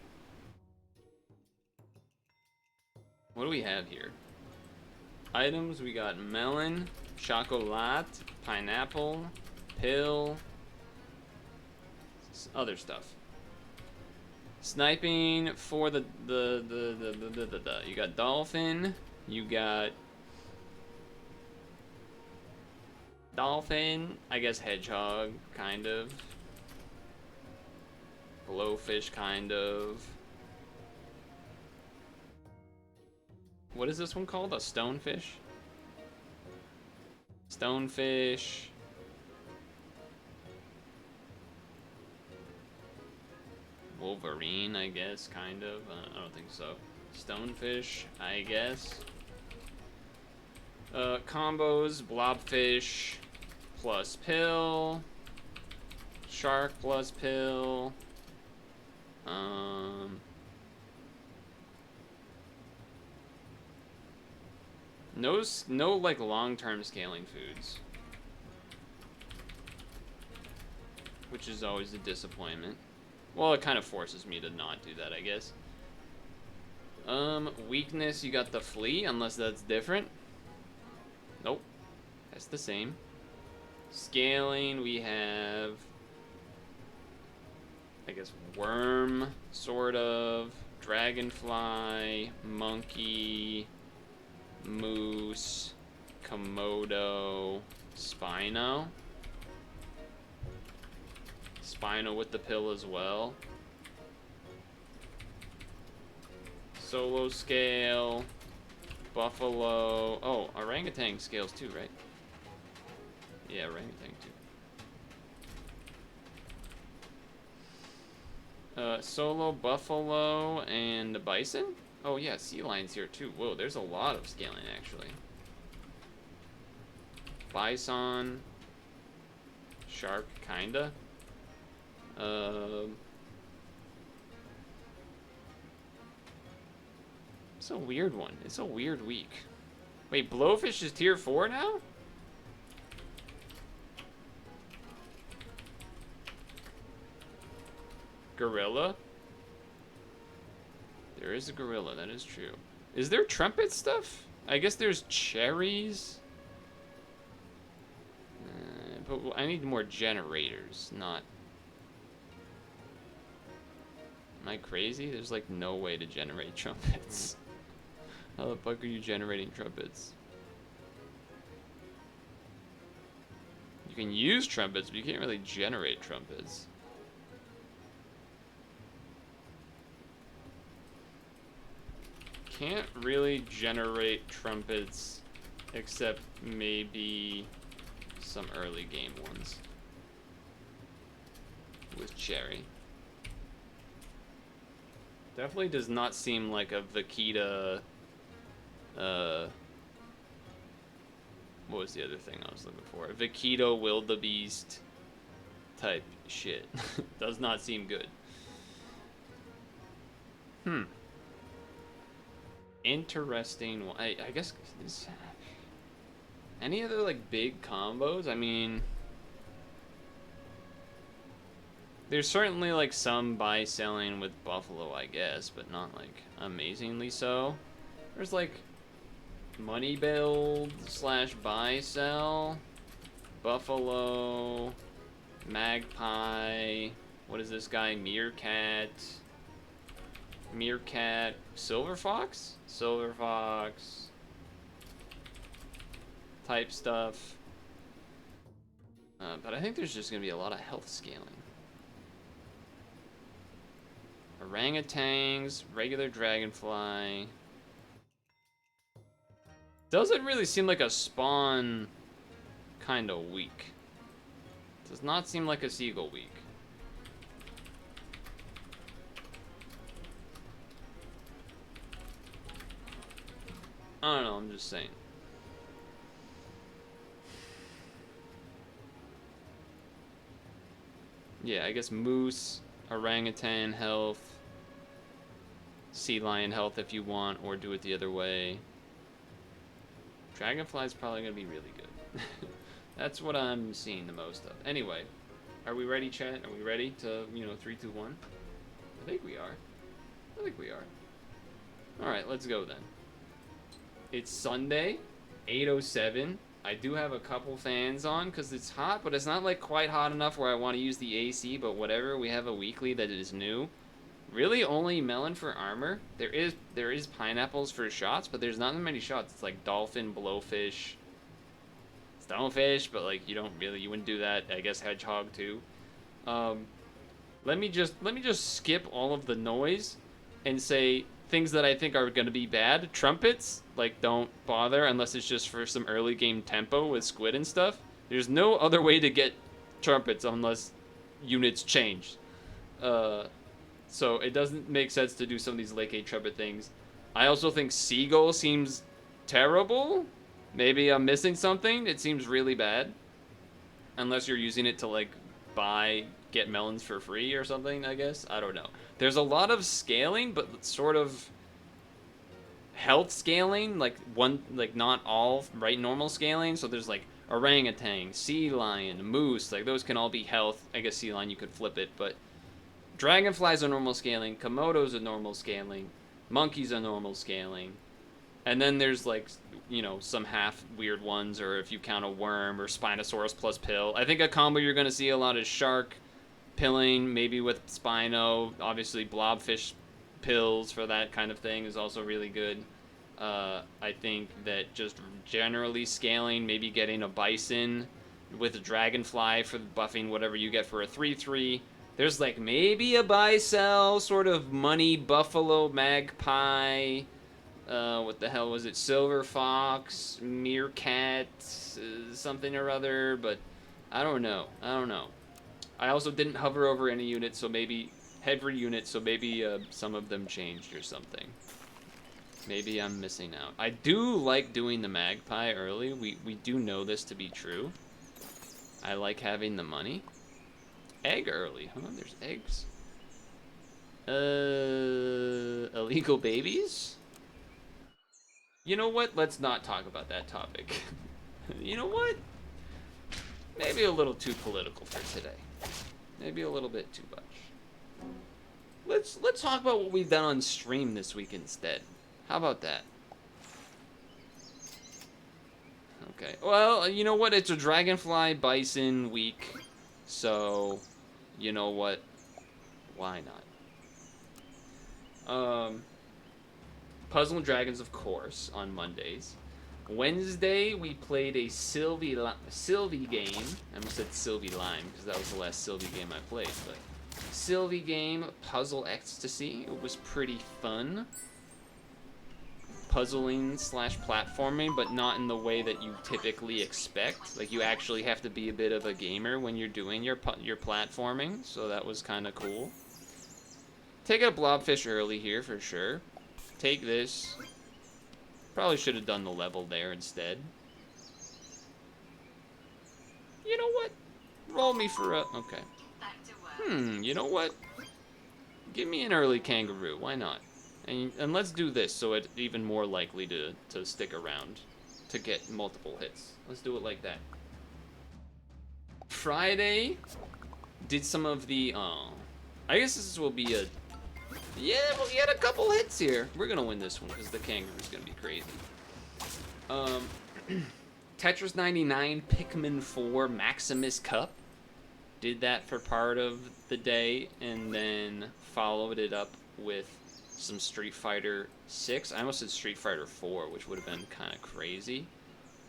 What do we have here? Items, we got melon, chocolat, pineapple, pill, other stuff. Sniping for the you got dolphin, you got dolphin, I guess hedgehog, kind of. Blowfish, kind of. What is this one called? A stonefish? Stonefish. Wolverine, I guess, kind of. I don't think so. Stonefish, I guess. Combos, blobfish plus pill. Shark plus pill. No like long-term scaling foods, which is always a disappointment. Well, it kind of forces me to not do that, I guess. Weakness, you got the flea, unless that's different. Nope, that's the same. Scaling, we have, I guess, worm, sort of, dragonfly, monkey, moose, Komodo, Spino. Spino with the pill as well. Solo scale, buffalo. Oh, orangutan scales too, right? Yeah, orangutan too. Solo, buffalo, and bison? Oh yeah, sea lions here too. Whoa, there's a lot of scaling actually. Bison, shark, kinda. It's a weird one. It's a weird week. Wait, blowfish is tier 4 now? Gorilla? There is a gorilla, that is true. Is there trumpet stuff? I guess there's cherries. But I need more generators, not... Am I crazy? There's like no way to generate trumpets. How the fuck are you generating trumpets? You can use trumpets, but you can't really generate trumpets. can't really generate trumpets except maybe some early game ones with Cherry. Definitely does not seem like a Vaquita, what was the other thing I was looking for? Vaquito Wildebeest type shit. Does not seem good. Interesting. I guess any other like big combos? I mean, there's certainly like some buy selling with Buffalo, I guess, but not like amazingly so. There's like money build / buy sell, Buffalo, Magpie. What is this guy? Meerkat, Silver Fox type stuff. But I think there's just gonna be a lot of health scaling. Orangutans, regular dragonfly. Doesn't really seem like a spawn kind of week. Does not seem like a seagull week. I don't know, I'm just saying. Yeah, I guess moose, orangutan health, sea lion health if you want, or do it the other way. Dragonfly's probably gonna be really good. That's what I'm seeing the most of. Anyway, are we ready, chat? Are we ready to, 3, 2, 1? I think we are. Alright, let's go then. It's Sunday, 8:07. I do have a couple fans on because it's hot, but it's not like quite hot enough where I want to use the AC, but whatever. We have a weekly that is new. Really only melon for armor. There is pineapples for shots, but there's not that many shots. It's like dolphin, blowfish, stonefish, but like you wouldn't do that. I guess hedgehog too. Let me just skip all of the noise and say things that I think are going to be bad. Trumpets, like, don't bother unless it's just for some early game tempo with squid and stuff. There's no other way to get trumpets unless units change. So it doesn't make sense to do some of these late game trumpet things. I also think seagull seems terrible. Maybe I'm missing something. It seems really bad. Unless you're using it to, like, get melons for free or something, I guess. I don't know. There's a lot of scaling, but sort of health scaling, like not all right normal scaling. So there's like orangutan, sea lion, moose, like those can all be health. I guess sea lion you could flip it, but dragonflies are normal scaling, komodos are normal scaling, monkeys are normal scaling, and then there's like some half weird ones, or if you count a worm or Spinosaurus plus pill. I think a combo you're gonna see a lot is shark pilling, maybe with Spino. Obviously blobfish pills for that kind of thing is also really good. I think that just generally scaling, maybe getting a bison with a dragonfly for buffing whatever you get for a 3/3. There's like maybe a buy sell sort of money buffalo magpie. What the hell was it? Silver fox, meerkat, something or other, but I don't know. I also didn't hover over any units, so maybe heavy units, so maybe some of them changed or something. Maybe I'm missing out. I do like doing the magpie early. We do know this to be true. I like having the money. Egg early, huh? There's eggs. Illegal babies? You know what? Let's not talk about that topic. You know what? Maybe a little too political for today. Maybe a little bit too much. Let's talk about what we've done on stream this week instead. How about that? Okay. Well, you know what? It's a Dragonfly Bison week. So, you know what? Why not? Puzzle and Dragons, of course, on Mondays. Wednesday, we played a Sylvie game. I almost said Sylvie Lime, because that was the last Sylvie game I played. But Sylvie game, Puzzle Ecstasy. It was pretty fun. puzzling slash platforming, but not in the way that you typically expect. Like, you actually have to be a bit of a gamer when you're doing your platforming, so that was kind of cool. Take a blobfish early here for sure. Take this. Probably should have done the level there instead. You know what? Roll me for a... Okay. You know what? Give me an early kangaroo. Why not? And let's do this so it's even more likely to stick around to get multiple hits. Let's do it like that. Friday did some of the... I guess this will be a... Yeah, well, we had a couple hits here. We're going to win this one because the kangaroo's going to be crazy. Tetris 99, Pikmin 4, Maximus Cup. Did that for part of the day and then followed it up with some Street Fighter 6. I almost said Street Fighter 4, which would have been kind of crazy.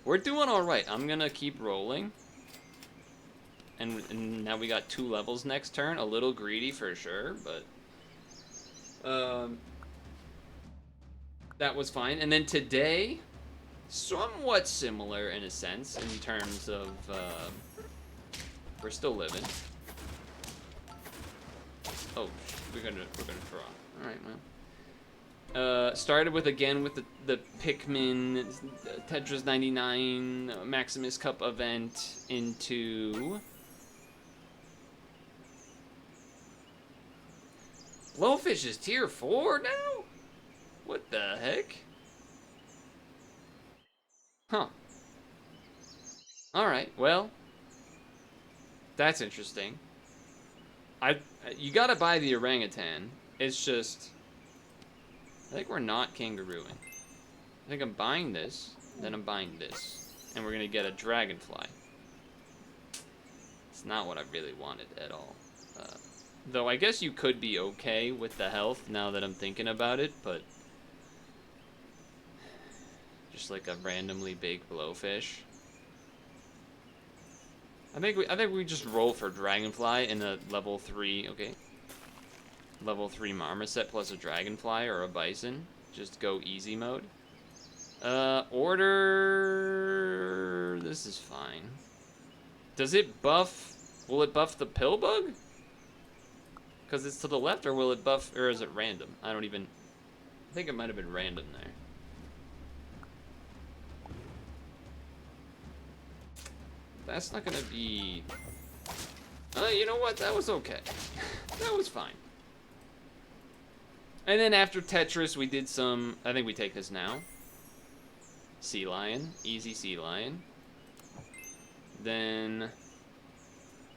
We're doing all right. I'm going to keep rolling. And now we got 2 levels next turn. A little greedy for sure, but... that was fine. And then today, somewhat similar in a sense, in terms of, we're still living. Oh, we're gonna draw. All right, well. Started with the Pikmin Tetris 99 Maximus Cup event into Blowfish is tier 4 now? What the heck? Huh. Alright, well. That's interesting. You gotta buy the orangutan. It's just... I think we're not kangarooing. I think I'm buying this, then I'm buying this. And we're gonna get a dragonfly. It's not what I really wanted at all. Though I guess you could be okay with the health now that I'm thinking about it, but... Just like a randomly big blowfish. I think we just roll for dragonfly in a level 3, okay. Level 3 marmoset plus a dragonfly or a bison. Just go easy mode. Order... This is fine. Does it buff... Will it buff the pill bug? Because it's to the left, or will it buff... Or is it random? I don't even... I think it might have been random there. That's not gonna be... you know what? That was okay. That was fine. And then after Tetris, we did some... I think we take this now. Sea lion. Easy sea lion. Then...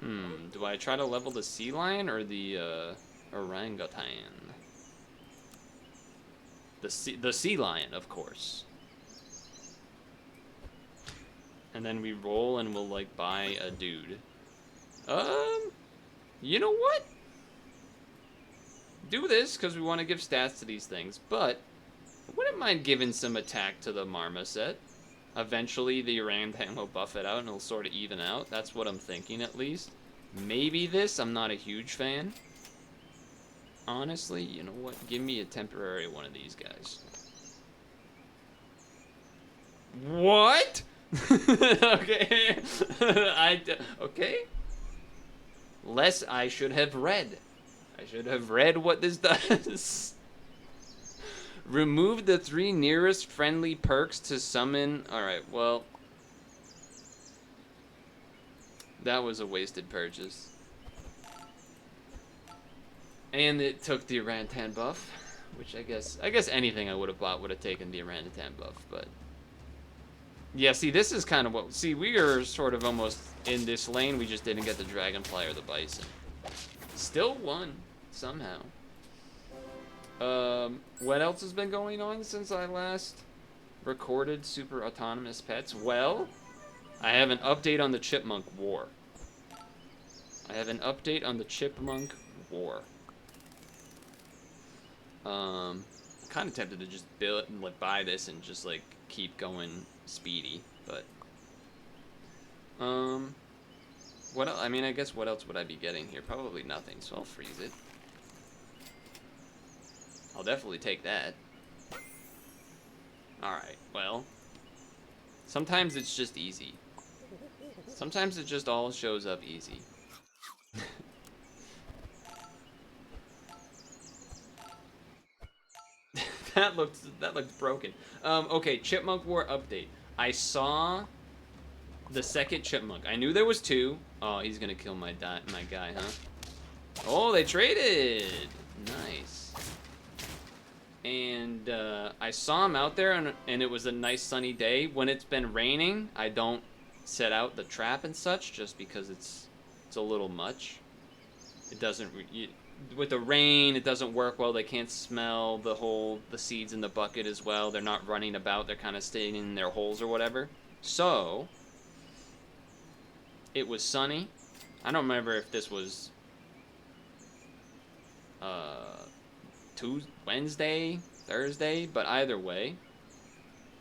do I try to level the sea lion or the orangutan? The sea lion, of course. And then we roll and we'll, like, buy a dude. You know what? Do this, because we want to give stats to these things, but I wouldn't mind giving some attack to the marmoset. Eventually, the orangutan will buff it out and it'll sort of even out. That's what I'm thinking, at least. Maybe this, I'm not a huge fan. Honestly, you know what? Give me a temporary one of these guys. What? Okay. Okay. Less I should have read. I should have read what this does. Remove the 3 nearest friendly perks to summon. Alright, well. That was a wasted purchase. And it took the orangutan buff. Which I guess anything I would have bought would have taken the orangutan buff, but... Yeah, see, this is kind of what... See, we are sort of almost in this lane. We just didn't get the dragonfly or the bison. Still won, somehow. What else has been going on since I last recorded Super Autonomous Pets? Well, I have an update on the Chipmunk War. I'm kind of tempted to just build and like buy this and just like keep going speedy, but what else? I mean, I guess what else would I be getting here? Probably nothing, so I'll freeze it. I'll definitely take that. Alright, well. Sometimes it's just easy. Sometimes it just all shows up easy. That looked broken. Okay, Chipmunk War update. I saw the second chipmunk. I knew there was two. Oh, he's gonna kill my guy, huh? Oh, they traded. Nice. And I saw him out there, and it was a nice sunny day. When it's been raining, I don't set out the trap and such, just because it's a little much. It doesn't. With the rain, it doesn't work well. They can't smell the seeds in the bucket as well. They're not running about. They're kind of staying in their holes or whatever. So it was sunny. I don't remember if this was Wednesday, Thursday, but either way,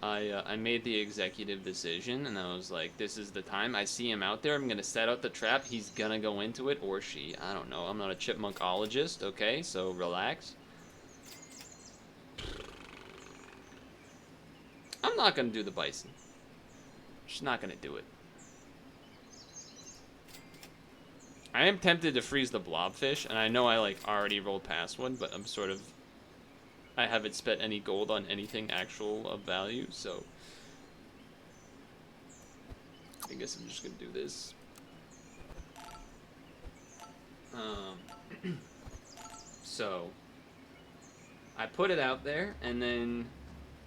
I made the executive decision, and I was like, this is the time. I see him out there. I'm going to set out the trap. He's going to go into it, or she. I don't know. I'm not a chipmunkologist, okay? So relax. I'm not going to do the bison. Just not going to do it. I am tempted to freeze the blobfish, and I know I, like, already rolled past one, but I'm sort of... I haven't spent any gold on anything actual of value, so... I guess I'm just gonna do this. So... I put it out there, and then...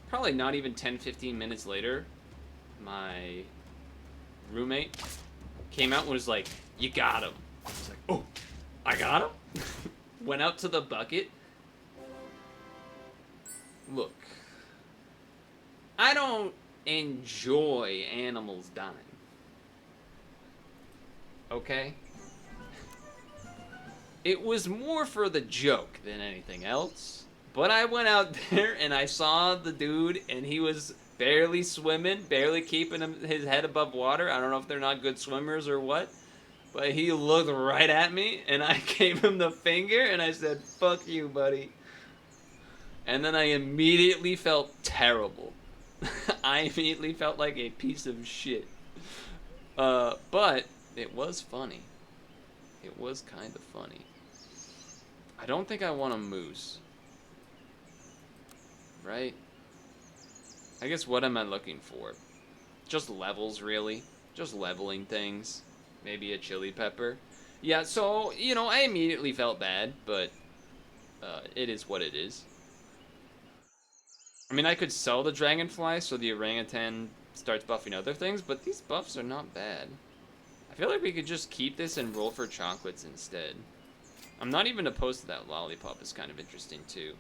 Probably not even 10-15 minutes later, my roommate came out and was like, "You got him." I was like, "Oh, I got him?" Went out to the bucket. Look, I don't enjoy animals dying. Okay? It was more for the joke than anything else. But I went out there and I saw the dude, and he was barely swimming, barely keeping his head above water. I don't know if they're not good swimmers or what. But he looked right at me, and I gave him the finger, and I said, "Fuck you, buddy." And then I immediately felt terrible. I immediately felt like a piece of shit. But it was funny. It was kind of funny. I don't think I want a moose. Right? I guess what am I looking for? Just levels, really. Just leveling things. Maybe a chili pepper. Yeah, so, you know, I immediately felt bad, but it is what it is. I mean, I could sell the dragonfly so the orangutan starts buffing other things, but these buffs are not bad. I feel like we could just keep this and roll for chocolates instead. I'm not even opposed to that lollipop. It's kind of interesting, too.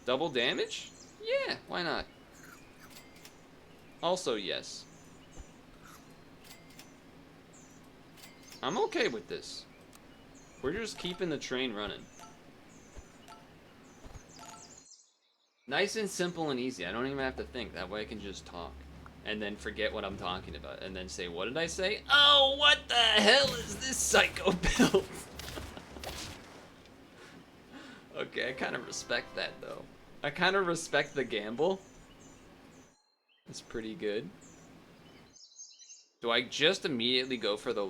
Double damage? Yeah, why not? Also, yes. I'm okay with this. We're just keeping the train running. Nice and simple and easy. I don't even have to think. That way I can just talk. And then forget what I'm talking about. And then say, what did I say? Oh, what the hell is this psycho build? Okay, I kind of respect that, though. I kind of respect the gamble. It's pretty good. Do I just immediately go for the...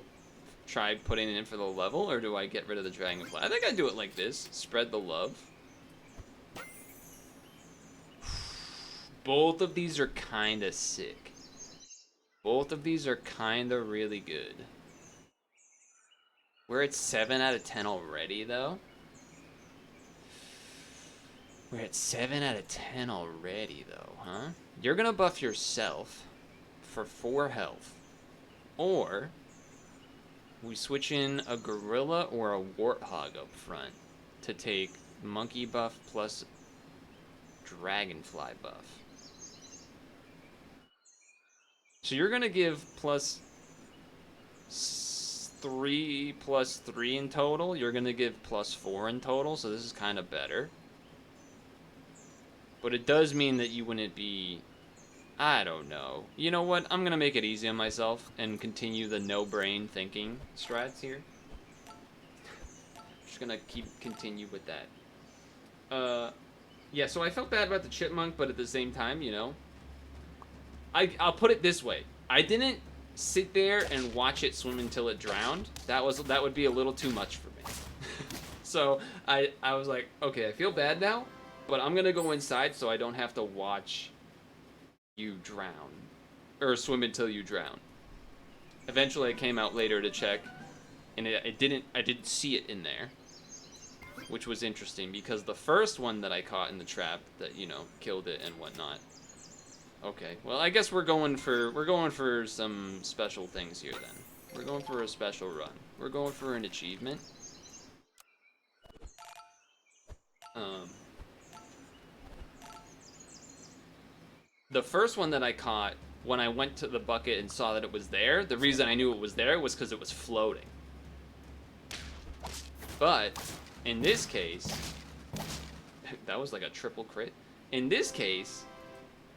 Try putting it in for the level, or do I get rid of the dragonfly? I think I do it like this. Spread the love. Both of these are kind of sick. Both of these are kind of really good. We're at 7 out of 10 already, though. We're at 7 out of 10 already, though, huh? You're gonna buff yourself for 4 health. Or... we switch in a gorilla or a warthog up front to take monkey buff plus dragonfly buff. So you're going to give plus 3 plus 3 in total. You're going to give plus 4 in total, so this is kind of better. But it does mean that you wouldn't be... I don't know. You know what? I'm going to make it easy on myself and continue the no-brain thinking strats here. Just going to continue with that. Yeah, so I felt bad about the chipmunk, but at the same time, you know, I'll put it this way. I didn't sit there and watch it swim until it drowned. That would be a little too much for me. So I was like, okay, I feel bad now, but I'm gonna go inside so I don't have to watch you drown or swim until you drown. Eventually, I came out later to check, and I didn't see it in there, which was interesting because the first one that I caught in the trap that killed it and whatnot. Okay, well I guess we're going for some special things here then. We're going for a special run. We're going for an achievement. The first one that I caught, when I went to the bucket and saw that it was there, the reason I knew it was there was because it was floating. But in this case, that was like a triple crit. In this case,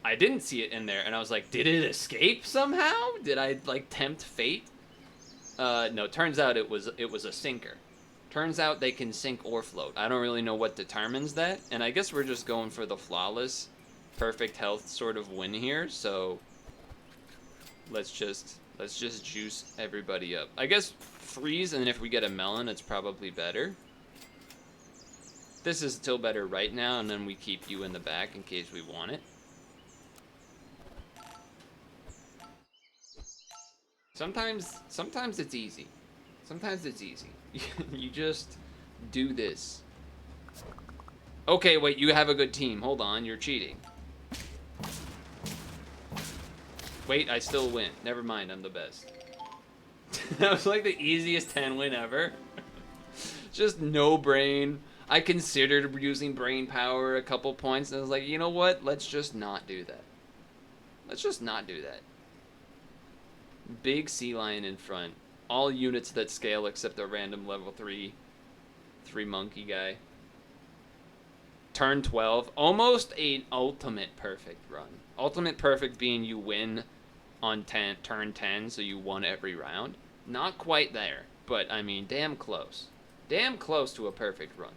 I didn't see it in there, and I was like, did it escape somehow? Did I like tempt fate? No, turns out it was a sinker. Turns out they can sink or float. I don't really know what determines that, and I guess we're just going for the flawless, perfect health sort of win here. So let's just juice everybody up. I guess freeze, and then if we get a melon, it's probably better. This is still better right now, and then we keep you in the back in case we want it. Sometimes it's easy. Sometimes it's easy. You just do this. Okay, wait, you have a good team. Hold on, you're cheating. Wait, I still win. Never mind, I'm the best. That was like the easiest 10 win ever. Just no brain. I considered using brain power a couple points, and I was like, you know what? Let's just not do that. Let's just not do that. Big sea lion in front. All units that scale except a random level 3 monkey guy. Turn 12. Almost an ultimate perfect run. Ultimate perfect being you win on turn 10, so you won every round. Not quite there, but I mean, damn close. Damn close to a perfect run.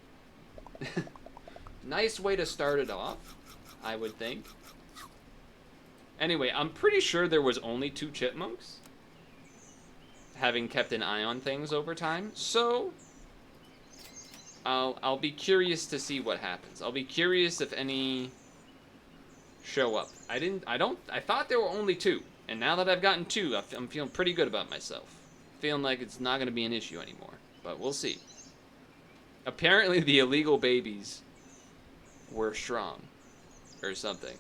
Nice way to start it off, I would think. Anyway, I'm pretty sure there was only 2 chipmunks, having kept an eye on things over time, so I'll be curious to see what happens. I'll be curious if any show up. I thought there were only 2, and now that I've gotten 2, I'm feeling pretty good about myself. Feeling like it's not going to be an issue anymore, but we'll see. Apparently the illegal babies were strong, or something.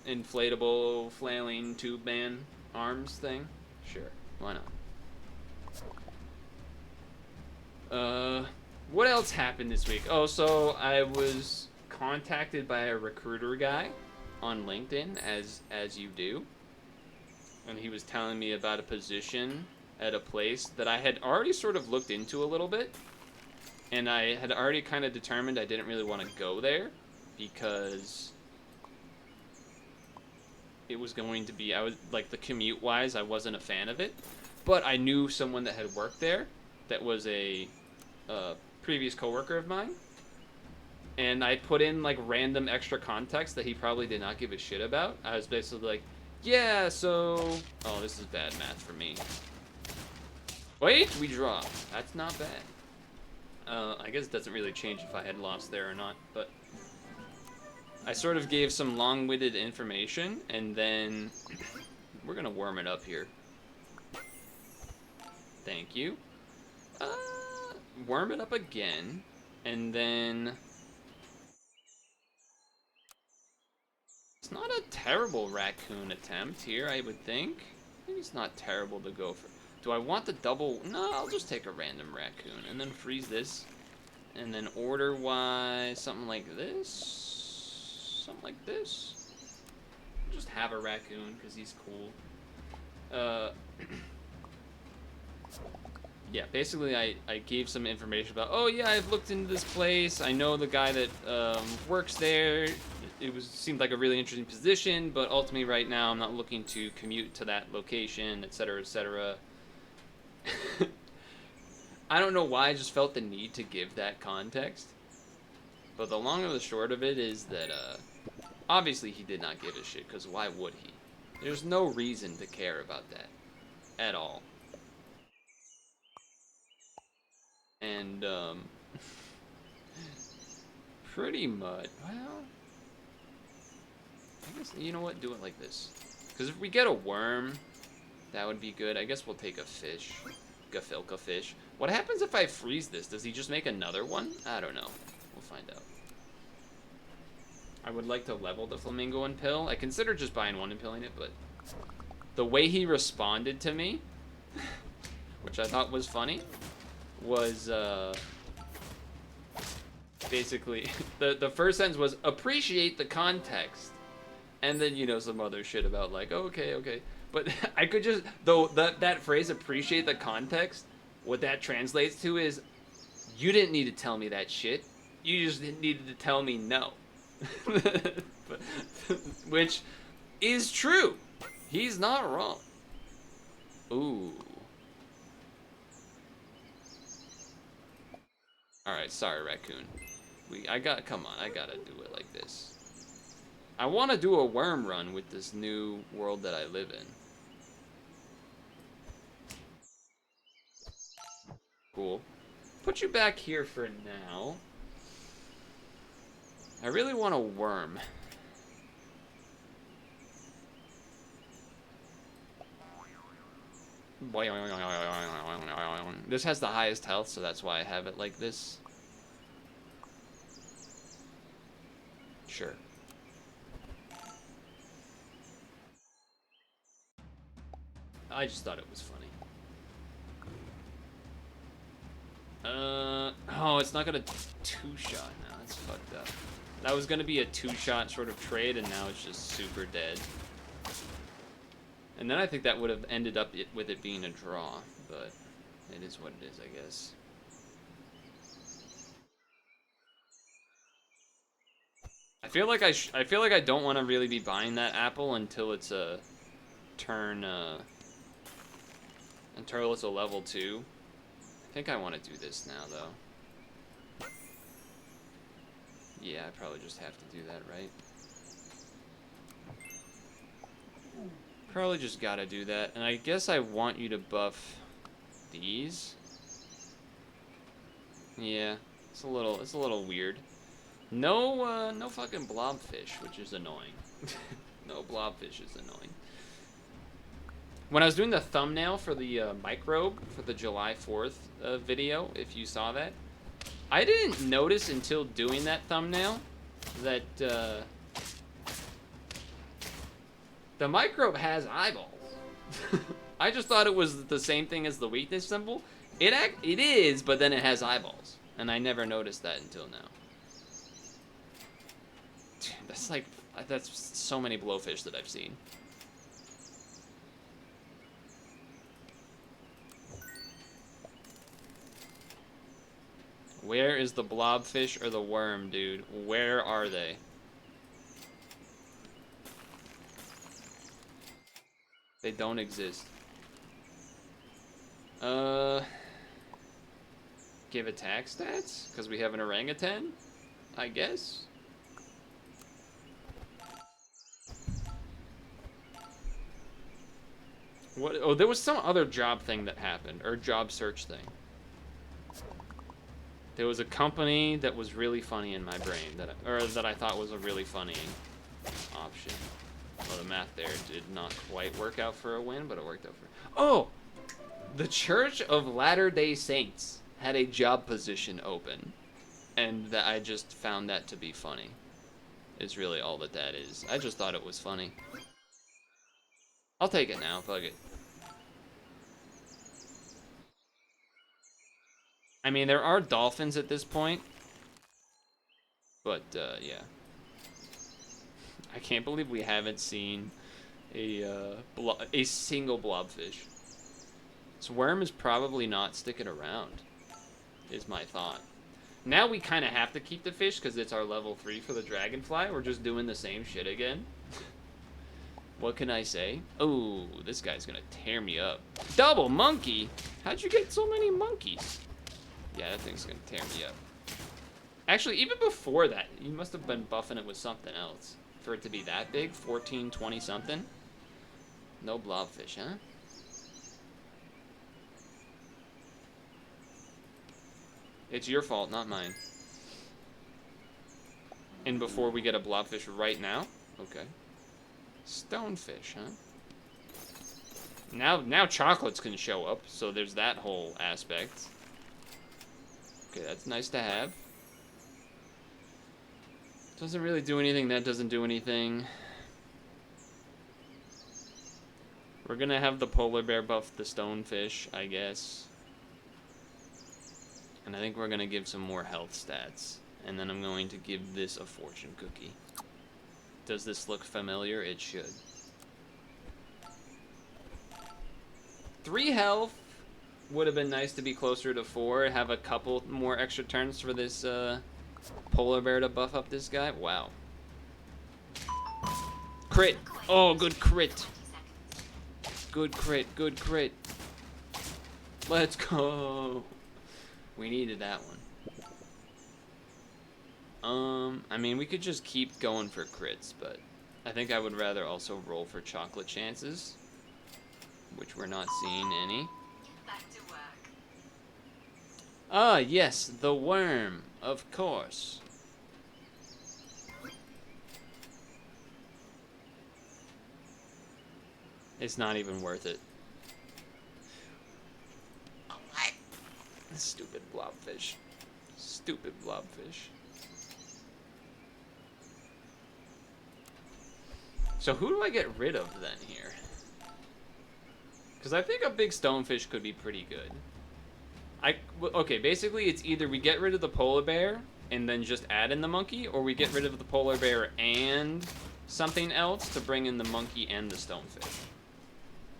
Inflatable flailing tube man arms thing? Sure, why not? What else happened this week? Oh, so I was contacted by a recruiter guy on LinkedIn, as you do. And he was telling me about a position at a place that I had already sort of looked into a little bit. And I had already kind of determined I didn't really want to go there because it was going to be, the commute wise, I wasn't a fan of it. But I knew someone that had worked there that was a previous coworker of mine. And I put in like random extra context that he probably did not give a shit about. I was basically like, yeah, so, oh, this is bad math for me. Wait, we draw. That's not bad. I guess it doesn't really change if I had lost there or not, but I sort of gave some long-winded information, and then we're gonna warm it up here. Thank you. Warm it up again, and then it's not a terrible raccoon attempt here, I would think. I think it's not terrible to go for. Do I want the double? No, I'll just take a random raccoon and then freeze this. And then order-wise, something like this. Something like this. Just have a raccoon because he's cool. Yeah, basically I gave some information about, oh yeah, I've looked into this place. I know the guy that works there. It seemed like a really interesting position, but ultimately right now I'm not looking to commute to that location, etc., etc. I don't know why I just felt the need to give that context. But the long and the short of it is that, obviously he did not give a shit, because why would he? There's no reason to care about that. At all. And, pretty much, well, I guess, you know what, do it like this. Because if we get a worm, that would be good. I guess we'll take a fish. Gafilka fish. What happens if I freeze this? Does he just make another one? I don't know. We'll find out. I would like to level the flamingo and pill. I considered just buying one and pilling it, but the way he responded to me, which I thought was funny, was basically the first sentence was appreciate the context, and then, you know, some other shit about like, oh, okay, but I could just, though, that phrase, appreciate the context, what that translates to is, you didn't need to tell me that shit, you just needed to tell me no. Which is true. He's not wrong. Ooh. Alright, sorry, raccoon. Come on, I gotta do it like this. I want to do a worm run with this new world that I live in. Cool. Put you back here for now. I really want a worm. This has the highest health, so that's why I have it like this. Sure. I just thought it was funny. Oh, it's not gonna two-shot now. That's fucked up. That was gonna be a two-shot sort of trade, and now it's just super dead. And then I think that would have ended up with it being a draw, but it is what it is, I guess. I feel like I don't want to really be buying that apple until it's a turn, until it's a level 2. I think I want to do this now, though. Yeah, I probably just have to do that, right? Probably just gotta do that. And I guess I want you to buff these. Yeah, it's a little weird. No, no fucking blobfish, which is annoying. No blobfish is annoying. When I was doing the thumbnail for the microbe for the July 4th video, if you saw that, I didn't notice until doing that thumbnail that the microbe has eyeballs. I just thought it was the same thing as the weakness symbol. It is, but then it has eyeballs, and I never noticed that until now. Dude, that's so many blowfish that I've seen. Where is the blobfish or the worm, dude? Where are they? They don't exist. Give attack stats? Because we have an orangutan? I guess? What? Oh, there was some other job thing that happened, or job search thing. There was a company that was really funny in my brain, that I thought was a really funny option. Well, the math there did not quite work out for a win, but it worked out for... Oh! The Church of Latter-day Saints had a job position open, and that I just found that to be funny. Is really all that is. I just thought it was funny. I'll take it now, fuck it. I mean, there are dolphins at this point, but, yeah. I can't believe we haven't seen a single blobfish. This worm is probably not sticking around, is my thought. Now we kind of have to keep the fish because it's our level 3 for the dragonfly. We're just doing the same shit again. What can I say? Oh, this guy's gonna tear me up. Double monkey? How'd you get so many monkeys? Yeah, that thing's gonna tear me up. Actually, even before that, you must have been buffing it with something else for it to be that big. 14, 20 something. No blobfish, huh? It's your fault, not mine. And before we get a blobfish right now? Okay. Stonefish, huh? Now chocolates can show up, so there's that whole aspect. Okay, that's nice to have. Doesn't really do anything, that doesn't do anything. We're gonna have the polar bear buff the stonefish, I guess. And I think we're gonna give some more health stats. And then I'm going to give this a fortune cookie. Does this look familiar? It should. 3 health would have been nice to be closer to 4. Have a couple more extra turns for this polar bear to buff up this guy. Wow. Crit. Oh, good crit. Good crit. Good crit. Let's go. We needed that one. I mean, we could just keep going for crits, but I think I would rather also roll for chocolate chances, which we're not seeing any. Back to work. Ah, yes, the worm, of course. It's not even worth it. Oh, what? Stupid blobfish. Stupid blobfish. So who do I get rid of then here? Because I think a big stonefish could be pretty good. Okay, basically it's either we get rid of the polar bear and then just add in the monkey, or we get rid of the polar bear and something else to bring in the monkey and the stonefish.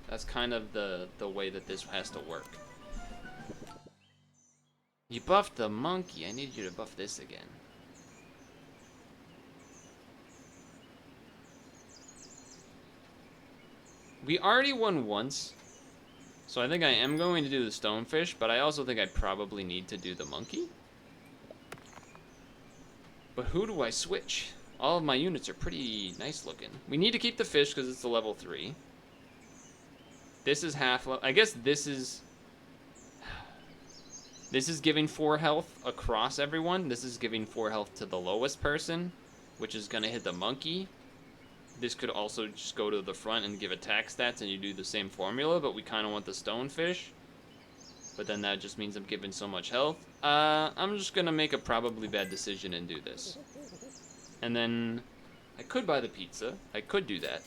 That's kind of the way that this has to work. You buffed the monkey. I need you to buff this again. We already won once, so I think I am going to do the stonefish, but I also think I probably need to do the monkey. But who do I switch? All of my units are pretty nice looking. We need to keep the fish because it's a level 3. This is half level. I guess this is giving 4 health across everyone. This is giving 4 health to the lowest person, which is going to hit the monkey. This could also just go to the front and give attack stats and you do the same formula, but we kind of want the stonefish. But then that just means I'm giving so much health. I'm just going to make a probably bad decision and do this. And then I could buy the pizza. I could do that.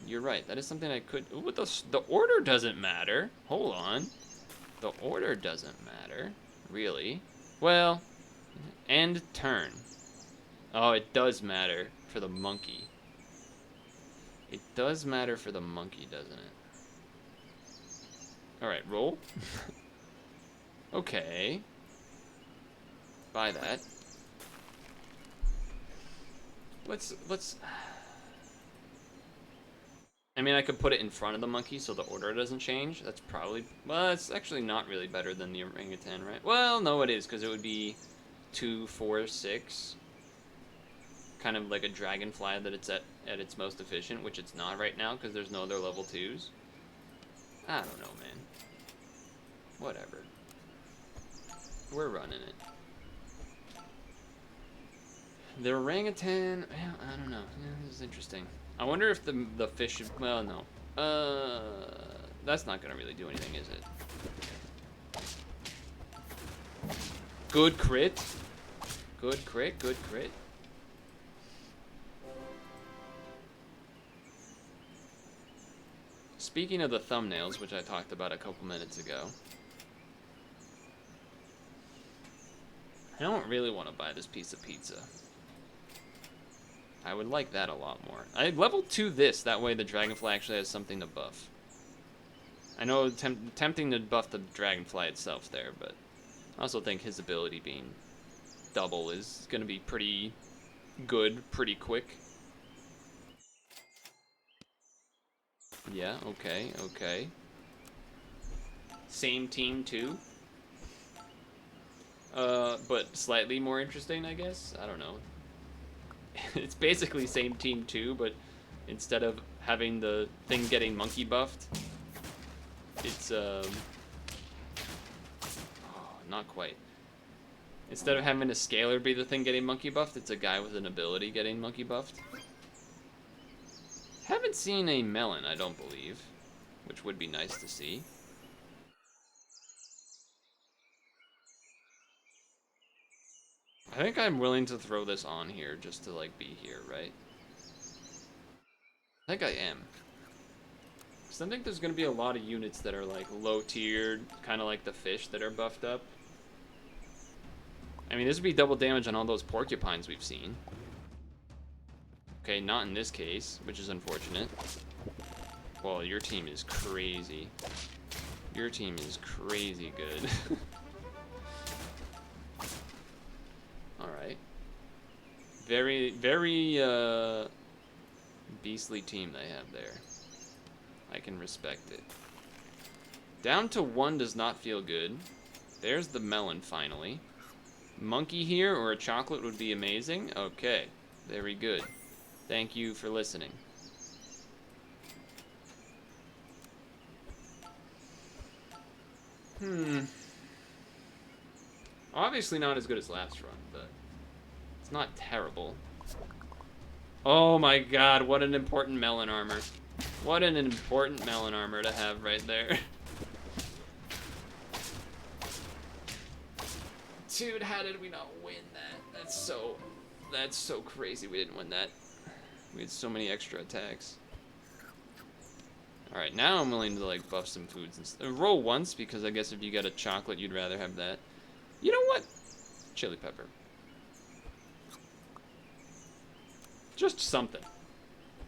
You're right. That is something I could... Ooh, the order doesn't matter. Hold on. The order doesn't matter. Really? Well, end turn. Oh, it does matter for the monkey. It does matter for the monkey, doesn't it? Alright, roll. Okay. Buy that. Let's... I mean, I could put it in front of the monkey so the order doesn't change. That's probably... Well, it's actually not really better than the orangutan, right? Well, no, it is, because it would be 2, 4, 6. Kind of like a dragonfly that it's at its most efficient, which it's not right now because there's no other level 2s. I don't know, man. Whatever. We're running it. The orangutan, well, I don't know. Yeah, this is interesting. I wonder if the fish should, well, no. That's not gonna really do anything, is it? Good crit. Good crit, good crit. Speaking of the thumbnails, which I talked about a couple minutes ago, I don't really want to buy this piece of pizza. I would like that a lot more. I'd level 2 this, that way the dragonfly actually has something to buff. I know tempting to buff the dragonfly itself there, but I also think his ability being double is going to be pretty good, pretty quick. Yeah, okay, okay. Same team too. But slightly more interesting, I guess. I don't know. It's basically same team too, but instead of having the thing getting monkey buffed, it's oh, not quite. Instead of having a scalar be the thing getting monkey buffed, it's a guy with an ability getting monkey buffed. Haven't seen a melon, I don't believe, which would be nice to see. I think I'm willing to throw this on here just to like be here, right? I think I am. Because I think there's going to be a lot of units that are like low tiered, kind of like the fish that are buffed up. I mean, this would be double damage on all those porcupines we've seen. Okay, not in this case, which is unfortunate. Well, your team is crazy. Your team is crazy good. Alright. Very, very, beastly team they have there. I can respect it. Down to 1 does not feel good. There's the melon, finally. Monkey here or a chocolate would be amazing. Okay, very good. Thank you for listening. Obviously not as good as last run, but it's not terrible. Oh my god, what an important melon armor. What an important melon armor to have right there. Dude, how did we not win that? That's so crazy we didn't win that. We had so many extra attacks. Alright, now I'm willing to like buff some foods and roll once, because I guess if you got a chocolate you'd rather have that. You know what? Chili pepper. Just something.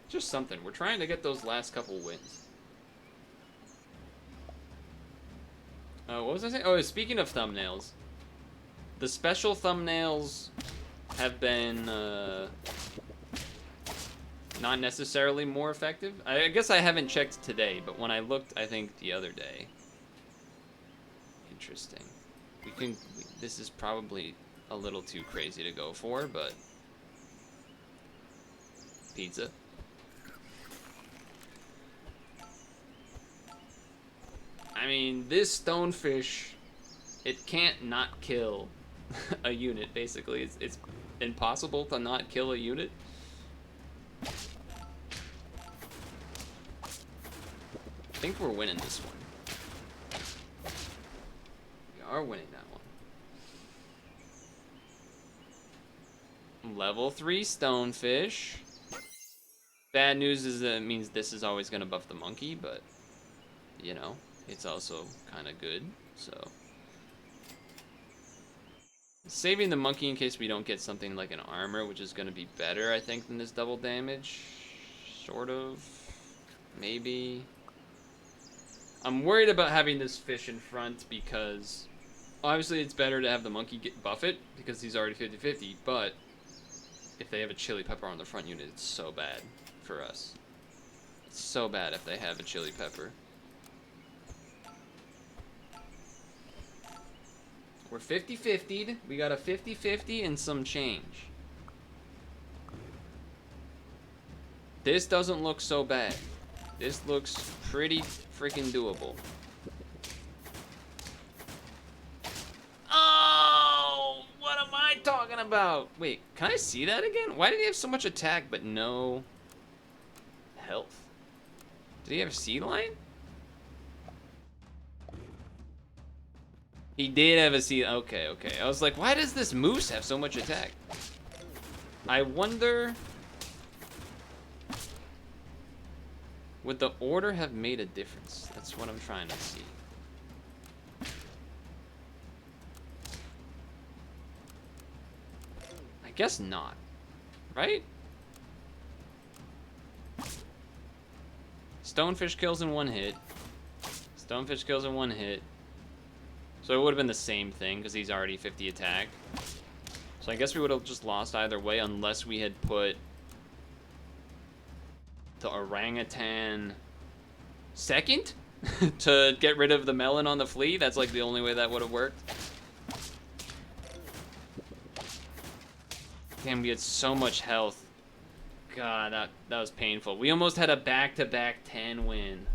Just something. We're trying to get those last couple wins. What was I saying? Oh, speaking of thumbnails. The special thumbnails have been not necessarily more effective. I guess I haven't checked today, but when I looked, I think the other day. Interesting. This is probably a little too crazy to go for, but pizza. I mean, this stonefish, it can't not kill a unit, basically. It's impossible to not kill a unit. I think we're winning this one. We are winning that one. Level 3 stonefish. Bad news is that it means this is always going to buff the monkey, but, you know, it's also kind of good, so. Saving the monkey in case we don't get something like an armor, which is going to be better, I think, than this double damage. Sort of. Maybe. I'm worried about having this fish in front because obviously it's better to have the monkey buff it because he's already 50-50, but if they have a chili pepper on the front unit, it's so bad for us. It's so bad if they have a chili pepper. We're 50-50'd. We got a 50-50 and some change. This doesn't look so bad. This looks pretty freaking doable. Oh, what am I talking about? Wait, can I see that again? Why did he have so much attack but no health? Did he have seed line? He did have a seed. Okay, okay. I was like, why does this moose have so much attack? I wonder, would the order have made a difference? That's what I'm trying to see. I guess not, right? Stonefish kills in 1 hit. Stonefish kills in 1 hit. So it would have been the same thing because he's already 50 attack. So I guess we would have just lost either way unless we had put the orangutan second to get rid of the melon on the flea. That's like the only way that would have worked. Damn, we had so much health. God, that was painful. We almost had a back-to-back 10 win.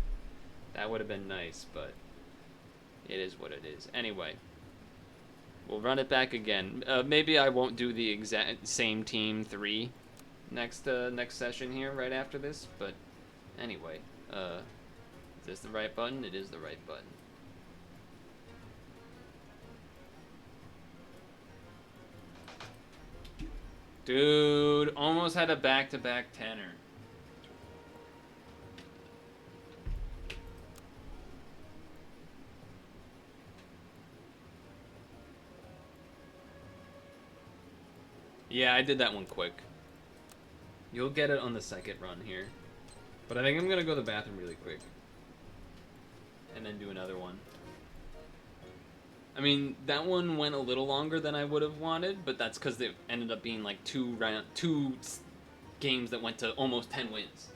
That would have been nice, but it is what it is. Anyway, we'll run it back again. Maybe I won't do the exact same team 3 next session here right after this, but anyway, is this the right button? It is the right button. Dude, almost had a back-to-back tenner. Yeah, I did that one quick. You'll get it on the second run here. But I think I'm gonna go to the bathroom really quick. And then do another one. I mean, that one went a little longer than I would have wanted, but that's because it ended up being like two games that went to almost 10 wins.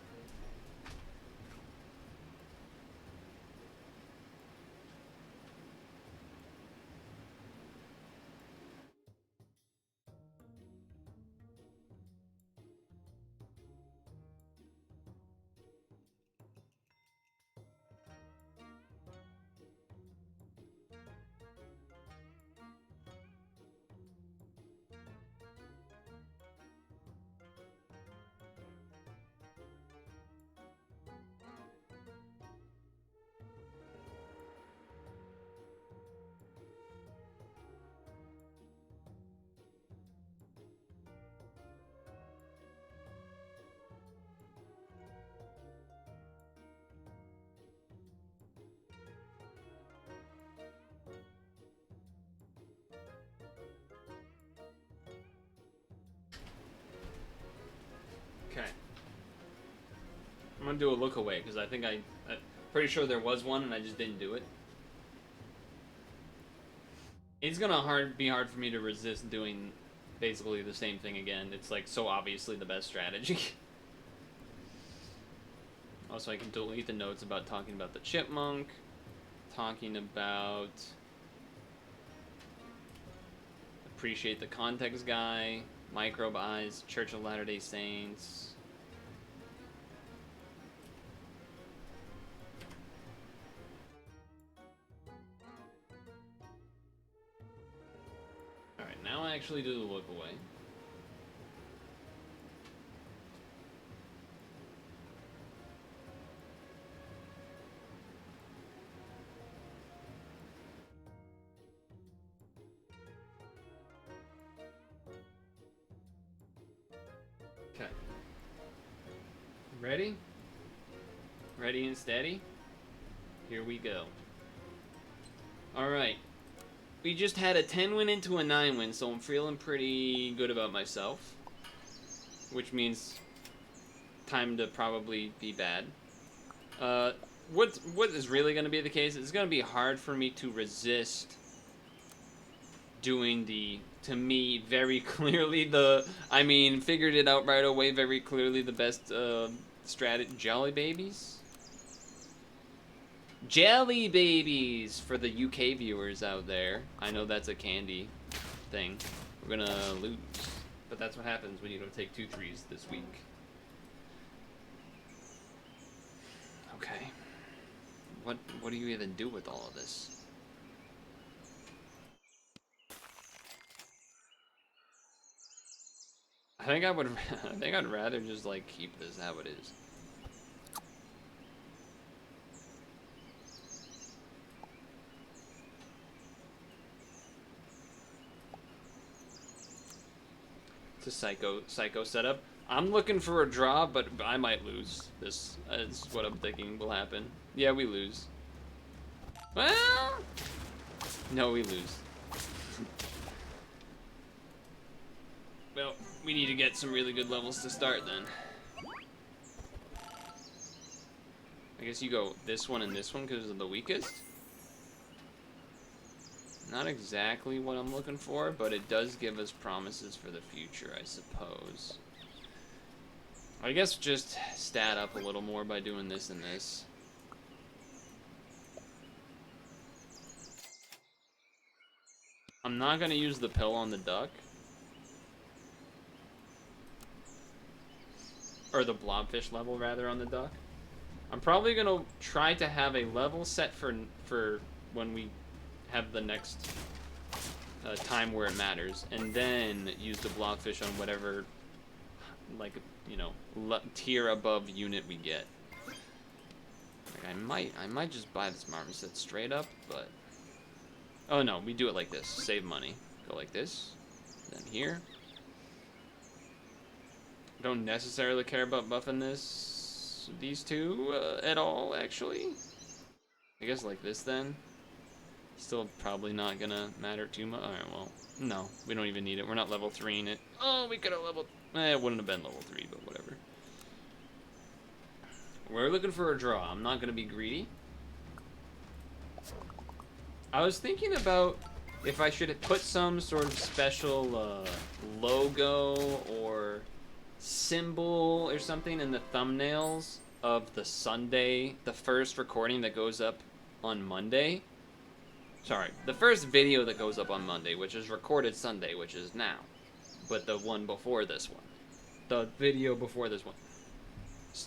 Okay. I'm gonna do a look away because I think I'm pretty sure there was one and I just didn't do it. It's gonna be hard for me to resist doing basically the same thing again. It's like so obviously the best strategy. Also, I can delete the notes about talking about the chipmunk, talking about appreciate the context guy, microbe eyes, Church of Latter-day Saints. Alright, now I actually do the look away. Okay. Ready? Ready and steady? Here we go. Alright. We just had a 10 win into a 9 win, so I'm feeling pretty good about myself. Which means time to probably be bad. What is really going to be the case, it's going to be hard for me to resist doing the, to me, very clearly figured it out right away, very clearly the best strategy. Jelly babies? Jelly babies for the UK viewers out there. I know that's a candy thing. We're gonna lose. But that's what happens when you don't take 2 threes this week. Okay. What do you even do with all of this? I think I'd rather just like keep this how it is. It's a psycho setup. I'm looking for a draw, but I might lose. This is what I'm thinking will happen. Yeah, we lose. Well, no, we lose. Well, we need to get some really good levels to start then. I guess you go this one and this one because of the weakest. Not exactly what I'm looking for, but it does give us promises for the future, I suppose. I guess just stat up a little more by doing this and this. I'm not going to use the pill on the duck. or the blobfish level rather on the duck. I'm probably gonna try to have a level set for when we have the next time where it matters, and then use the blobfish on whatever, like, you know, tier above unit we get. Like, I might just buy this marmoset straight up, but oh no, we do it like this. Save money. Go like this, then here. Don't necessarily care about buffing these two at all, actually. I guess like this then. Still probably not gonna matter too much. Alright, well, no, we don't even need it. We're not level 3ing it. Oh, we could have leveled. It wouldn't have been level 3, but whatever. We're looking for a draw. I'm not gonna be greedy. I was thinking about if I should put some sort of special logo or symbol or something in the thumbnails of the Sunday, the first recording that goes up on Monday. Sorry, the first video that goes up on Monday, which is recorded Sunday, which is now. But the one before this one. The video before this one.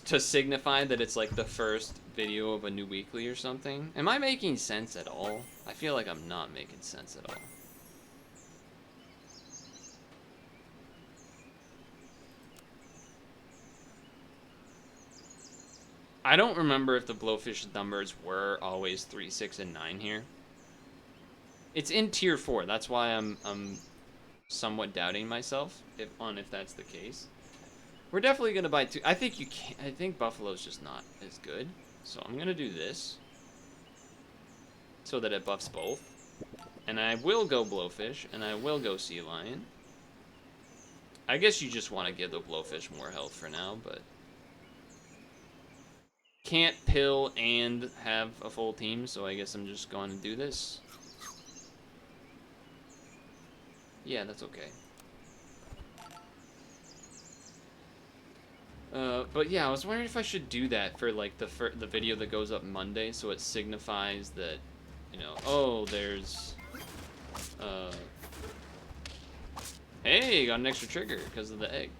To signify that it's like the first video of a new weekly or something. Am I making sense at all? I feel like I'm not making sense at all. I don't remember if the blowfish numbers were always 3, 6, and 9 here. It's in tier 4. That's why I'm somewhat doubting myself if that's the case. We're definitely gonna buy 2. I think you can't. I think Buffalo's just not as good. So I'm gonna do this so that it buffs both. And I will go blowfish, and I will go sea lion. I guess you just want to give the blowfish more health for now, but can't pill and have a full team, so I guess I'm just going to do this. Yeah, that's okay. But yeah, I was wondering if I should do that for like the video that goes up Monday, so it signifies that, you know, oh, there's, hey, got an extra trigger because of the egg.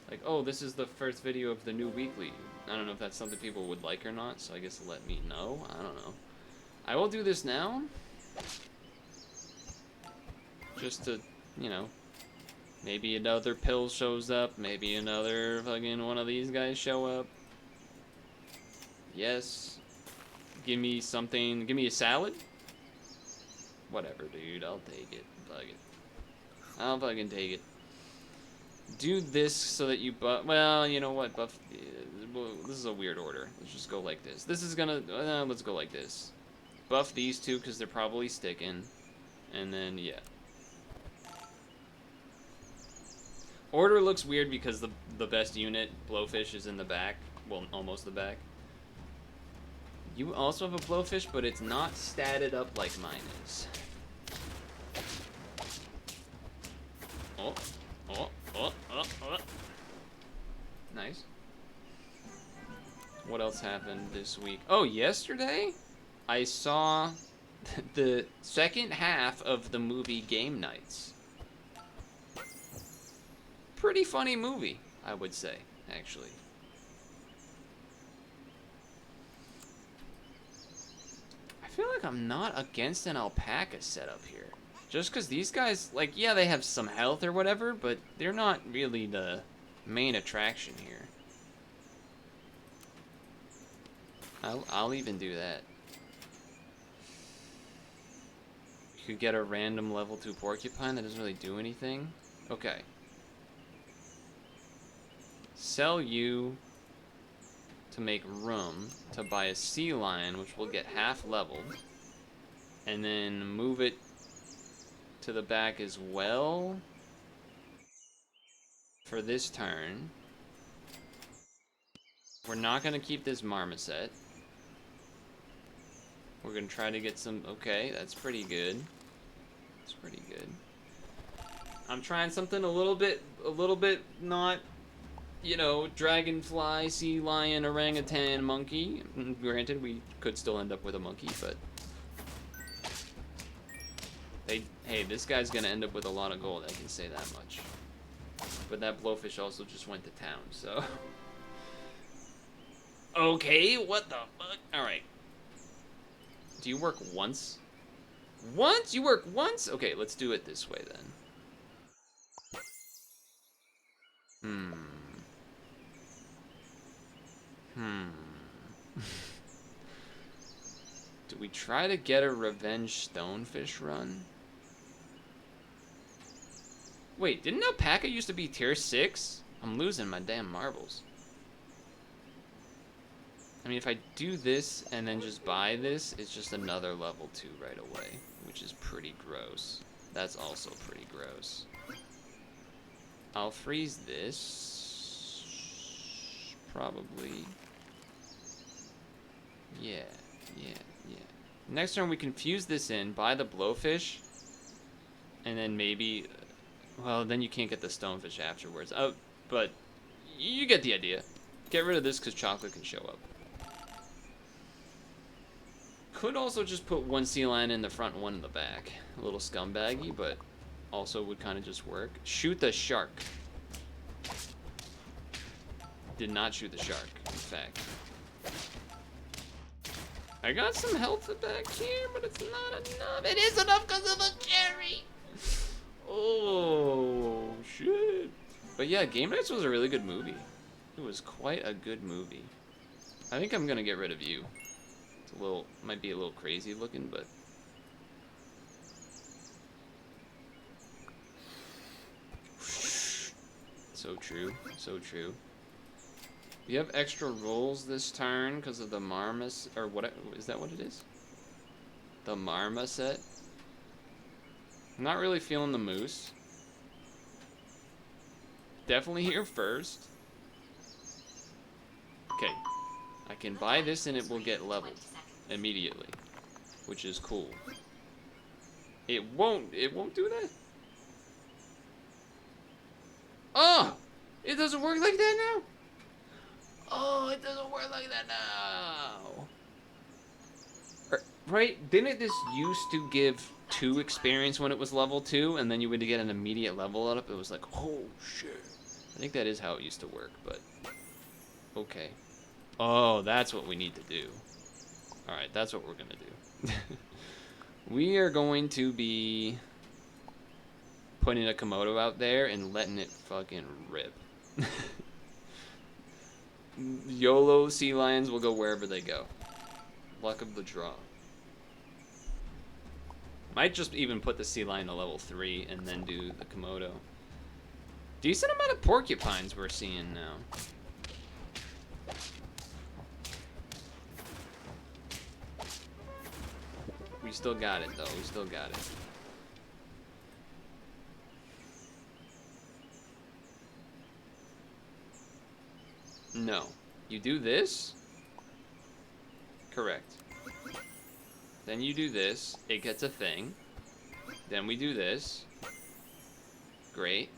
Like, oh, this is the first video of the new weekly. I don't know if that's something people would like or not, so I guess let me know. I don't know. I will do this now. Just to, you know, maybe another pill shows up. Maybe another fucking one of these guys show up. Yes. Give me something. Give me a salad. Whatever, dude. I'll take it. Fuck it. I'll fucking take it. Do this so that you buff. Well, you know what? Buff. Well, this is a weird order. Let's just go like this. This is gonna. Let's go like this. Buff these two because they're probably sticking. And then, yeah. Order looks weird because the best unit, Blowfish, is in the back. Well, almost the back. You also have a Blowfish, but it's not statted up like mine is. Oh, oh, oh, oh, oh. Nice. What else happened this week? Oh, yesterday I saw the second half of the movie Game Nights. Pretty funny movie, I would say, actually. I feel like I'm not against an alpaca setup here. Just because these guys, like, yeah, they have some health or whatever, but they're not really the main attraction here. I'll even do that. You could get a random level 2 porcupine that doesn't really do anything. Okay. Sell you to make room to buy a sea lion, which will get half leveled. And then move it to the back as well for this turn. We're not going to keep this marmoset. We're going to try to get some... Okay, that's pretty good. That's pretty good. I'm trying something a little bit not, you know, dragonfly, sea lion, orangutan, monkey. Granted, we could still end up with a monkey, but... Hey, this guy's going to end up with a lot of gold, I can say that much. But that blowfish also just went to town, so... Okay, what the fuck? Alright. Do you work once? Once? You work once? Okay, let's do it this way then. Do we try to get a revenge stonefish run? Wait, didn't alpaca used to be tier 6? I'm losing my damn marbles. I mean, if I do this and then just buy this, it's just another level 2 right away, which is pretty gross. That's also pretty gross. I'll freeze this. Probably. Yeah. Next turn we can fuse this in, buy the blowfish, and then maybe... Well, then you can't get the stonefish afterwards. Oh, but you get the idea. Get rid of this because chocolate can show up. Could also just put one sea lion in the front and one in the back. A little scumbaggy, but also would kind of just work. Shoot the shark. Did not shoot the shark, in fact. I got some health back here, but it's not enough. It is enough because of the cherry. Oh, shit. But yeah, Game Nights was a really good movie. It was quite a good movie. I think I'm going to get rid of you. It's a little, might be a little crazy looking, but... So true, so true. You have extra rolls this turn because of the Marmas, or what, is that what it is? The Marma set? I'm not really feeling the moose. Definitely here first. Okay. I can buy this and it will get leveled immediately, which is cool. It won't do that? Oh! It doesn't work like that now? Oh, it doesn't work like that now. Right? Didn't this used to give 2 experience when it was level 2, and then you would get an immediate level up? It was like, oh shit. I think that is how it used to work, but okay. Oh, that's what we need to do. Alright, that's what we're gonna do. We are going to be putting a Komodo out there and letting it fucking rip. YOLO sea lions will go wherever they go. Luck of the draw. Might just even put the sea lion to level 3 and then do the Komodo. Decent amount of porcupines we're seeing now. We still got it though, we still got it. No. You do this? Correct. Then you do this. It gets a thing. Then we do this. Great.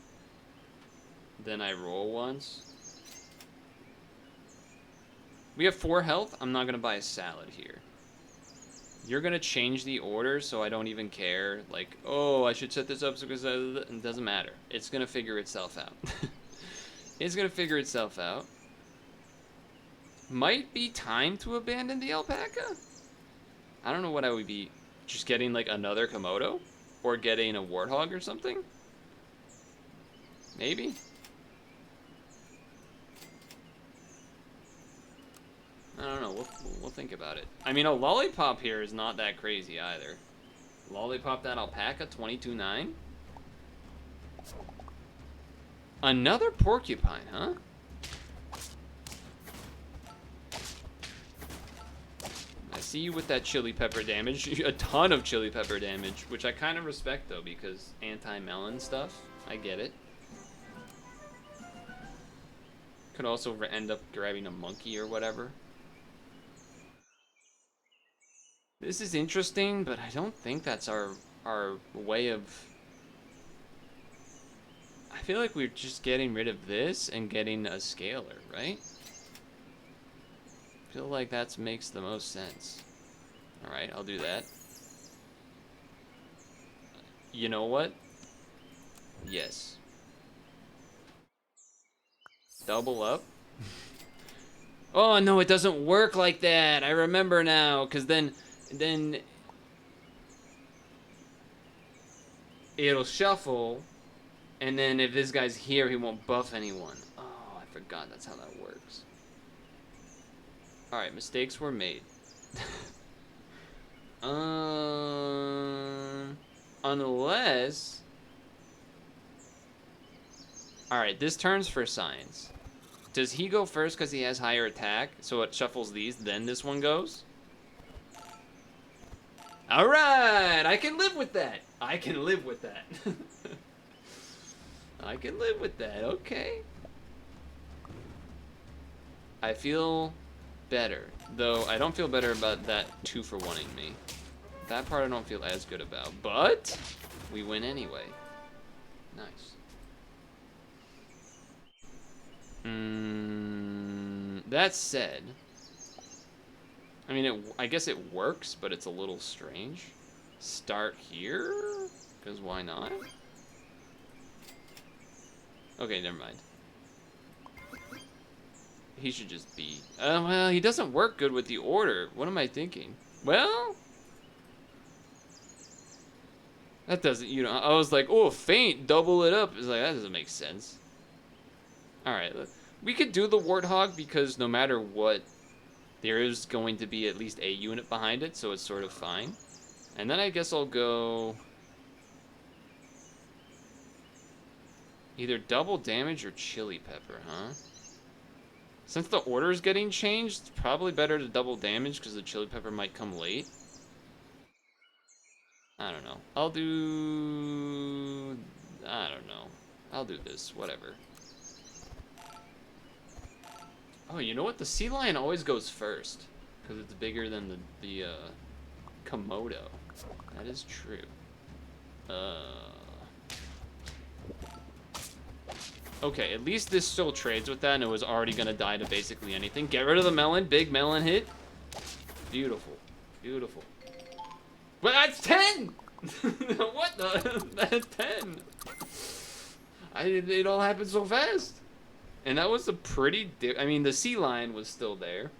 Then I roll once. We have 4 health. I'm not going to buy a salad here. You're going to change the order so I don't even care. Like, oh, I should set this up because it doesn't matter. It's going to figure itself out. It's going to figure itself out. Might be time to abandon the alpaca? I don't know what I would be. Just getting like another Komodo? Or getting a warthog or something? Maybe? I don't know. We'll think about it. I mean, a lollipop here is not that crazy either. Lollipop that alpaca, 22.9? Another porcupine, huh? I see you with that chili pepper damage. A ton of chili pepper damage, which I kind of respect though, because anti-melon stuff. I get it. Could also end up grabbing a monkey or whatever. This is interesting, but I don't think that's our way of... I feel like we're just getting rid of this and getting a scaler, right? I feel like that makes the most sense. Alright, I'll do that. You know what? Yes. Double up. Oh no, it doesn't work like that. I remember now, because then it'll shuffle, and then if this guy's here, he won't buff anyone. Oh, I forgot that's how that works. All right, mistakes were made. Unless. All right, this turn's for science. Does he go first because he has higher attack, so it shuffles these, then this one goes? All right, I can live with that. I can live with that. I can live with that, okay. I feel better, though I don't feel better about that 2-for-1ing me. That part I don't feel as good about, but we win anyway. Nice. That said, I mean, I guess it works, but it's a little strange. Start here? Because why not? Okay, never mind. He should just be... well, he doesn't work good with the order. What am I thinking? Well... That doesn't, you know... I was like, oh, faint, double it up. It's like, that doesn't make sense. Alright, we could do the Warthog because no matter what, there is going to be at least a unit behind it, so it's sort of fine. And then I guess I'll go... either double damage or chili pepper, huh? Since the order is getting changed, it's probably better to double damage because the chili pepper might come late. I don't know. I'll do... I don't know. I'll do this, whatever. Oh, you know what? The sea lion always goes first because it's bigger than the Komodo. That is true. Okay, at least this still trades with that, and it was already gonna die to basically anything. Get rid of the melon. Big melon hit. Beautiful. Beautiful. Well, that's 10! What the? That's 10. It all happened so fast. And that was a pretty... I mean, the sea lion was still there.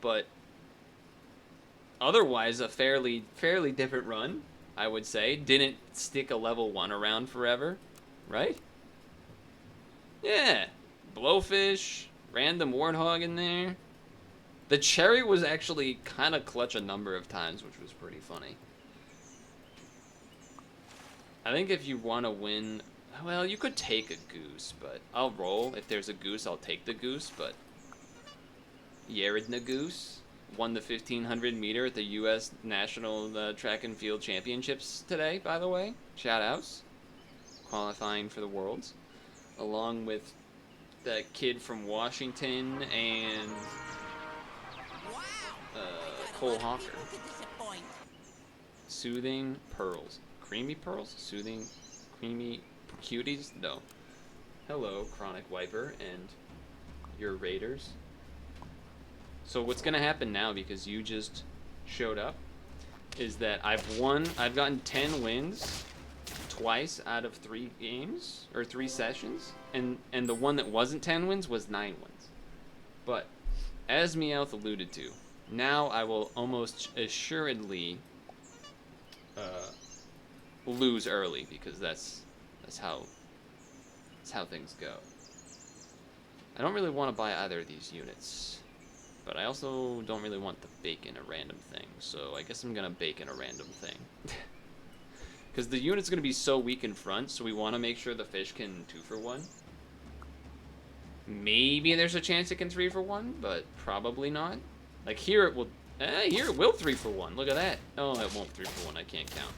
But... otherwise, a fairly different run, I would say. Didn't stick a level 1 around forever. Right? Yeah. Blowfish. Random warthog in there. The cherry was actually kind of clutch a number of times, which was pretty funny. I think if you want to win... well, you could take a goose, but I'll roll. If there's a goose, I'll take the goose, but... Yaredna Goose won the 1500 meter at the U.S. National Track and Field Championships today, by the way. Shout outs. Qualifying for the Worlds. Along with that kid from Washington and Cole Hawker. Soothing pearls. Creamy pearls? Soothing, creamy cuties? No. Hello, Chronic Wiper and your Raiders. So what's going to happen now, because you just showed up, is that I've gotten 10 wins twice out of 3 games, or 3 sessions, and the one that wasn't 10 wins was 9 wins. But, as Meowth alluded to, now I will almost assuredly lose early, because that's how things go. I don't really want to buy either of these units, but I also don't really want to bake in a random thing, so I guess I'm gonna bake in a random thing. Because the unit's gonna be so weak in front, so we want to make sure the fish can 2-for-1. Maybe there's a chance it can 3-for-1, but probably not. Like here it will 3-for-1. Look at that. Oh, it won't 3-for-1. I can't count.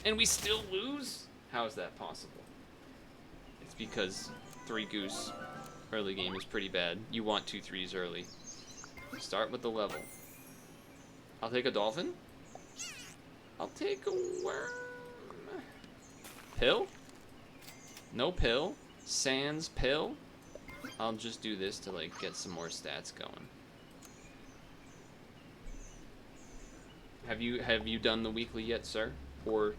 And we still lose? How is that possible? It's because 3 goose early game is pretty bad. You want 2 3s early. Start with the level. I'll take a dolphin. I'll take a worm. Pill? No pill. Sans pill. I'll just do this to like get some more stats going. Have you done the weekly yet, sir? Or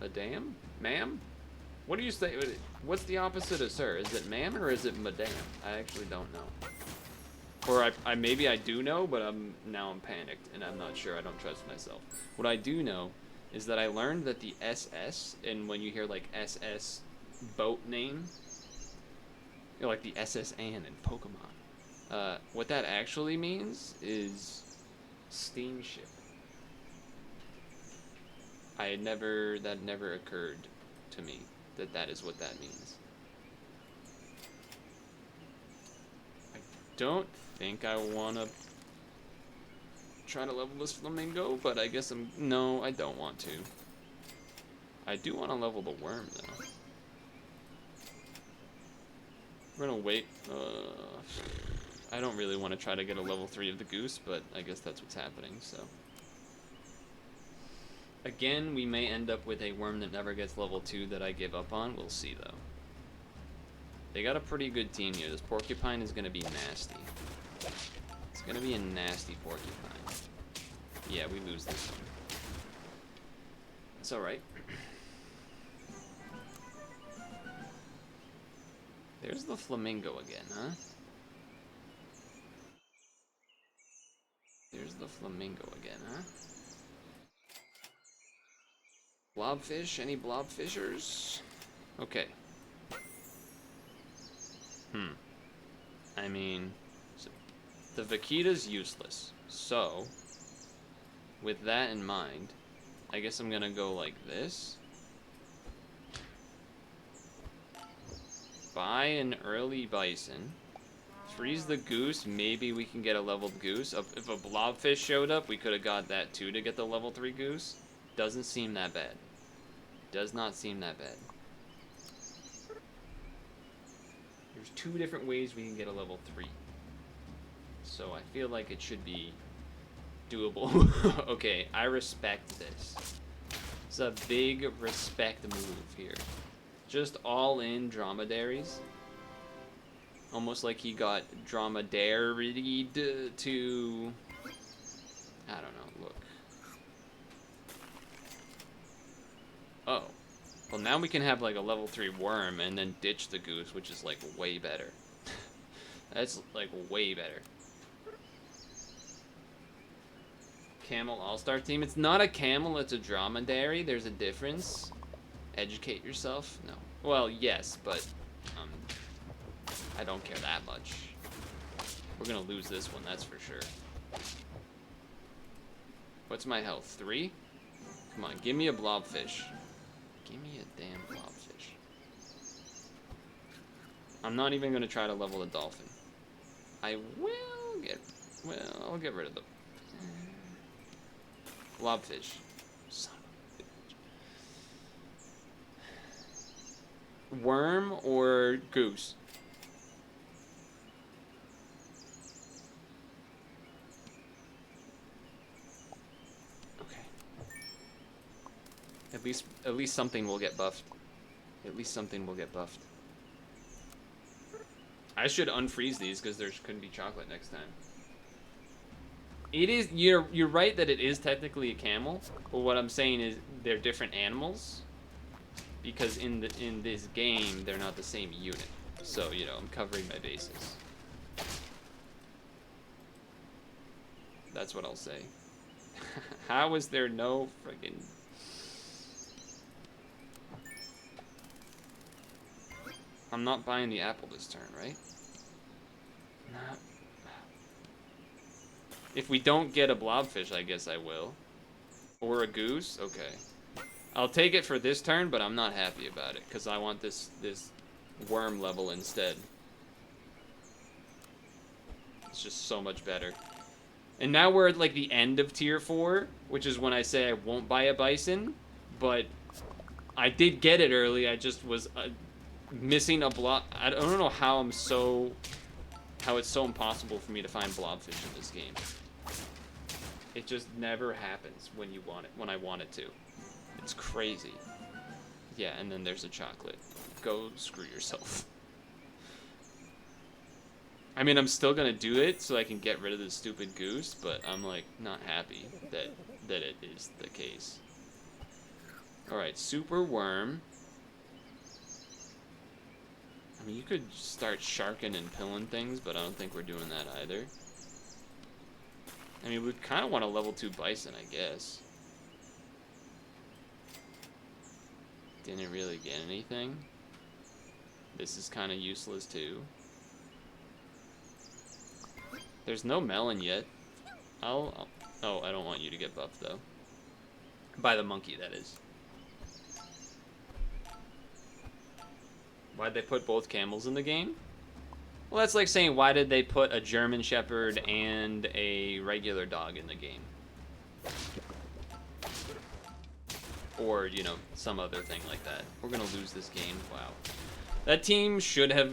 a dam? Ma'am? What do you say? What's the opposite of sir? Is it ma'am or is it madame? I actually don't know. Or I maybe I do know, but I'm panicked and I'm not sure. I don't trust myself. What I do know is that I learned that the SS, and when you hear like SS boat name, you know, like the SS Anne in Pokemon, what that actually means is steamship. That never occurred to me that is what that means. I don't think I want to try to level this flamingo, but I guess no, I don't want to. I do want to level the worm though. We're gonna wait. I don't really want to try to get a level 3 of the goose, but I guess that's what's happening, so. Again, we may end up with a worm that never gets level 2 that I give up on. We'll see, though. They got a pretty good team here. This porcupine is going to be nasty. It's going to be a nasty porcupine. Yeah, we lose this one. It's alright. There's the flamingo again, huh? There's the flamingo again, huh? Blobfish? Any blobfishers? Okay. I mean, the vaquita's useless. So, with that in mind, I guess I'm gonna go like this. Buy an early bison. Freeze the goose. Maybe we can get a leveled goose. If a blobfish showed up, we could have got that too to get the level 3 goose. Doesn't seem that bad. Does not seem that bad. There's 2 different ways we can get a level 3. So I feel like it should be doable. Okay, I respect this. It's a big respect move here. Just all in dromedaries. Almost like he got dromedaried to... I don't know, look. Oh. Well, now we can have like a level 3 worm and then ditch the goose, which is like way better. That's like way better. Camel all-star team. It's not a camel, it's a dromedary. There's a difference. Educate yourself. No. Well, yes, but I don't care that much. We're gonna lose this one, that's for sure. What's my health? 3? Come on, give me a blobfish. Give me a damn blobfish. I'm not even gonna try to level the dolphin. I will get... Well, I'll get rid of the... Blobfish. Son of a bitch. Worm or goose? At least something will get buffed. At least something will get buffed. I should unfreeze these because there couldn't be chocolate next time. It is you're right that it is technically a camel, but what I'm saying is they're different animals because in this game they're not the same unit. So, you know, I'm covering my bases. That's what I'll say. How is there no friggin' I'm not buying the apple this turn, right? Nah. If we don't get a blobfish, I guess I will. Or a goose? Okay. I'll take it for this turn, but I'm not happy about it, because I want this worm level instead. It's just so much better. And now we're at, like, the end of Tier 4, which is when I say I won't buy a bison, but I did get it early, I just was... missing a blob. I don't know how it's so impossible for me to find blobfish in this game. It just never happens when you want it, when I want it to. It's crazy. Yeah, and then there's a chocolate. Go screw yourself. I mean, I'm still gonna do it so I can get rid of this stupid goose, but I'm like not happy that it is the case. All right, super worm. I mean, you could start sharking and pilling things, but I don't think we're doing that either. I mean, we kind of want a level 2 bison, I guess. Didn't really get anything. This is kind of useless too. There's no melon yet. Oh, I don't want you to get buffed though. By the monkey, that is. Why'd they put both camels in the game? Well, that's like saying, why did they put a German Shepherd and a regular dog in the game? Or, you know, some other thing like that. We're gonna lose this game. Wow. That team should have...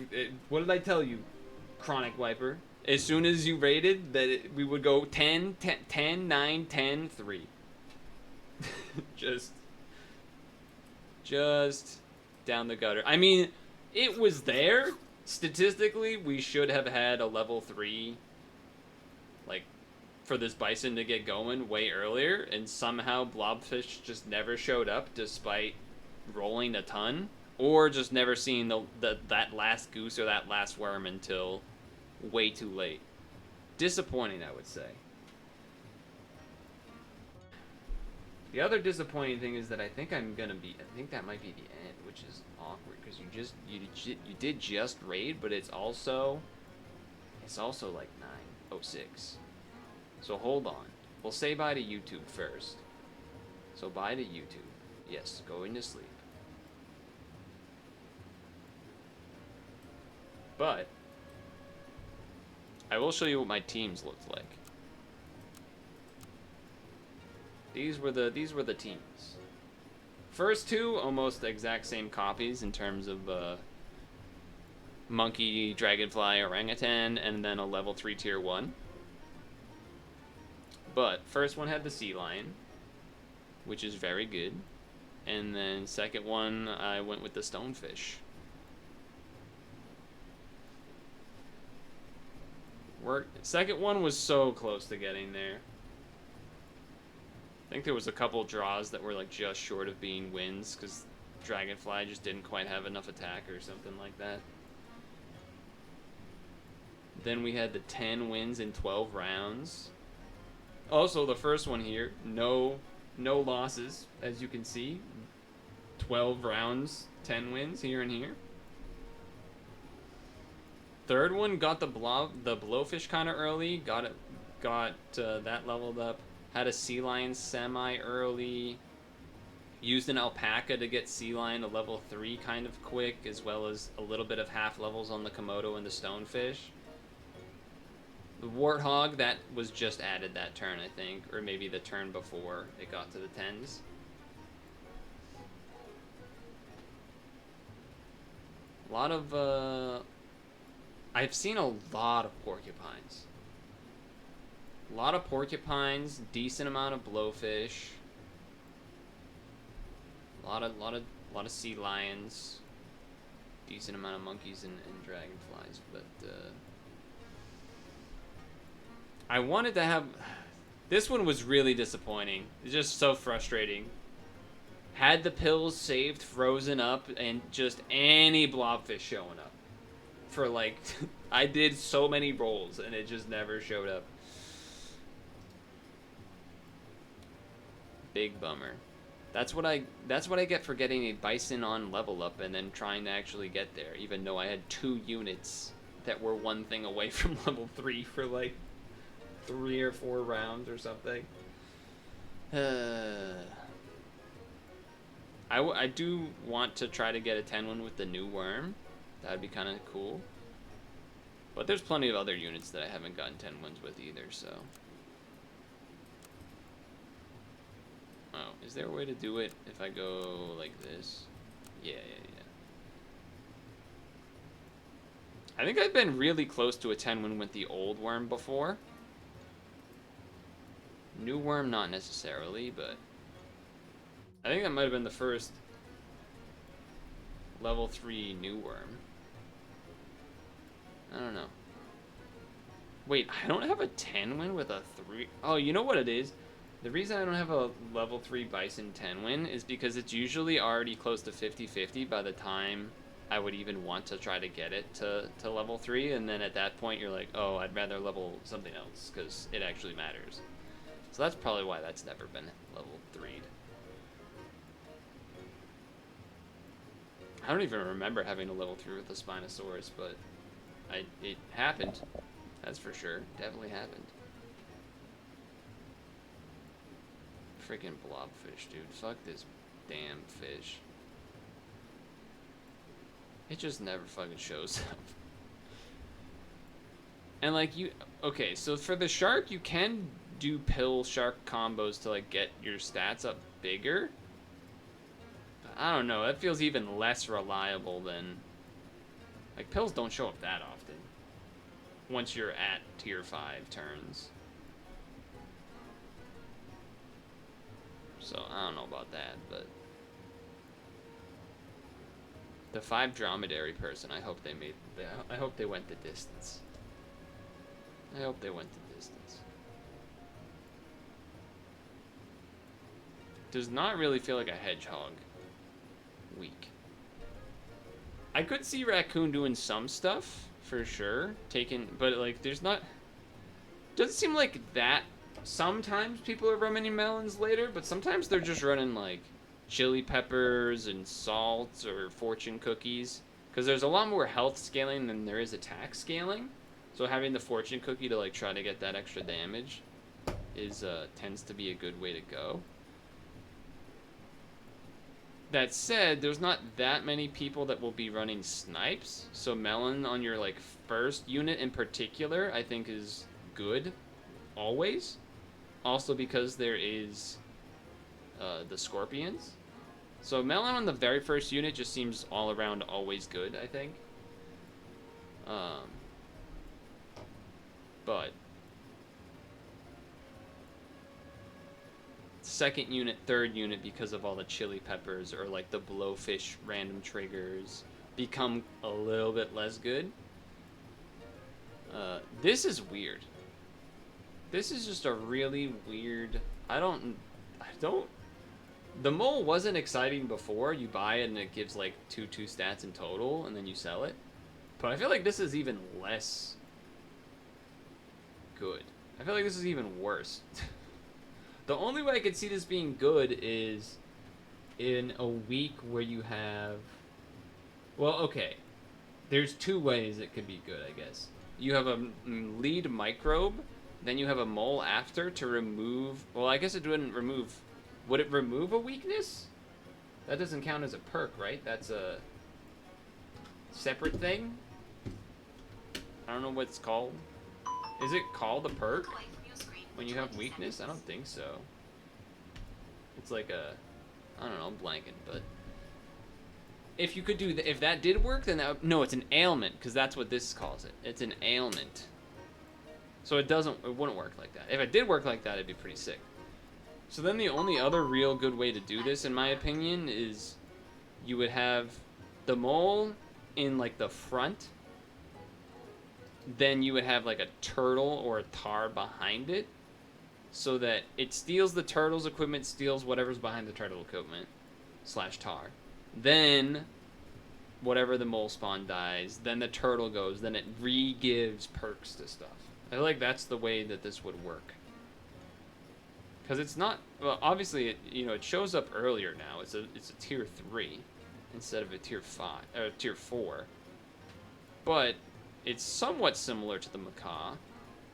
What did I tell you, Chronic Wiper? As soon as you rated, that we would go 10, 9, 10, 3. Just down the gutter. I mean, it was there. Statistically, we should have had a level 3, like, for this bison to get going way earlier, and somehow Blobfish just never showed up despite rolling a ton, or just never seeing that last goose or that last worm until way too late. Disappointing, I would say. The other disappointing thing is that I think that might be the end, which is awkward because you did just raid, but it's also like 9:06. So hold on. We'll say bye to YouTube first. So bye to YouTube. Yes, going to sleep. But I will show you what my teams looked like. These were the teams. First two almost the exact same copies in terms of monkey, dragonfly, orangutan, and then a level 3 tier 1. But first one had the sea lion, which is very good, and then second one I went with the stonefish. Second one was so close to getting there. I think there was a couple draws that were like just short of being wins because Dragonfly just didn't quite have enough attack or something like that. Then we had the 10 wins in 12 rounds. Also, the first one here, no losses, as you can see. 12 rounds, 10 wins here and here. Third one got the blowfish kind of early, got that leveled up. Had a sea lion semi early. Used an alpaca to get sea lion to level 3 kind of quick, as well as a little bit of half levels on the Komodo and the stonefish. The warthog, that was just added that turn, I think, or maybe the turn before it got to the 10s. A lot of I've seen a lot of porcupines. A lot of porcupines, decent amount of blowfish, a lot of sea lions, decent amount of monkeys and dragonflies. But I wanted to have. This one was really disappointing. It's just so frustrating. Had the pills saved, frozen up, and just any blobfish showing up. For like, I did so many rolls and it just never showed up. Big bummer. That's what I get for getting a bison on level up and then trying to actually get there, even though I had 2 units that were one thing away from level 3 for like 3 or 4 rounds or something. I do want to try to get a 10-1 with the new worm. That'd be kind of cool. But there's plenty of other units that I haven't gotten 10-1s with either, so. Oh, is there a way to do it if I go like this? Yeah. I think I've been really close to a 10-1 with the old worm before. New worm, not necessarily, but I think that might have been the first level 3 new worm. I don't know. Wait, I don't have a 10-win with a 3. Oh, you know what it is? The reason I don't have a level 3 bison 10-win is because it's usually already close to 50-50 by the time I would even want to try to get it to level 3, and then at that point you're like, oh, I'd rather level something else because it actually matters. So that's probably why that's never been level 3'd. I don't even remember having a level 3 with the Spinosaurus, but it happened. That's for sure. Definitely happened. Freaking blobfish, dude. Fuck this damn fish. It just never fucking shows up. And like okay, so for the shark, you can do pill shark combos to like get your stats up bigger. But I don't know, that feels even less reliable than, like, pills don't show up that often once you're at tier 5 turns. So I don't know about that, but the 5 dromedary person, I hope they went the distance. I hope they went the distance. Does not really feel like a hedgehog week. I could see raccoon doing some stuff for sure, but like there's not. Doesn't seem like that. Sometimes people are running melons later, but sometimes they're just running like chili peppers and salts or fortune cookies, because there's a lot more health scaling than there is attack scaling. So having the fortune cookie to like try to get that extra damage is tends to be a good way to go. That said, there's not that many people that will be running snipes, so melon on your like first unit in particular I think is good always. Also because there is the scorpions. So melon on the very first unit just seems all around always good, I think. But second unit, third unit, because of all the chili peppers or like the blowfish random triggers, become a little bit less good. This is weird. This is just a really weird. I don't. The mole wasn't exciting before. You buy it and it gives like 2 stats in total, and then you sell it. But I feel like this is even less good. I feel like this is even worse. The only way I could see this being good is in a week where you have. Well, okay. There's 2 ways it could be good, I guess. You have a lead microbe, then you have a mole after to remove. Well, I guess it wouldn't remove. Would it remove a weakness? That doesn't count as a perk, right? That's a separate thing. I don't know what it's called. Is it called a perk when you have weakness? I don't think so. It's like a, I don't know, I'm blanking, but if you could do that, if that did work, then that, no, it's an ailment, because that's what this calls it. It's an ailment. So it wouldn't work like that. If it did work like that, it'd be pretty sick. So then the only other real good way to do this, in my opinion, is you would have the mole in like the front. Then you would have like a turtle or a tar behind it, so that it steals the turtle's equipment, steals whatever's behind the turtle equipment / tar. Then whatever the mole spawn dies, then the turtle goes, then it re-gives perks to stuff. I feel like that's the way that this would work. Because it's not, well, obviously, it shows up earlier now. It's a tier 3 instead of a tier 5 or tier 4. But it's somewhat similar to the macaw.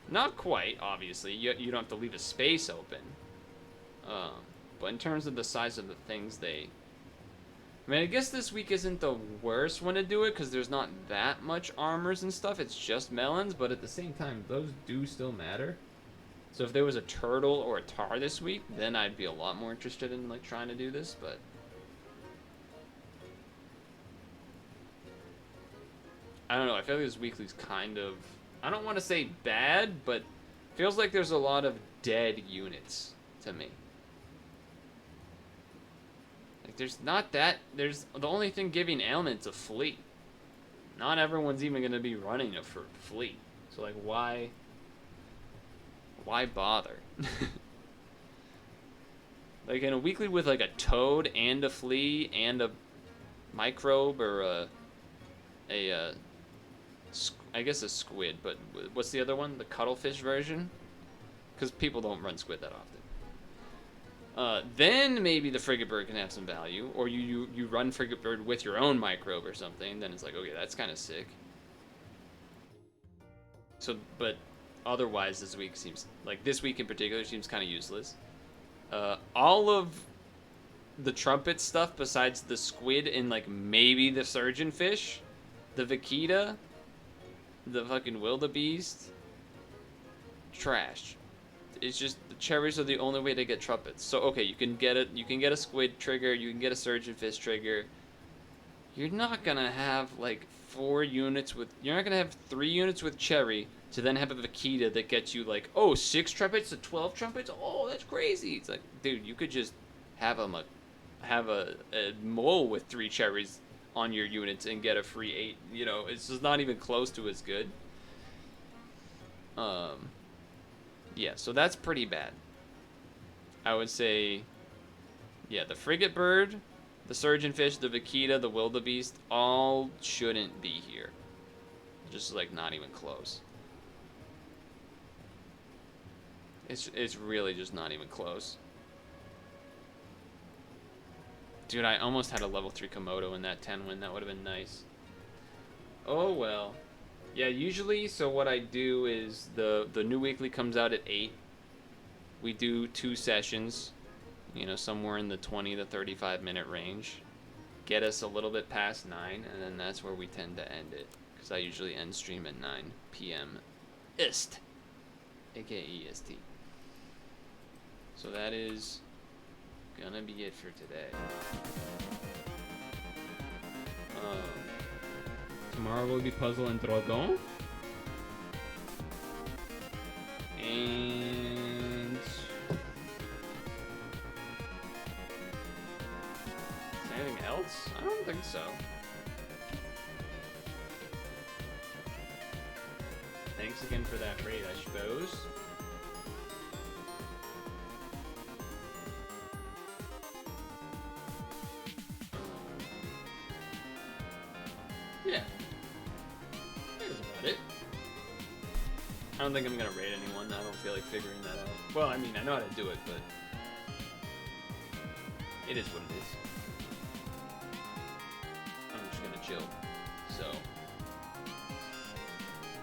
Not quite, obviously. You don't have to leave a space open. But in terms of the size of the things I mean, I guess this week isn't the worst one to do it, because there's not that much armors and stuff. It's just melons, but at the same time, those do still matter. So if there was a turtle or a tar this week, then I'd be a lot more interested in like trying to do this, but I don't know. I feel like this weekly's kind of, I don't want to say bad, but feels like there's a lot of dead units to me. Like there's the only thing giving ailment's a fleet. Not everyone's even going to be running a fleet. So like why bother? Like in a weekly with like a toad and a flea and a microbe or a I guess a squid, but what's the other one? The cuttlefish version? Because people don't run squid that often. Then maybe the frigate bird can have some value, or you run frigate bird with your own microbe or something. Then it's like, okay, that's kind of sick. So, but otherwise, this week seems like this week in particular seems kind of useless. All of the trumpet stuff besides the squid and like maybe the surgeonfish, the vaquita, the fucking wildebeest, trash. It's just the cherries are the only way to get trumpets. So okay, you can get a squid trigger, you can get a surgeonfish trigger. You're not gonna have like 4 units with. You're not gonna have 3 units with cherry to then have a vaquita that gets you like 6 trumpets to 12 trumpets. Oh, that's crazy. It's like, dude, you could just have a mole with 3 cherries on your units and get a free 8. You know, it's just not even close to as good. Yeah, so that's pretty bad. I would say, yeah, the frigate bird, the surgeonfish, the vaquita, the wildebeest, all shouldn't be here. Just like not even close. It's really just not even close. Dude, I almost had a level 3 Komodo in that 10 win. That would have been nice. Oh well. Yeah, usually, so what I do is the new weekly comes out at 8. We do 2 sessions, you know, somewhere in the 20 to 35 minute range. Get us a little bit past 9, and then that's where we tend to end it. Because I usually end stream at 9 p.m. IST, aka EST. So that is gonna be it for today. Tomorrow will be Puzzle and Dragon. And anything else? I don't think so. Thanks again for that raid, I suppose. Yeah. That's about it. I don't think I'm gonna raid anyone. I don't feel like figuring that out. Well, I mean, I know how to do it, but it is what it is. I'm just gonna chill. So,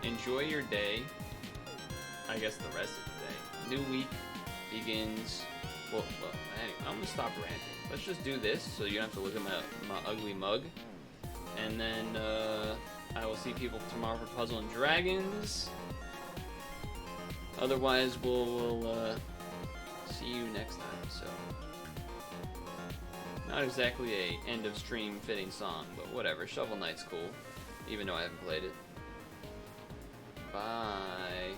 enjoy your day. I guess the rest of the day. New week begins. Well, anyway, I'm gonna stop ranting. Let's just do this so you don't have to look at my ugly mug. And then I will see people tomorrow for Puzzle and Dragons. Otherwise, we'll see you next time. So, not exactly a end of stream fitting song, but whatever. Shovel Knight's cool, even though I haven't played it. Bye.